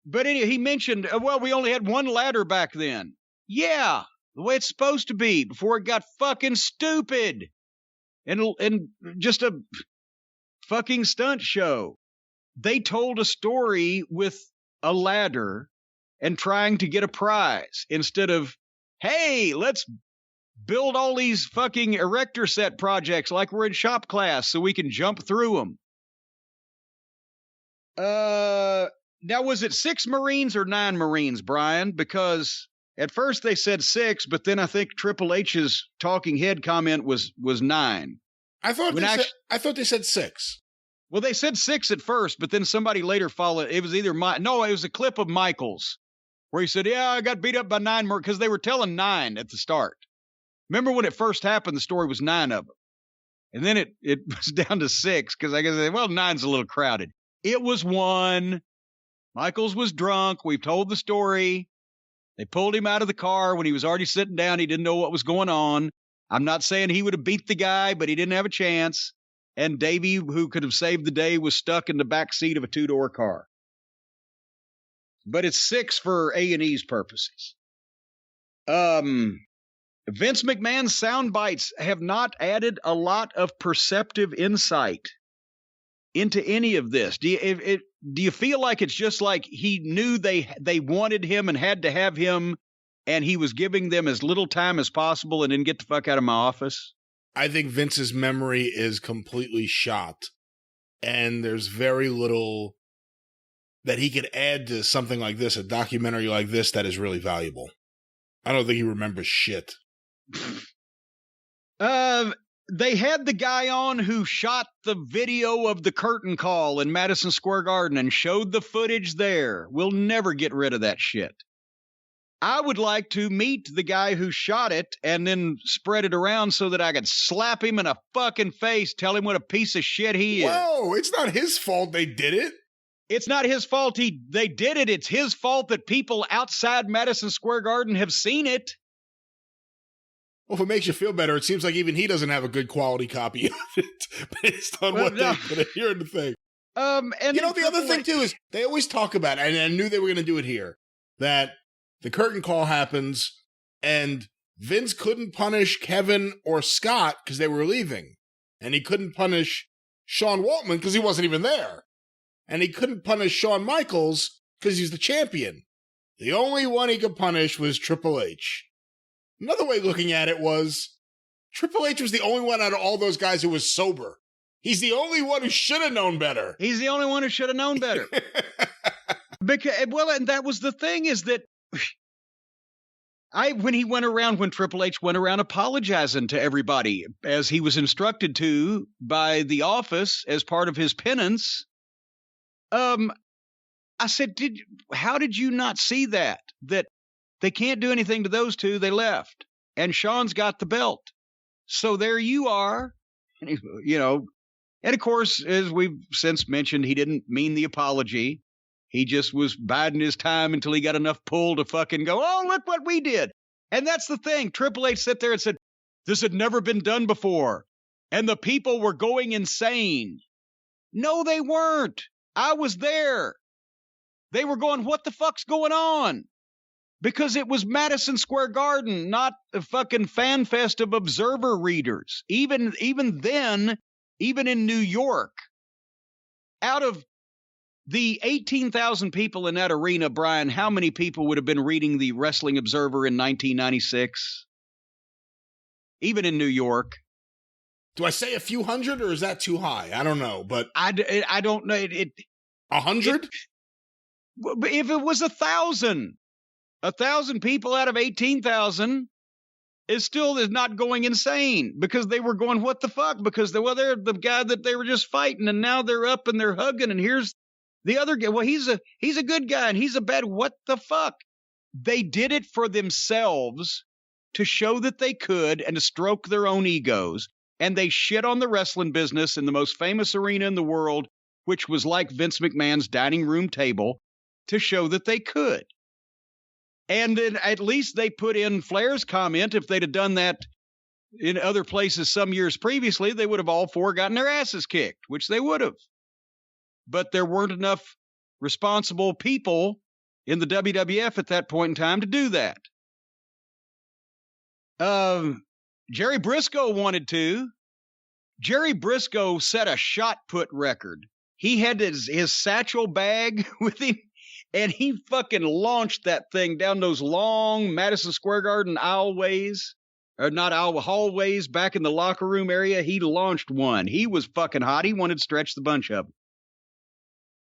Speaker 2: But anyway, he mentioned, we only had one ladder back then. Yeah, the way it's supposed to be before it got fucking stupid and just a fucking stunt show. They told a story with a ladder and trying to get a prize instead of, hey, let's build all these fucking erector set projects like we're in shop class so we can jump through them. Now, was it 6 Marines or 9 Marines, Brian? Because at first they said 6, but then I think Triple H's talking head comment was 9.
Speaker 1: I thought they said 6.
Speaker 2: Well, they said 6 at first, but then somebody later followed. It was it was a clip of Michaels where he said, yeah, I got beat up by 9 more because they were telling 9 at the start. Remember when it first happened, the story was 9 of them. And then it was down to 6 because I guess, 9's a little crowded. It was 1. Michaels was drunk. We've told the story. They pulled him out of the car when he was already sitting down. He didn't know what was going on. I'm not saying he would have beat the guy, but he didn't have a chance. And Davey, who could have saved the day, was stuck in the back seat of a 2-door car. But it's 6 for A&E's purposes. Vince McMahon's sound bites have not added a lot of perceptive insight into any of this. Do you feel like it's just like he knew they wanted him and had to have him, and he was giving them as little time as possible and didn't get the fuck out of my office?
Speaker 1: I think Vince's memory is completely shot, and there's very little that he could add to something like this, a documentary like this, that is really valuable. I don't think he remembers shit.
Speaker 2: They had the guy on who shot the video of the curtain call in Madison Square Garden and showed the footage there. We'll never get rid of that shit. I would like to meet the guy who shot it and then spread it around so that I could slap him in the fucking face, tell him what a piece of shit he is.
Speaker 1: Whoa, it's not his fault they did it.
Speaker 2: It's not his fault they did it. It's his fault that people outside Madison Square Garden have seen it.
Speaker 1: Well, if it makes you feel better, it seems like even he doesn't have a good quality copy of it based on what they put in here in the thing.
Speaker 2: And
Speaker 1: the other thing, too, is they always talk about, and I knew they were going to do it here, that the curtain call happens, and Vince couldn't punish Kevin or Scott because they were leaving. And he couldn't punish Sean Waltman because he wasn't even there. And he couldn't punish Shawn Michaels because he's the champion. The only one he could punish was Triple H. Another way of looking at it was Triple H was the only one out of all those guys who was sober. He's the only one who should have known better.
Speaker 2: He's the only one who should have known better. And that was the thing, is that when Triple H went around apologizing to everybody, as he was instructed to by the office as part of his penance, I said, how did you not see that they can't do anything to those two? They left. and Shawn's got the belt. So there you are. And and of course, as we've since mentioned, he didn't mean the apology. He just was biding his time until he got enough pull to fucking go, oh, look what we did. And that's the thing. Triple H sat there and said, this had never been done before. And the people were going insane. No, they weren't. I was there. They were going, what the fuck's going on? Because it was Madison Square Garden, not a fucking fan fest of observer readers. Even then, even in New York, out of the 18,000 people in that arena, Brian, how many people would have been reading the Wrestling Observer in 1996? Even in New York.
Speaker 1: Do I say a few hundred, or is that too high? I don't know, but
Speaker 2: I don't know.
Speaker 1: 100?
Speaker 2: If it was 1,000 people out of 18,000 is not going insane, because they were going, what the fuck? Because they're the guy that they were just fighting, and now they're up and they're hugging, and here's the other guy. Well, he's a good guy and he's a bad. What the fuck? They did it for themselves to show that they could and to stroke their own egos. And they shit on the wrestling business in the most famous arena in the world, which was like Vince McMahon's dining room table, to show that they could. And then at least they put in Flair's comment. If they'd have done that in other places some years previously, they would have all four gotten their asses kicked, which they would have. But there weren't enough responsible people in the WWF at that point in time to do that. Jerry Briscoe wanted to. Jerry Briscoe set a shot put record. He had his satchel bag with him, and he fucking launched that thing down those long Madison Square Garden hallways back in the locker room area. He launched one. He was fucking hot. He wanted to stretch the bunch of them.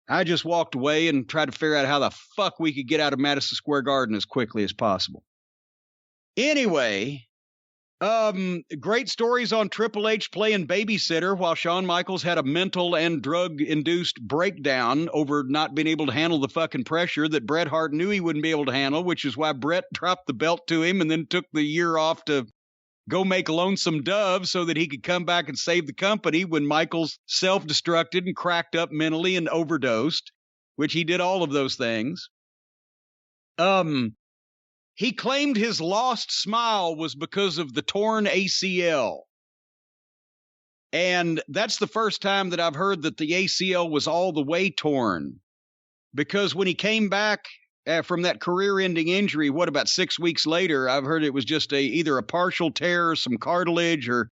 Speaker 2: I just walked away and tried to figure out how the fuck we could get out of Madison Square Garden as quickly as possible. Anyway, great stories on Triple H playing babysitter while Shawn Michaels had a mental and drug-induced breakdown over not being able to handle the fucking pressure that Bret Hart knew he wouldn't be able to handle, which is why Bret dropped the belt to him and then took the year off to go make Lonesome Dove so that he could come back and save the company when Michaels self-destructed and cracked up mentally and overdosed, which he did all of those things. He claimed his lost smile was because of the torn ACL. And that's the first time that I've heard that the ACL was all the way torn. Because when he came back from that career-ending injury, about 6 weeks later, I've heard it was just either a partial tear or some cartilage, or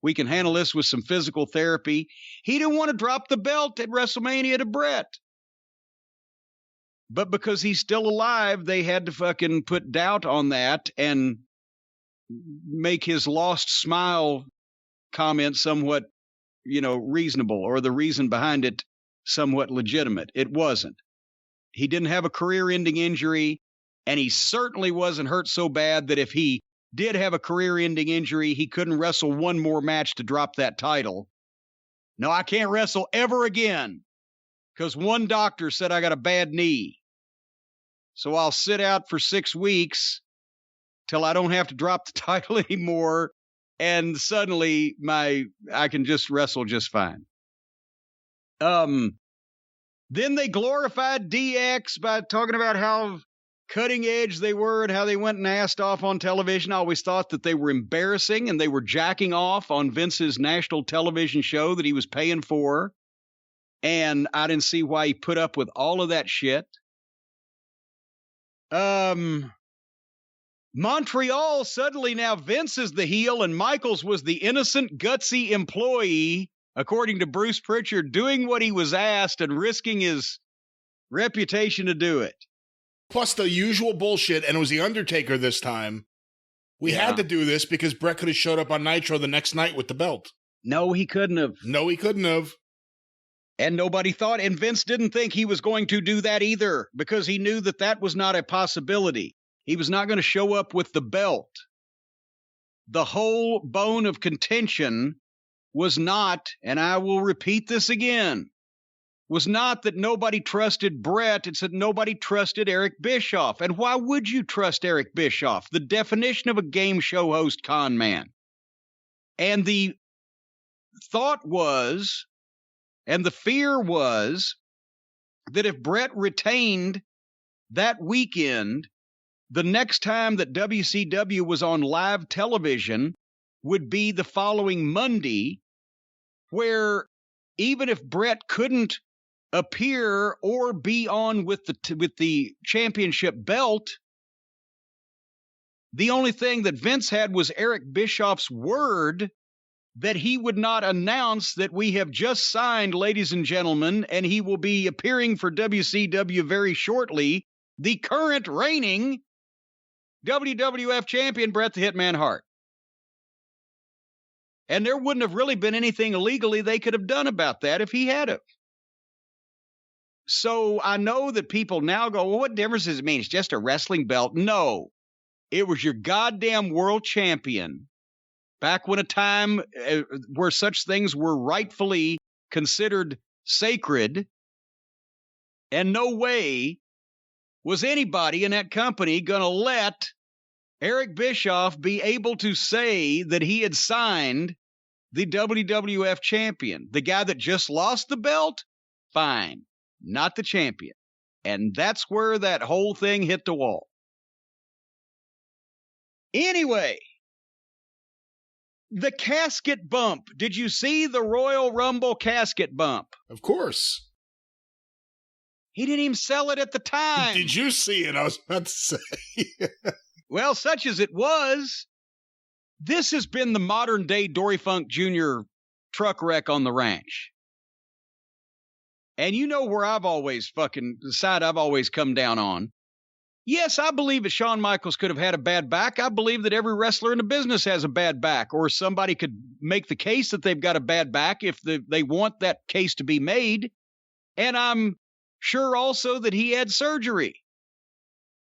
Speaker 2: we can handle this with some physical therapy. He didn't want to drop the belt at WrestleMania to Bret. But because he's still alive, they had to fucking put doubt on that and make his lost smile comment somewhat, reasonable, or the reason behind it somewhat legitimate. It wasn't. He didn't have a career-ending injury, and he certainly wasn't hurt so bad that if he did have a career-ending injury, he couldn't wrestle one more match to drop that title. No, I can't wrestle ever again because one doctor said I got a bad knee. So I'll sit out for 6 weeks till I don't have to drop the title anymore, and suddenly I can just wrestle just fine. Then they glorified DX by talking about how cutting edge they were and how they went and assed off on television. I always thought that they were embarrassing and they were jacking off on Vince's national television show that he was paying for. And I didn't see why he put up with all of that shit. Montreal, suddenly now Vince is the heel and Michaels was the innocent, gutsy employee, according to Bruce Pritchard, doing what he was asked and risking his reputation to do it.
Speaker 1: Plus the usual bullshit, and it was The Undertaker this time. We had to do this because Bret could have showed up on Nitro the next night with the belt.
Speaker 2: No, he couldn't have.
Speaker 1: No, he couldn't have.
Speaker 2: And nobody thought, and Vince didn't think he was going to do that either, because he knew that that was not a possibility. He was not going to show up with the belt. The whole bone of contention was not, and I will repeat this again, was not that nobody trusted Brett. It's that nobody trusted Eric Bischoff. And why would you trust Eric Bischoff? The definition of a game show host con man. And the thought was, and the fear was, that if Brett retained that weekend, the next time that WCW was on live television would be the following Monday, where even if Brett couldn't appear or be on with the championship belt, the only thing that Vince had was Eric Bischoff's word that he would not announce that we have just signed, ladies and gentlemen, and he will be appearing for WCW very shortly, the current reigning WWF champion, Bret the Hitman Hart. And there wouldn't have really been anything illegally they could have done about that if he had have. So I know that people now go, well, what difference does it mean? It's just a wrestling belt. No, it was your goddamn world champion back when a time where such things were rightfully considered sacred. And no way was anybody in that company going to let Eric Bischoff be able to say that he had signed the WWF champion. The guy that just lost the belt? Fine. Not the champion. And that's where that whole thing hit the wall. Anyway, the casket bump. Did you see the Royal Rumble casket bump?
Speaker 1: Of course.
Speaker 2: He didn't even sell it at the time.
Speaker 1: Did you see it? I was about to say.
Speaker 2: Well, such as it was, this has been the modern day Dory Funk Jr. truck wreck on the ranch. And you know where I've always the side I've always come down on. Yes, I believe that Shawn Michaels could have had a bad back. I believe that every wrestler in the business has a bad back, or somebody could make the case that they've got a bad back if they want that case to be made. And I'm sure also that he had surgery.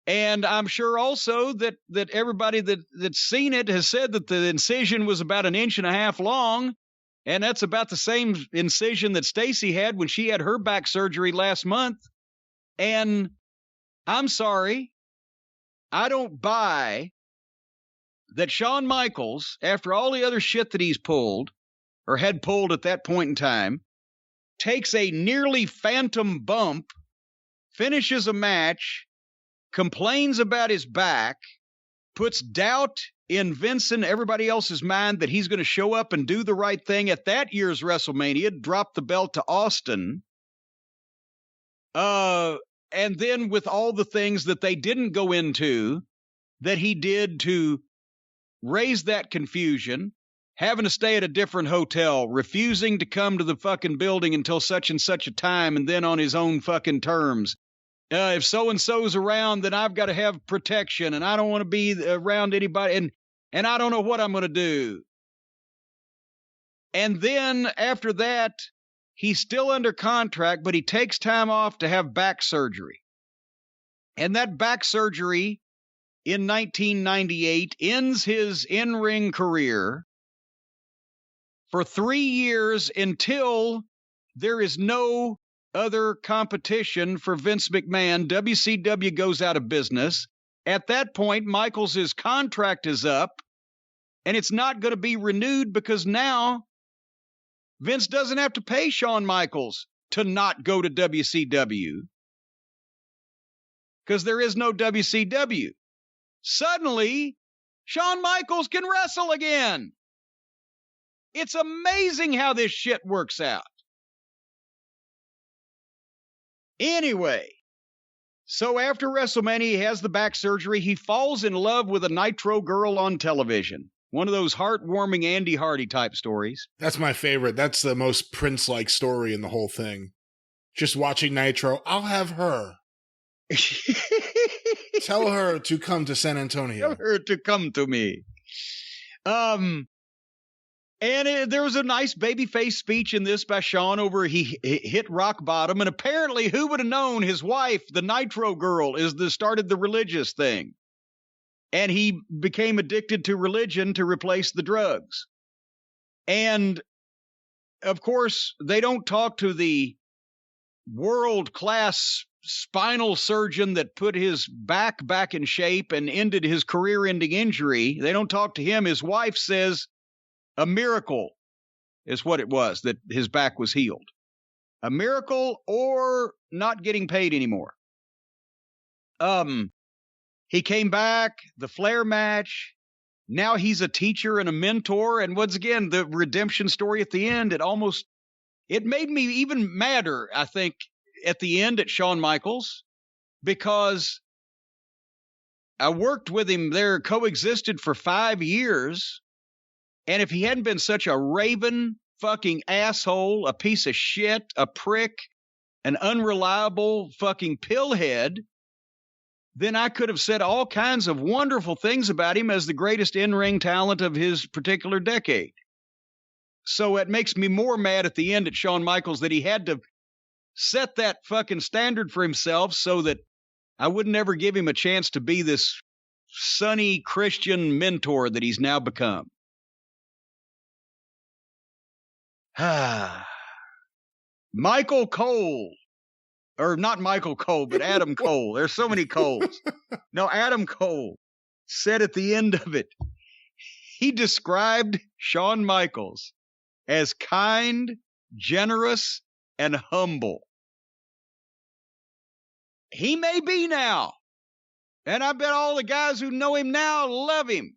Speaker 2: And I'm sure also that everybody that's seen it has said that the incision was about 1.5 inches long. And that's about the same incision that Stacy had when she had her back surgery last month. And I'm sorry, I don't buy that Shawn Michaels, after all the other shit that he's pulled, or had pulled at that point in time, takes a nearly phantom bump, finishes a match, complains about his back, puts doubt in Vince and everybody else's mind that he's going to show up and do the right thing at that year's WrestleMania, drop the belt to Austin. And then with all the things that they didn't go into that he did to raise that confusion, having to stay at a different hotel, refusing to come to the fucking building until such and such a time, and then on his own fucking terms. If so-and-so's around, then I've got to have protection, and I don't want to be around anybody, and I don't know what I'm going to do. And then after that, he's still under contract, but he takes time off to have back surgery. And that back surgery in 1998 ends his in-ring career for 3 years until there is no other competition for Vince McMahon. WCW goes out of business. At that point, Michaels' contract is up, and it's not going to be renewed because now Vince doesn't have to pay Shawn Michaels to not go to WCW because there is no WCW. Suddenly, Shawn Michaels can wrestle again. It's amazing how this shit works out. Anyway, so after WrestleMania, he has the back surgery. He falls in love with a Nitro girl on television. One of those heartwarming Andy Hardy type stories.
Speaker 1: That's my favorite. That's the most Prince-like story in the whole thing. Just watching Nitro, I'll have her. Tell her to come to San Antonio.
Speaker 2: Tell her to come to me. And there was a nice babyface speech in this by Shawn over he hit rock bottom. And apparently, who would have known his wife, the Nitro girl, started the religious thing. And he became addicted to religion to replace the drugs. And, of course, they don't talk to the world-class spinal surgeon that put his back in shape and ended his career-ending injury. They don't talk to him. His wife says a miracle is what it was, that his back was healed. A miracle or not getting paid anymore. He came back, the Flair match. Now he's a teacher and a mentor. And once again, the redemption story at the end, it made me even madder, I think, at the end at Shawn Michaels, because I worked with him there, coexisted for 5 years. And if he hadn't been such a raven fucking asshole, a piece of shit, a prick, an unreliable fucking pillhead, then I could have said all kinds of wonderful things about him as the greatest in-ring talent of his particular decade. So it makes me more mad at the end at Shawn Michaels that he had to set that fucking standard for himself so that I would never give him a chance to be this sunny Christian mentor that he's now become. Michael Cole, or not Michael Cole, but Adam Cole. There's so many Coles. No, Adam Cole said at the end of it, he described Shawn Michaels as kind, generous, and humble. He may be now, and I bet all the guys who know him now love him.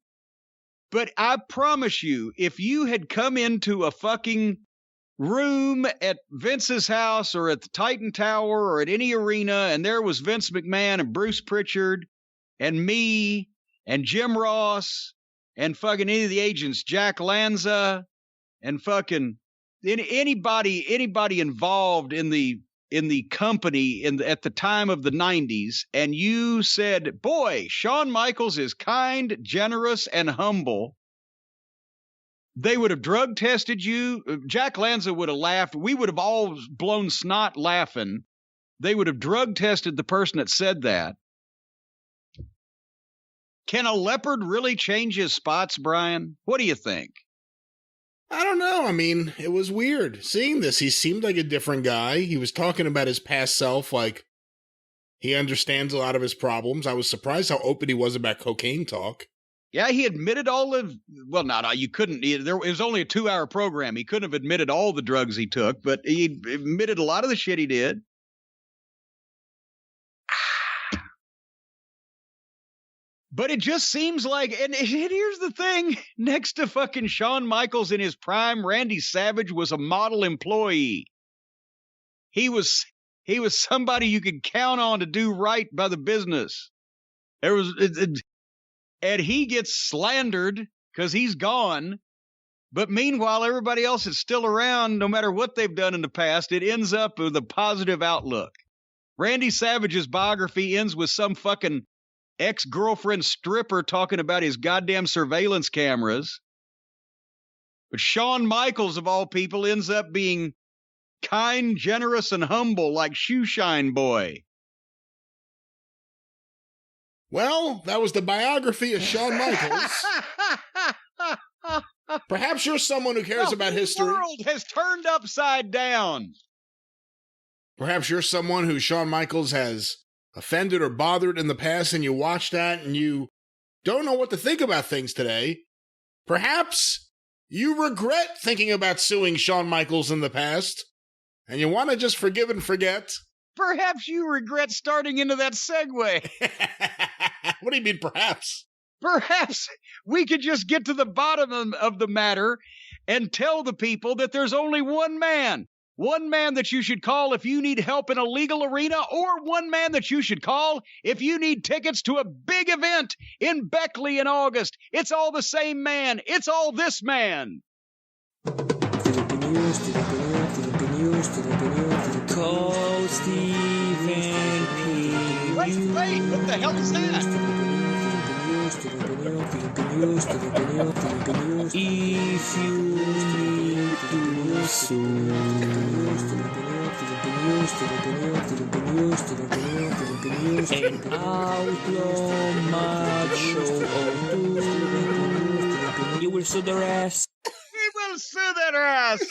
Speaker 2: But I promise you, if you had come into a fucking room at Vince's house or at the Titan Tower or at any arena, and there was Vince McMahon and Bruce Pritchard and me and Jim Ross and fucking any of the agents, Jack Lanza and fucking anybody involved in the company at the time of the 90s, and you said, boy, Shawn Michaels is kind, generous, and humble, they would have drug tested you. Jack Lanza would have laughed. We would have all blown snot laughing. They would have drug tested the person that said that. Can a leopard really change his spots, Brian? What do you think?
Speaker 1: I don't know. I mean, it was weird seeing this. He seemed like a different guy. He was talking about his past self like he understands a lot of his problems. I was surprised how open he was about cocaine talk.
Speaker 2: Yeah, he admitted you couldn't. It was only a 2-hour program. He couldn't have admitted all the drugs he took, but he admitted a lot of the shit he did. But it just seems like, and here's the thing, next to fucking Shawn Michaels in his prime, Randy Savage was a model employee. He was somebody you could count on to do right by the business. And he gets slandered because he's gone. But meanwhile, everybody else is still around, no matter what they've done in the past. It ends up with a positive outlook. Randy Savage's biography ends with some fucking ex-girlfriend stripper talking about his goddamn surveillance cameras. But Shawn Michaels, of all people, ends up being kind, generous, and humble like Shoeshine Boy.
Speaker 1: Well, that was the biography of Shawn Michaels. Perhaps you're someone who cares about history.
Speaker 2: The world has turned upside down.
Speaker 1: Perhaps you're someone who Shawn Michaels has offended or bothered in the past, and you watch that and you don't know what to think about things today. Perhaps you regret thinking about suing Shawn Michaels in the past, and you want to just forgive and forget.
Speaker 2: Perhaps you regret starting into that segue.
Speaker 1: What do you mean, perhaps?
Speaker 2: Perhaps we could just get to the bottom of the matter and tell the people that there's only one man that you should call if you need help in a legal arena, or one man that you should call if you need tickets to a big event in Beckley in August. It's all the same man. It's all this man.
Speaker 3: Call Stephen P.
Speaker 2: Wait, what the hell is that?
Speaker 3: If you need to sue an outlaw macho or two, you will sue their ass.
Speaker 2: He will will sue that ass.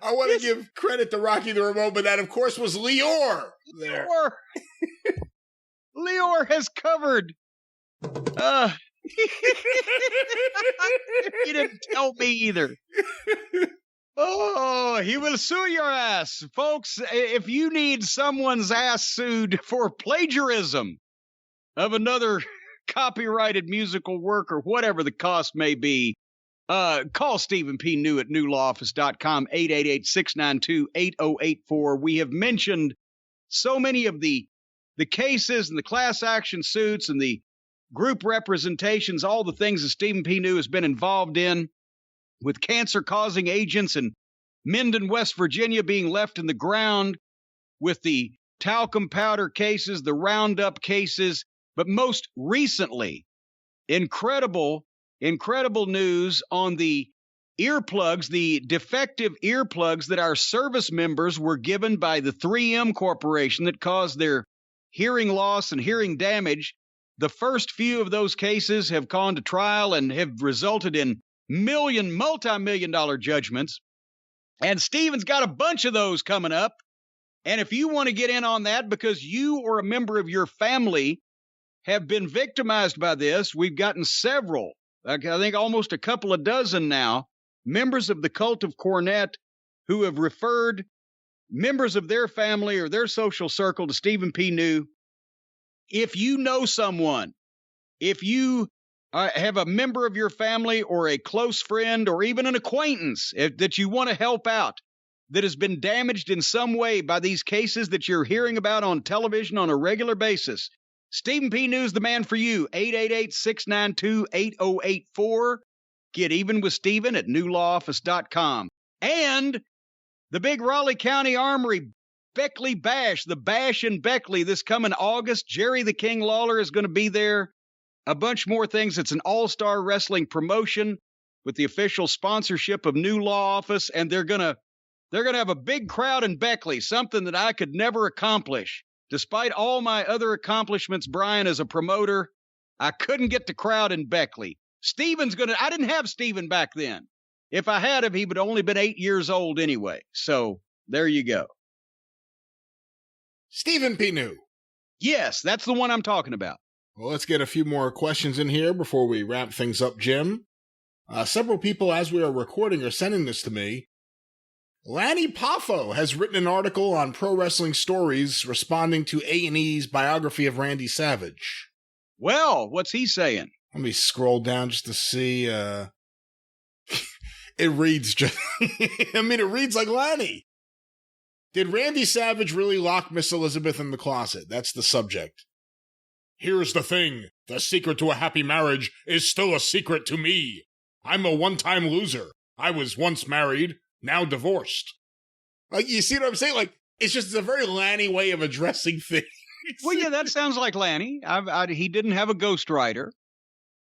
Speaker 1: I want to give credit to Rocky the Remote, but that, of course, was Lior there.
Speaker 2: Lior has covered. He didn't tell me either. Oh, he will sue your ass. Folks, if you need someone's ass sued for plagiarism of another copyrighted musical work or whatever the cost may be, call Stephen P. New at newlawoffice.com, 888-692-8084. We have mentioned so many of the cases and the class action suits and the group representations, all the things that Stephen P. New has been involved in with cancer-causing agents in Minden, West Virginia being left in the ground, with the talcum powder cases, the Roundup cases, but most recently, incredible news on the earplugs, the defective earplugs that our service members were given by the 3M Corporation that caused their hearing loss and hearing damage. The first few of those cases have gone to trial and have resulted in multi-million-dollar judgments. And Stephen's got a bunch of those coming up. And if you want to get in on that because you or a member of your family have been victimized by this, we've gotten several, I think almost a couple of dozen now, members of the cult of Cornette who have referred members of their family or their social circle to Stephen P. New. If you know someone, if you have a member of your family or a close friend or even an acquaintance that you want to help out that has been damaged in some way by these cases that you're hearing about on television on a regular basis, Stephen P. New's the man for you. 888-692-8084. Get even with Stephen at newlawoffice.com. And the big Raleigh County Armory Beckley Bash, the Bash in Beckley this coming August. Jerry the King Lawler is going to be there. A bunch more things. It's an all-star wrestling promotion with the official sponsorship of New Law Office, and they're gonna have a big crowd in Beckley, something that I could never accomplish. Despite all my other accomplishments, Brian, as a promoter, I couldn't get the crowd in Beckley. I didn't have Stephen back then. If I had him, he would have only been 8 years old anyway. So there you go.
Speaker 1: Stephen P. New.
Speaker 2: Yes, that's the one I'm talking about.
Speaker 1: Well, let's get a few more questions in here before we wrap things up, Jim. Several people, as we are recording, are sending this to me. Lanny Poffo has written an article on Pro Wrestling Stories responding to A&E's biography of Randy Savage.
Speaker 2: Well, what's he saying?
Speaker 1: Let me scroll down just to see. It reads just... it reads like Lanny. Did Randy Savage really lock Miss Elizabeth in the closet? That's the subject. Here's the thing. The secret to a happy marriage is still a secret to me. I'm a one-time loser. I was once married, now divorced. Like, you see what I'm saying? Like, it's a very Lanny way of addressing things.
Speaker 2: Well, yeah, that sounds like Lanny. He didn't have a ghostwriter.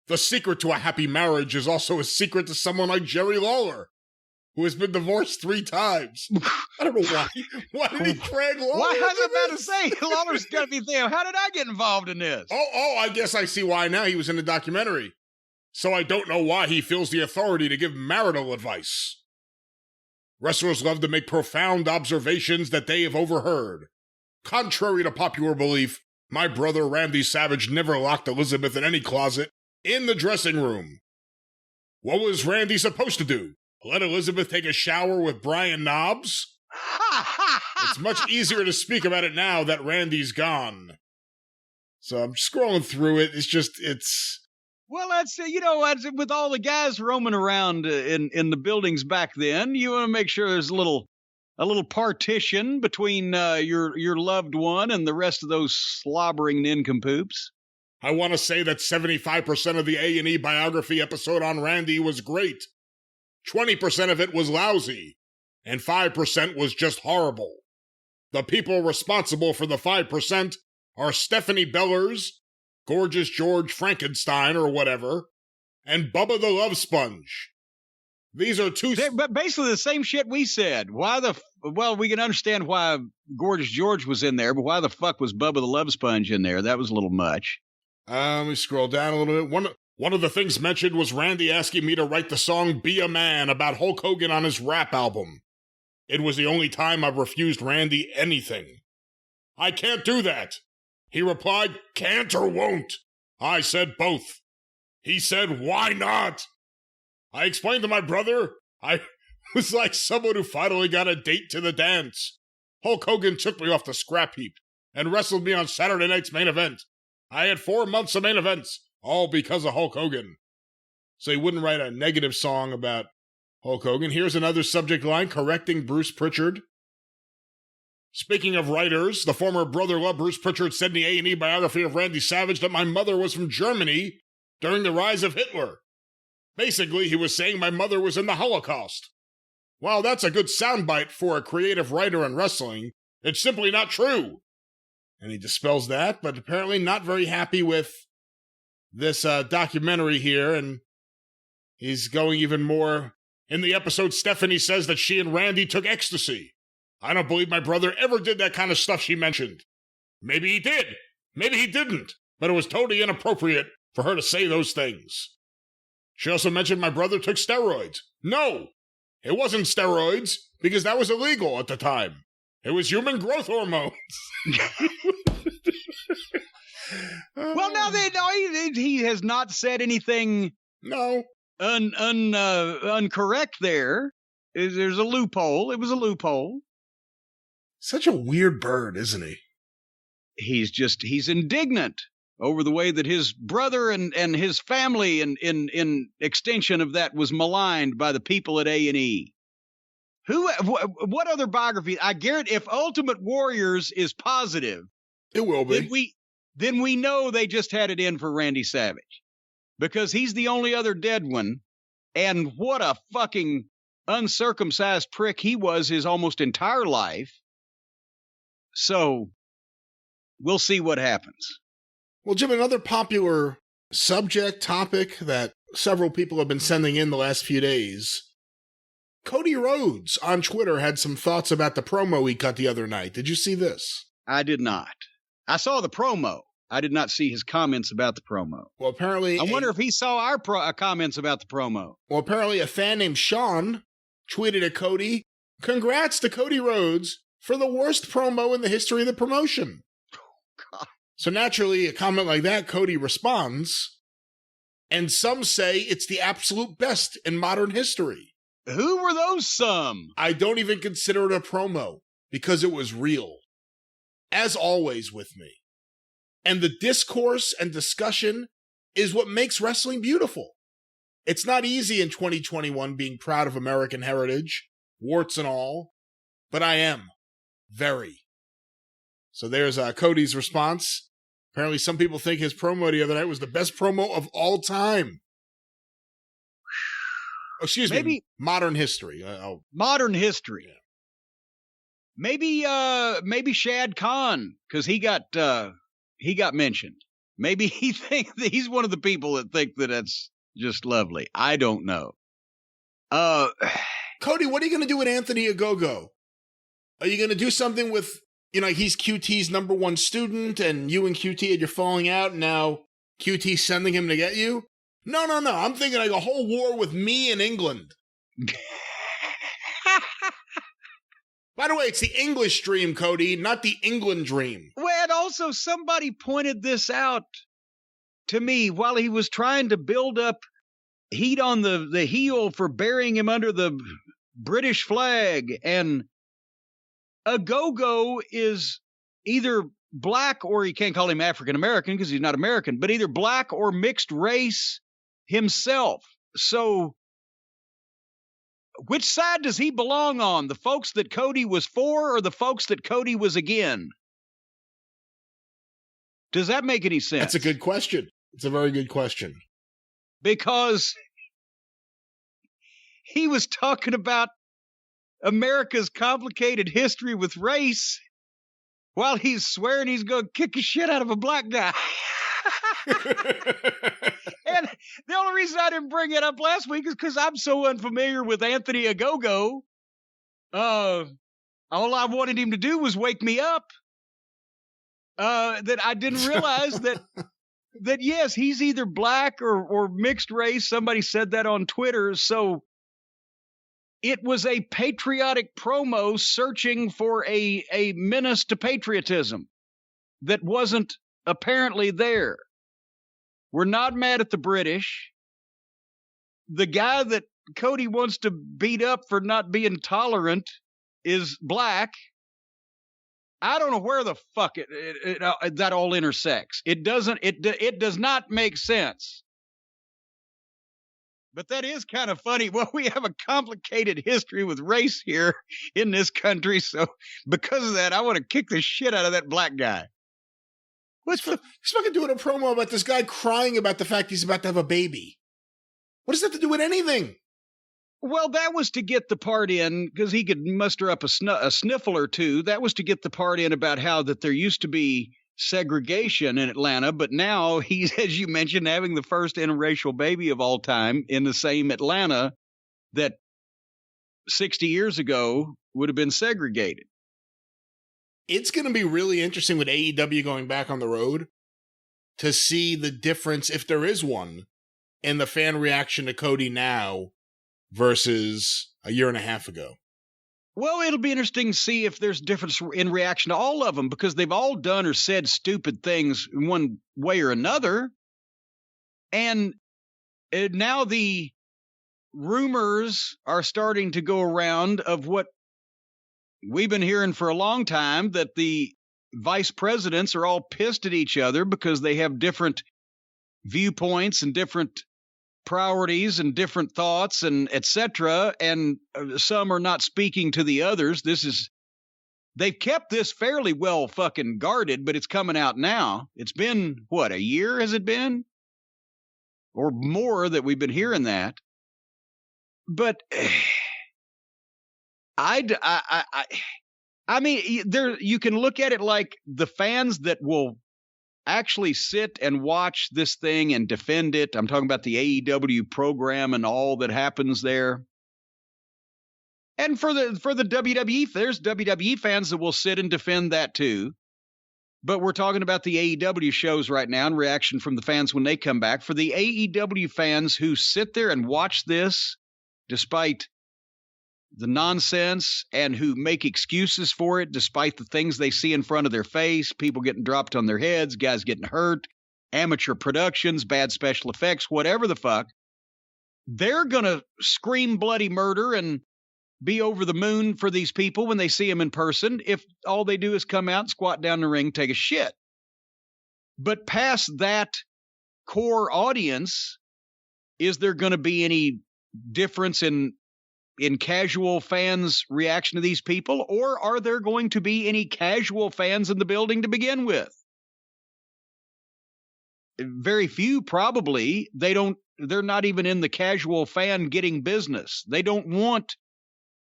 Speaker 1: The secret to a happy marriage is also a secret to someone like Jerry Lawler, who has been divorced 3 times. I don't know why. Why did he drag Lawler?
Speaker 2: Why? I was about to say, Lawler's got to be there. How did I get involved in this?
Speaker 1: Oh, I guess I see why now. He was in the documentary. So I don't know why he feels the authority to give marital advice. Wrestlers love to make profound observations that they have overheard. Contrary to popular belief, my brother Randy Savage never locked Elizabeth in any closet in the dressing room. What was Randy supposed to do? Let Elizabeth take a shower with Brian Knobbs? It's much easier to speak about it now that Randy's gone. So I'm scrolling through it. It's...
Speaker 2: Well, that's, with all the guys roaming around in the buildings back then, you want to make sure there's a little partition between your loved one and the rest of those slobbering nincompoops.
Speaker 1: I want to say that 75% of the A&E biography episode on Randy was great. 20% of it was lousy, and 5% was just horrible. The people responsible for the 5% are Stephanie Bellers, Gorgeous George Frankenstein or whatever, and Bubba the Love Sponge. These are two...
Speaker 2: But basically the same shit we said. Well, we can understand why Gorgeous George was in there, but why the fuck was Bubba the Love Sponge in there? That was a little much.
Speaker 1: Let me scroll down a little bit. One of the things mentioned was Randy asking me to write the song Be a Man about Hulk Hogan on his rap album. It was the only time I've refused Randy anything. I can't do that. He replied, can't or won't. I said both. He said, why not? I explained to my brother, I was like someone who finally got a date to the dance. Hulk Hogan took me off the scrap heap and wrestled me on Saturday night's main event. I had 4 months of main events, all because of Hulk Hogan. So he wouldn't write a negative song about Hulk Hogan. Here's another subject line correcting Bruce Pritchard. Speaking of writers, the former brother-in-law Bruce Pritchard said in the A&E biography of Randy Savage that my mother was from Germany during the rise of Hitler. Basically, he was saying my mother was in the Holocaust. While that's a good soundbite for a creative writer in wrestling, it's simply not true. And he dispels that, but apparently not very happy with this documentary here, and he's going even more. In the episode, Stephanie says that she and Randy took ecstasy. I don't believe my brother ever did that kind of stuff she mentioned. Maybe he did. Maybe he didn't. But it was totally inappropriate for her to say those things. She also mentioned my brother took steroids. No, it wasn't steroids, because that was illegal at the time. It was human growth hormones.
Speaker 2: Well, now he has not said anything incorrect there. There's a loophole. It was a loophole.
Speaker 1: Such a weird bird, isn't he?
Speaker 2: He's indignant over the way that his brother and his family in extension of that was maligned by the people at A&E. What other biography? I guarantee if Ultimate Warriors is positive,
Speaker 1: it will be.
Speaker 2: Then we know they just had it in for Randy Savage, because he's the only other dead one. And what a fucking uncircumcised prick he was his almost entire life. So we'll see what happens.
Speaker 1: Well, Jim, another popular topic that several people have been sending in the last few days. Cody Rhodes on Twitter had some thoughts about the promo he cut the other night. Did you see this?
Speaker 2: I did not. I saw the promo. I did not see his comments about the promo.
Speaker 1: Well, apparently...
Speaker 2: I wonder if he saw our comments about the promo.
Speaker 1: Well, apparently a fan named Shawn tweeted at Cody, "Congrats to Cody Rhodes for the worst promo in the history of the promotion."
Speaker 2: Oh, God.
Speaker 1: So naturally, a comment like that, Cody responds, and some say it's the absolute best in modern history.
Speaker 2: Who were those some?
Speaker 1: I don't even consider it a promo, because it was real. As always with me. And the discourse and discussion is what makes wrestling beautiful. It's not easy in 2021 being proud of American heritage, warts and all, but I am. Very. So there's Cody's response. Apparently some people think his promo the other night was the best promo of all time. Oh, excuse me, modern history.
Speaker 2: Modern history.
Speaker 1: Yeah.
Speaker 2: Maybe Shad Khan, because he got mentioned. Maybe he thinks that he's one of the people that think that that's just lovely. I don't know.
Speaker 1: Cody, what are you going to do with Anthony Ogogo? Are you going to do something with, he's QT's number one student, and you and QT had your falling out, and now QT's sending him to get you? No. I'm thinking like a whole war with me and England. By the way, it's the English dream, Cody, not the England dream.
Speaker 2: Well, and also somebody pointed this out to me while he was trying to build up heat on the heel for burying him under the British flag. And Ogogo is either black, or you can't call him African American because he's not American, but either black or mixed race himself. So which side does he belong on? The folks that Cody was for, or the folks that Cody was again? Does that make any sense?
Speaker 1: That's a good question. It's a very good question.
Speaker 2: Because he was talking about America's complicated history with race while he's swearing he's going to kick the shit out of a black guy. And the only reason I didn't bring it up last week is because I'm so unfamiliar with Anthony Ogogo. All I wanted him to do was wake me up. That I didn't realize that that, yes, he's either black or mixed race. Somebody said that on Twitter. So it was a patriotic promo searching for a menace to patriotism that wasn't apparently there. We're not mad at the British. The guy that Cody wants to beat up for not being tolerant is black. I don't know where the fuck that all intersects. It does not make sense. But that is kind of funny. Well, we have a complicated history with race here in this country, so because of that, I want to kick the shit out of that black guy.
Speaker 1: He's fucking doing a promo about this guy crying about the fact he's about to have a baby. What does that have to do with anything?
Speaker 2: Well, that was to get the part in, because he could muster up a sniffle or two. That was to get the part in about how that there used to be segregation in Atlanta, but now he's, as you mentioned, having the first interracial baby of all time in the same Atlanta that 60 years ago would have been segregated.
Speaker 1: It's going to be really interesting with AEW going back on the road to see the difference, if there is one, in the fan reaction to Cody now versus a year and a half ago.
Speaker 2: Well, it'll be interesting to see if there's difference in reaction to all of them, because they've all done or said stupid things in one way or another. And now the rumors are starting to go around of what we've been hearing for a long time, that the vice presidents are all pissed at each other because they have different viewpoints and different priorities and different thoughts and etc. And some are not speaking to the others. They've kept this fairly well fucking guarded, but it's coming out now. It's been, what, a year has it been? Or more that we've been hearing that. But I mean, there, you can look at it like the fans that will actually sit and watch this thing and defend it. I'm talking about the AEW program and all that happens there. And for the WWE, there's WWE fans that will sit and defend that too. But we're talking about the AEW shows right now and reaction from the fans when they come back. For the AEW fans who sit there and watch this, despite the nonsense, and who make excuses for it despite the things they see in front of their face, people getting dropped on their heads, guys getting hurt, amateur productions, bad special effects, whatever the fuck, they're going to scream bloody murder and be over the moon for these people when they see them in person if all they do is come out, squat down in the ring, take a shit. But past that core audience, is there going to be any difference in casual fans' reaction to these people, or are there going to be any casual fans in the building to begin with? Very few, probably. They're not even in the casual fan getting business. They don't want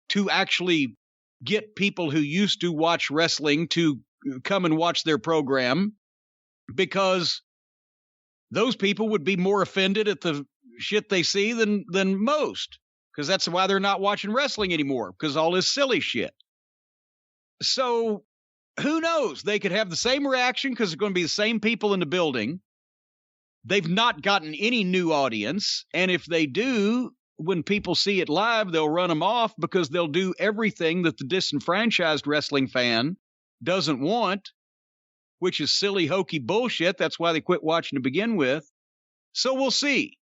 Speaker 2: to actually get people who used to watch wrestling to come and watch their program, because those people would be more offended at the shit they see than most. Because that's why they're not watching wrestling anymore, because all this silly shit. So who knows? They could have the same reaction because it's going to be the same people in the building. They've not gotten any new audience. And if they do, when people see it live, they'll run them off because they'll do everything that the disenfranchised wrestling fan doesn't want, which is silly, hokey bullshit. That's why they quit watching to begin with. So we'll see.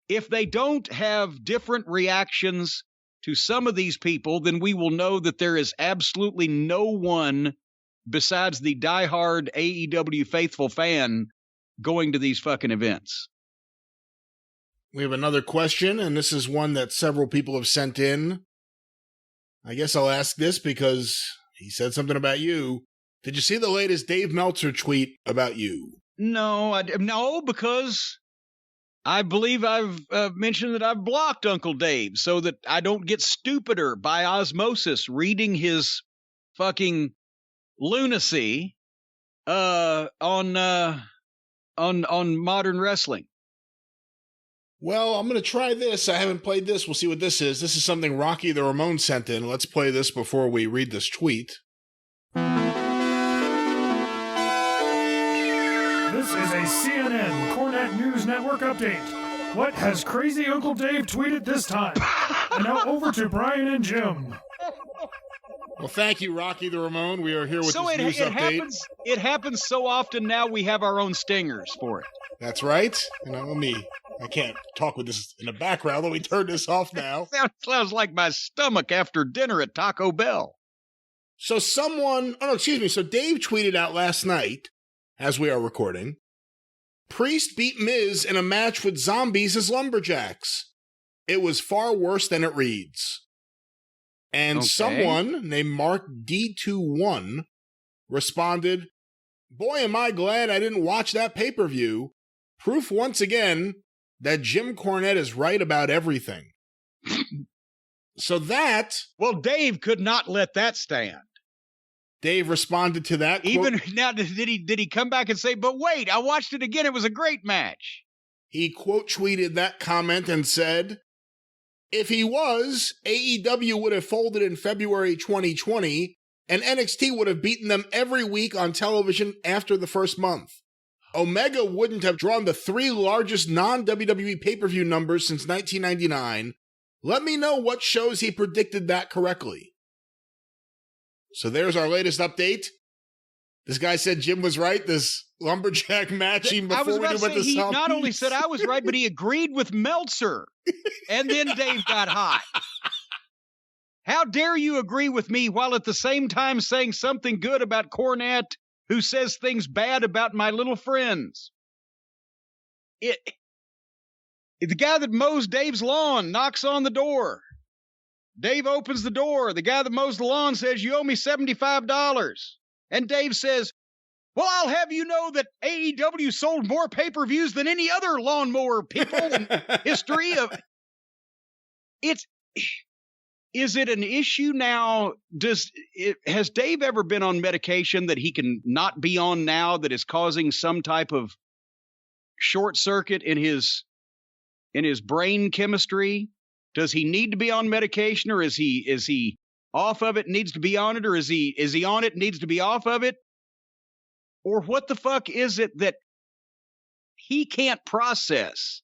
Speaker 2: If they don't have different reactions to some of these people, then we will know that there is absolutely no one besides the diehard AEW faithful fan going to these fucking events.
Speaker 1: We have another question, and this is one that several people have sent in. I guess I'll ask this because he said something about you. Did you see the latest Dave Meltzer tweet about you?
Speaker 2: No, because I believe I've mentioned that I've blocked Uncle Dave so that I don't get stupider by osmosis reading his fucking lunacy on modern wrestling.
Speaker 1: Well, I'm going to try this. I haven't played this. We'll see what this is. This is something Rocky the Ramon sent in. Let's play this before we read this tweet.
Speaker 3: The
Speaker 4: This is a CNN Cornette News Network update. What has crazy Uncle Dave tweeted this time? And now over to Brian and Jim.
Speaker 1: Well, thank you, Rocky the Ramon. We are here with this news update.
Speaker 2: It happens so often now we have our own stingers for it.
Speaker 1: That's right. And I can't talk with this in the background. Let me turn this off now.
Speaker 2: Sounds like my stomach after dinner at Taco Bell.
Speaker 1: So so Dave tweeted out last night, as we are recording, Priest beat Miz in a match with zombies as lumberjacks. It was far worse than it reads. And someone named Mark D21 responded, boy, am I glad I didn't watch that pay-per-view. Proof once again that Jim Cornette is right about everything.
Speaker 2: Well, Dave could not let that stand.
Speaker 1: Dave responded to that.
Speaker 2: Now, did he come back and say, but wait, I watched it again. It was a great match.
Speaker 1: He quote tweeted that comment and said, if he was, AEW would have folded in February 2020, and NXT would have beaten them every week on television after the first month. Omega wouldn't have drawn the 3 largest non-WWE pay-per-view numbers since 1999. Let me know what shows he predicted that correctly. So there's our latest update. This guy said Jim was right. This lumberjack match, even before we knew what the
Speaker 2: he not only said I was right, but he agreed with Meltzer. And then Dave got hot. How dare you agree with me while at the same time saying something good about Cornette, who says things bad about my little friends? The guy that mows Dave's lawn knocks on the door. Dave opens the door. The guy that mows the lawn says, you owe me $75. And Dave says, well, I'll have you know that AEW sold more pay-per-views than any other lawnmower people in history of. Is it an issue now? Has Dave ever been on medication that he can not be on now that is causing some type of short circuit in his brain chemistry? Does he need to be on medication, or is he off of it, needs to be on it, or is he on it, needs to be off of it? Or what the fuck is it that he can't process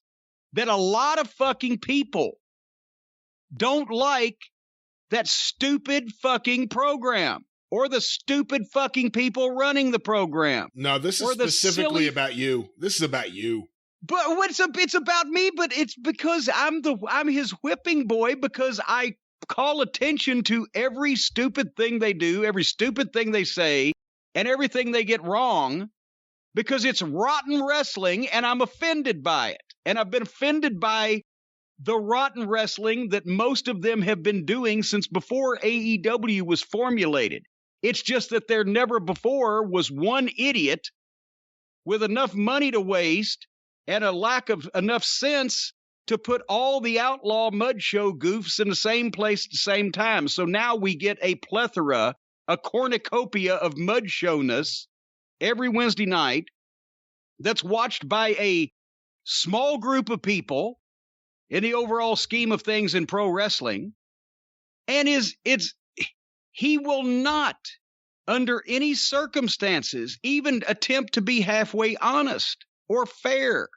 Speaker 2: that a lot of fucking people don't like that stupid fucking program or the stupid fucking people running the program?
Speaker 1: No, this is specifically about you. This is about you.
Speaker 2: But it's about me, but it's because I'm his whipping boy, because I call attention to every stupid thing they do, every stupid thing they say, and everything they get wrong, because it's rotten wrestling and I'm offended by it. And I've been offended by the rotten wrestling that most of them have been doing since before AEW was formulated. It's just that there never before was one idiot with enough money to waste and a lack of enough sense to put all the outlaw mud show goofs in the same place at the same time. So now we get a plethora, a cornucopia of mud showness every Wednesday night that's watched by a small group of people in the overall scheme of things in pro wrestling. And he will not, under any circumstances, even attempt to be halfway honest or fair.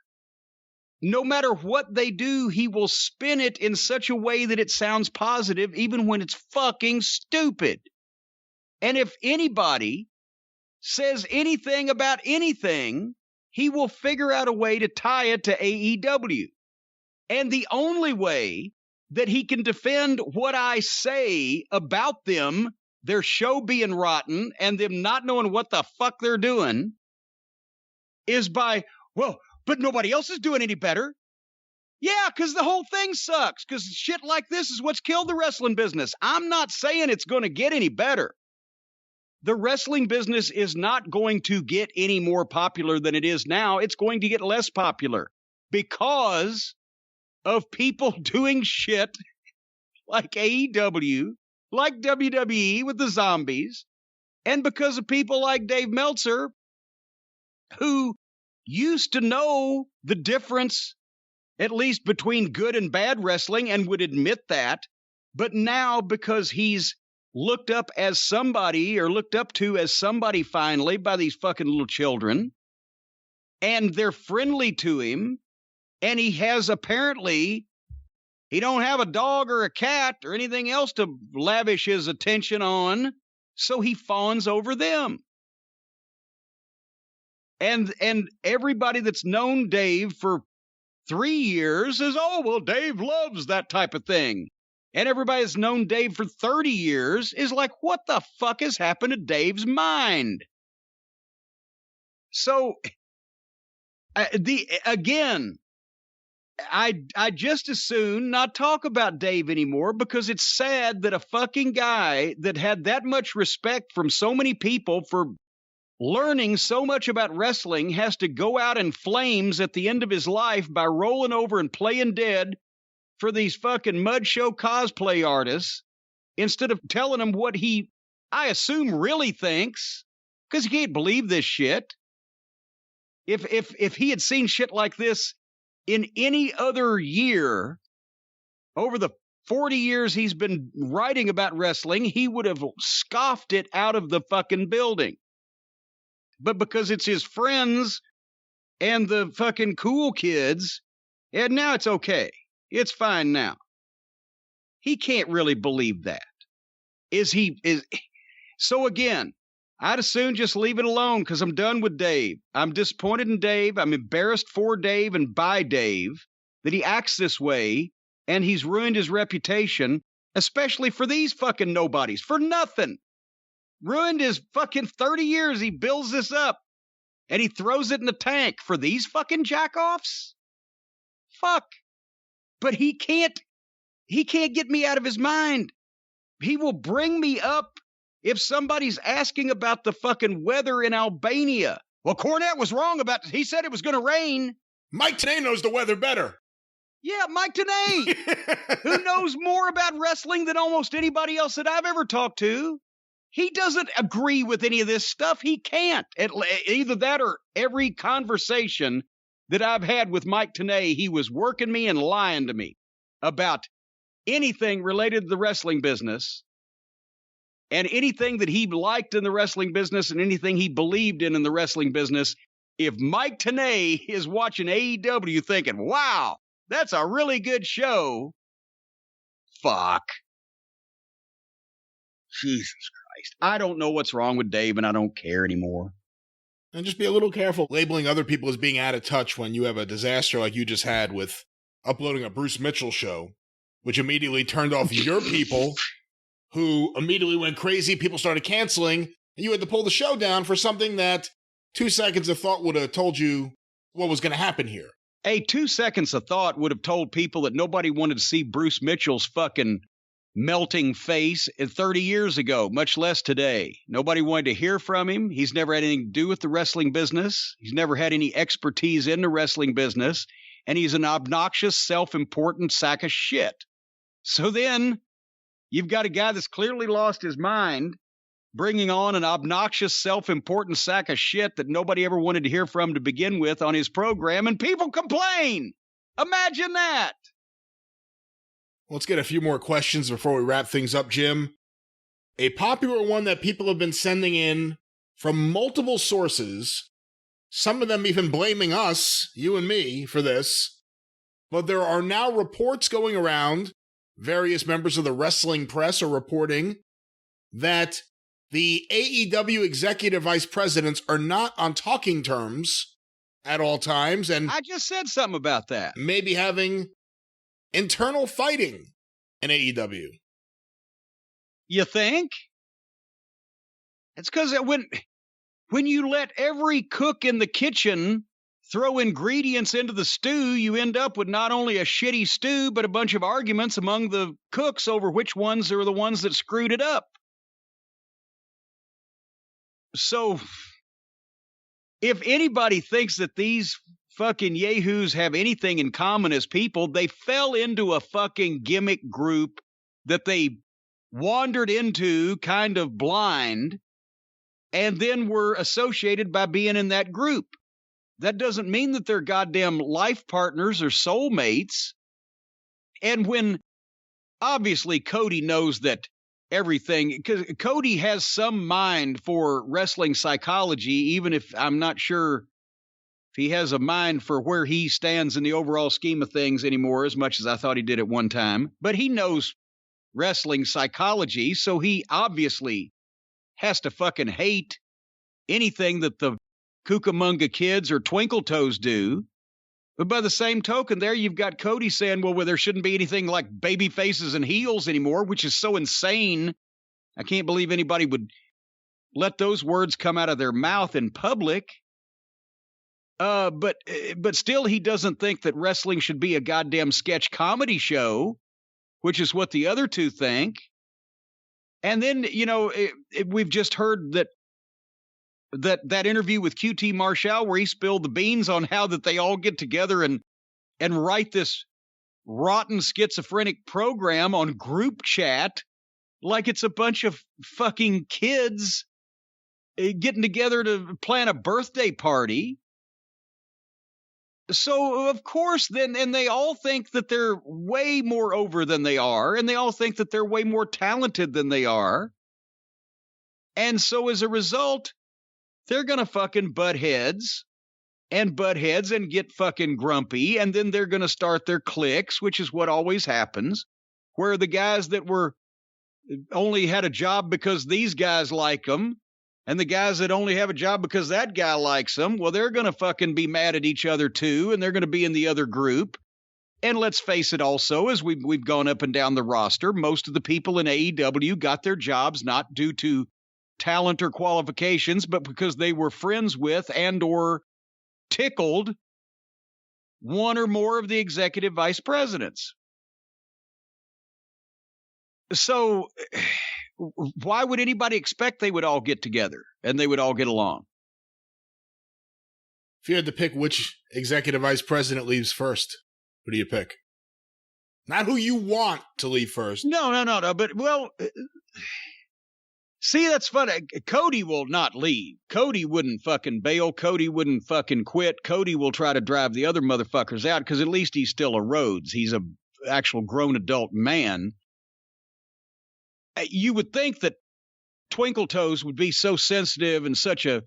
Speaker 2: No matter what they do, he will spin it in such a way that it sounds positive, even when it's fucking stupid. And if anybody says anything about anything, he will figure out a way to tie it to AEW. And the only way that he can defend what I say about them, their show being rotten, and them not knowing what the fuck they're doing, is by, well, but nobody else is doing any better. Yeah, because the whole thing sucks, because shit like this is what's killed the wrestling business. I'm not saying it's going to get any better. The wrestling business is not going to get any more popular than it is now. It's going to get less popular because of people doing shit like AEW, like WWE with the zombies, and because of people like Dave Meltzer, who used to know the difference, at least between good and bad wrestling, and would admit that. But now, because he's looked up as somebody, or looked up to as somebody finally by these fucking little children, and they're friendly to him, and he has apparently, he don't have a dog or a cat or anything else to lavish his attention on, so he fawns over them. And everybody that's known Dave for 3 years is, oh, well, Dave loves that type of thing. And everybody that's known Dave for 30 years is like, what the fuck has happened to Dave's mind? So, again, I just as soon not talk about Dave anymore, because it's sad that a fucking guy that had that much respect from so many people for learning so much about wrestling has to go out in flames at the end of his life by rolling over and playing dead for these fucking mud show cosplay artists, instead of telling them what he, I assume, really thinks, because he can't believe this shit. If he had seen shit like this in any other year, over the 40 years he's been writing about wrestling, he would have scoffed it out of the fucking building. But because it's his friends and the fucking cool kids, and now it's okay. It's fine now. He can't really believe that. So again, I'd as soon just leave it alone, because I'm done with Dave. I'm disappointed in Dave. I'm embarrassed for Dave and by Dave that he acts this way, and he's ruined his reputation, especially for these fucking nobodies, for nothing. Ruined his fucking 30 years. He builds this up, and he throws it in the tank for these fucking jackoffs? Fuck. But he can't get me out of his mind. He will bring me up if somebody's asking about the fucking weather in Albania. Well, Cornette was wrong about it. He said it was going to rain.
Speaker 1: Mike Tenay knows the weather better.
Speaker 2: Yeah, Mike Tenay, who knows more about wrestling than almost anybody else that I've ever talked to. He doesn't agree with any of this stuff. He can't. Either that or every conversation that I've had with Mike Tenay, he was working me and lying to me about anything related to the wrestling business, and anything that he liked in the wrestling business, and anything he believed in the wrestling business. If Mike Tenay is watching AEW thinking, wow, that's a really good show, fuck. Jesus Christ. I don't know what's wrong with Dave, and I don't care anymore.
Speaker 1: And just be a little careful labeling other people as being out of touch when you have a disaster like you just had with uploading a Bruce Mitchell show, which immediately turned off your people, who immediately went crazy. People started canceling, and you had to pull the show down for something that 2 seconds of thought would have told you what was going to happen here.
Speaker 2: Hey, 2 seconds of thought would have told people that nobody wanted to see Bruce Mitchell's fucking melting face 30 years ago, much less today. Nobody wanted to hear from him. He's never had anything to do with the wrestling business. He's never had any expertise in the wrestling business. And he's an obnoxious, self-important sack of shit. So then you've got a guy that's clearly lost his mind, bringing on an obnoxious, self-important sack of shit that nobody ever wanted to hear from to begin with on his program, and people complain. Imagine that.
Speaker 1: Let's get a few more questions before we wrap things up, Jim. A popular one that people have been sending in from multiple sources, some of them even blaming us, you and me, for this, but there are now reports going around, various members of the wrestling press are reporting, that the AEW executive vice presidents are not on talking terms at all times, and
Speaker 2: I just said something about that.
Speaker 1: Maybe having internal fighting in AEW.
Speaker 2: You think? It's because when you let every cook in the kitchen throw ingredients into the stew, you end up with not only a shitty stew, but a bunch of arguments among the cooks over which ones are the ones that screwed it up. So, if anybody thinks that these fucking yahoos have anything in common as people, they fell into a fucking gimmick group that they wandered into kind of blind, and then were associated by being in that group. That doesn't mean that they're goddamn life partners or soulmates. And when, obviously, Cody knows that everything, because Cody has some mind for wrestling psychology, even if I'm not sure if he has a mind for where he stands in the overall scheme of things anymore, as much as I thought he did at one time. But he knows wrestling psychology, so he obviously has to fucking hate anything that the Cucamonga kids or Twinkle Toes do. But by the same token, there you've got Cody saying, well, there shouldn't be anything like baby faces and heels anymore, which is so insane. I can't believe anybody would let those words come out of their mouth in public. But still, he doesn't think that wrestling should be a goddamn sketch comedy show, which is what the other two think. And then, we've just heard that interview with QT Marshall where he spilled the beans on how that they all get together and write this rotten schizophrenic program on group chat like it's a bunch of fucking kids getting together to plan a birthday party. So, of course, and they all think that they're way more over than they are, and they all think that they're way more talented than they are. And so, as a result, they're going to fucking butt heads and get fucking grumpy, and then they're going to start their cliques, which is what always happens, where the guys that were only had a job because these guys like them, and the guys that only have a job because that guy likes them, well, they're going to fucking be mad at each other too, and they're going to be in the other group. And let's face it also, as we've gone up and down the roster, most of the people in AEW got their jobs not due to talent or qualifications, but because they were friends with and or tickled one or more of the executive vice presidents. So why would anybody expect they would all get together and they would all get along?
Speaker 1: If you had to pick which executive vice president leaves first, who do you pick? Not who you want to leave first.
Speaker 2: No. But, well, see, that's funny. Cody will not leave. Cody wouldn't fucking bail. Cody wouldn't fucking quit. Cody will try to drive the other motherfuckers out because at least he's still a Rhodes. He's a actual grown adult man. You would think that Twinkle Toes would be so sensitive and such a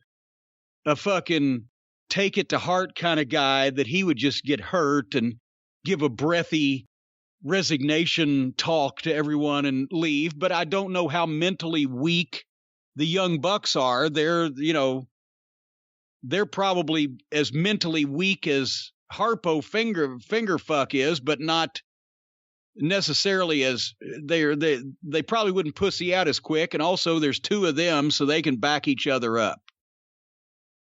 Speaker 2: fucking take it to heart kind of guy that he would just get hurt and give a breathy resignation talk to everyone and leave. But I don't know how mentally weak the Young Bucks are. They're probably as mentally weak as Harpo Fingerfuck is, but not necessarily as they probably wouldn't pussy out as quick. And also there's two of them, so they can back each other up.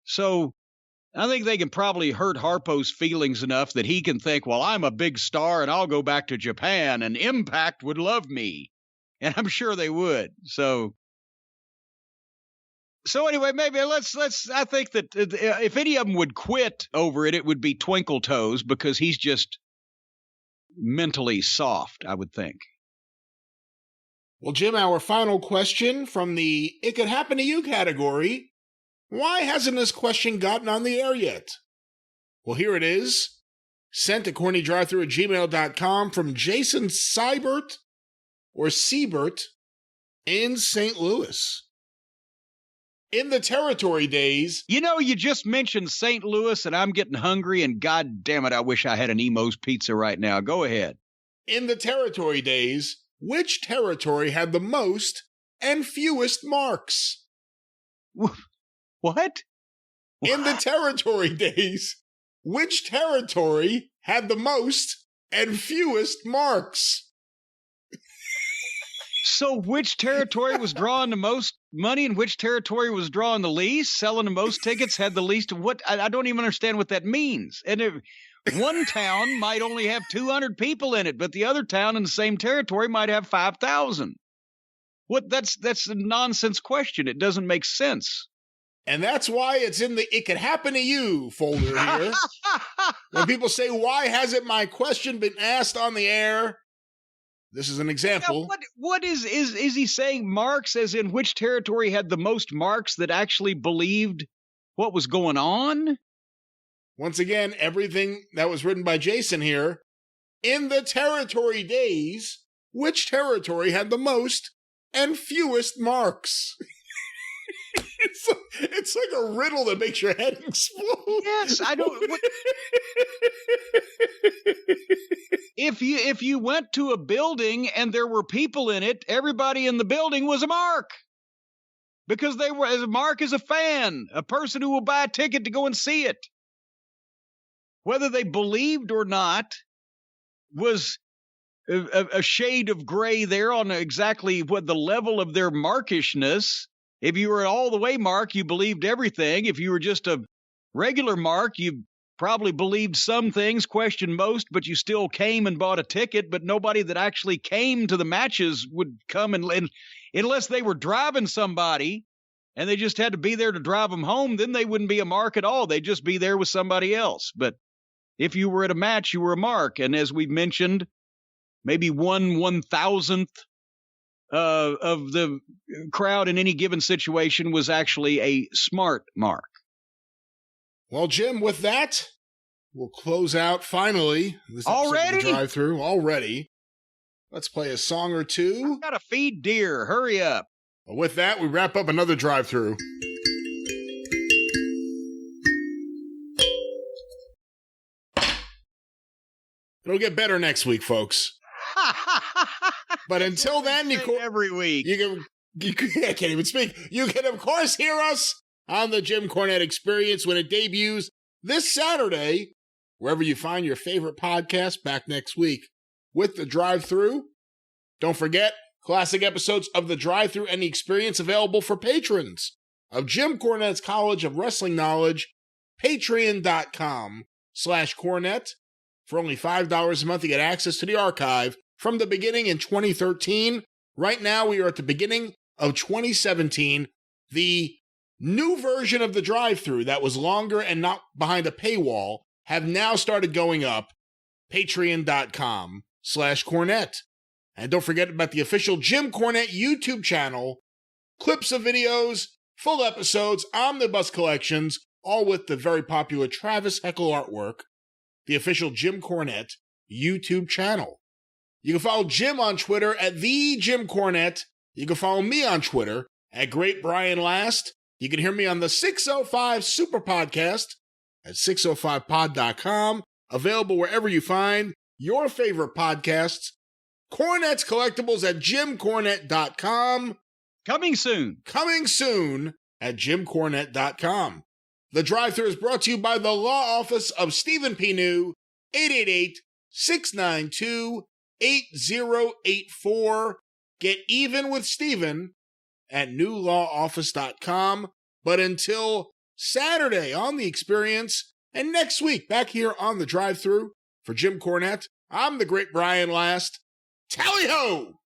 Speaker 2: So I think they can probably hurt Harpo's feelings enough that he can think, well, I'm a big star and I'll go back to Japan and Impact would love me. And I'm sure they would. So anyway, maybe I think that if any of them would quit over it, it would be Twinkle Toes because he's just mentally soft, I would think.
Speaker 1: Well, Jim, our final question from the It Could Happen to You category. Why hasn't this question gotten on the air yet? Well, here it is. Sent to CornyDriveThru@gmail.com from Jason Seibert or Siebert in St. Louis. In the territory days...
Speaker 2: You just mentioned St. Louis and I'm getting hungry and God damn it, I wish I had an Emo's pizza right now. Go ahead.
Speaker 1: In the territory days, which territory had the most and fewest marks?
Speaker 2: What?
Speaker 1: In the territory days, which territory had the most and fewest marks?
Speaker 2: So which territory was drawing the most money and which territory was drawing the least, selling the most tickets, had the least? What? I don't even understand what that means. And one town might only have 200 people in it, but the other town in the same territory might have 5,000. What? That's a nonsense question. It doesn't make sense.
Speaker 1: And that's why it's in the It Could Happen to You folder here. When people say, why hasn't my question been asked on the air? This is an example.
Speaker 2: Now, what is he saying marks as in which territory had the most marks that actually believed what was going on?
Speaker 1: Once again, everything that was written by Jason here. In the territory days, which territory had the most and fewest marks? It's like a riddle that makes your head explode.
Speaker 2: Yes, I don't. What, if you went to a building and there were people in it, everybody in the building was a mark. Because they were, as a mark is a fan, a person who will buy a ticket to go and see it. Whether they believed or not was a shade of gray there on exactly what the level of their markishness. If you were an all the way mark, you believed everything. If you were just a regular mark, you probably believed some things, questioned most, but you still came and bought a ticket. But nobody that actually came to the matches would come and unless they were driving somebody and they just had to be there to drive them home, then they wouldn't be a mark at all. They'd just be there with somebody else. But if you were at a match, you were a mark. And as we've mentioned, maybe 1/1000th of the crowd in any given situation was actually a smart mark.
Speaker 1: Well, Jim, with that, we'll close out finally this
Speaker 2: Already?
Speaker 1: Drive-Thru. Already. Let's play a song or two.
Speaker 2: I've got to feed deer. Hurry up.
Speaker 1: Well, with that, we wrap up another Drive-Thru. It'll get better next week, folks. But until then,
Speaker 2: every week.
Speaker 1: I can't even speak. You can, of course, hear us on the Jim Cornette Experience when it debuts this Saturday, wherever you find your favorite podcast. Back next week with the Drive-Thru. Don't forget, classic episodes of the Drive-Thru and the Experience available for patrons of Jim Cornette's College of Wrestling Knowledge, patreon.com/Cornette. For only $5 a month, you get access to the archive from the beginning in 2013. Right now, we are at the beginning of 2017. The new version of the Drive-Thru that was longer and not behind a paywall have now started going up. Patreon.com/Cornette. And don't forget about the official Jim Cornette YouTube channel. Clips of videos, full episodes, omnibus collections, all with the very popular Travis Heckel artwork. The official Jim Cornette YouTube channel. You can follow Jim on Twitter at the Jim Cornette. You can follow me on Twitter at Great Brian Last. You can hear me on the 605 Superpodcast at 605pod.com. Available wherever you find your favorite podcasts. Cornette's Collectibles at jimcornette.com.
Speaker 2: Coming soon.
Speaker 1: Coming soon at jimcornette.com. The Drive-Thru is brought to you by the Law Office of Stephen P. New, 888-692-8084. Get even with Stephen at newlawoffice.com. But until Saturday on The Experience, and next week back here on the Drive-Thru, for Jim Cornette, I'm the Great Brian Last. Tally-ho!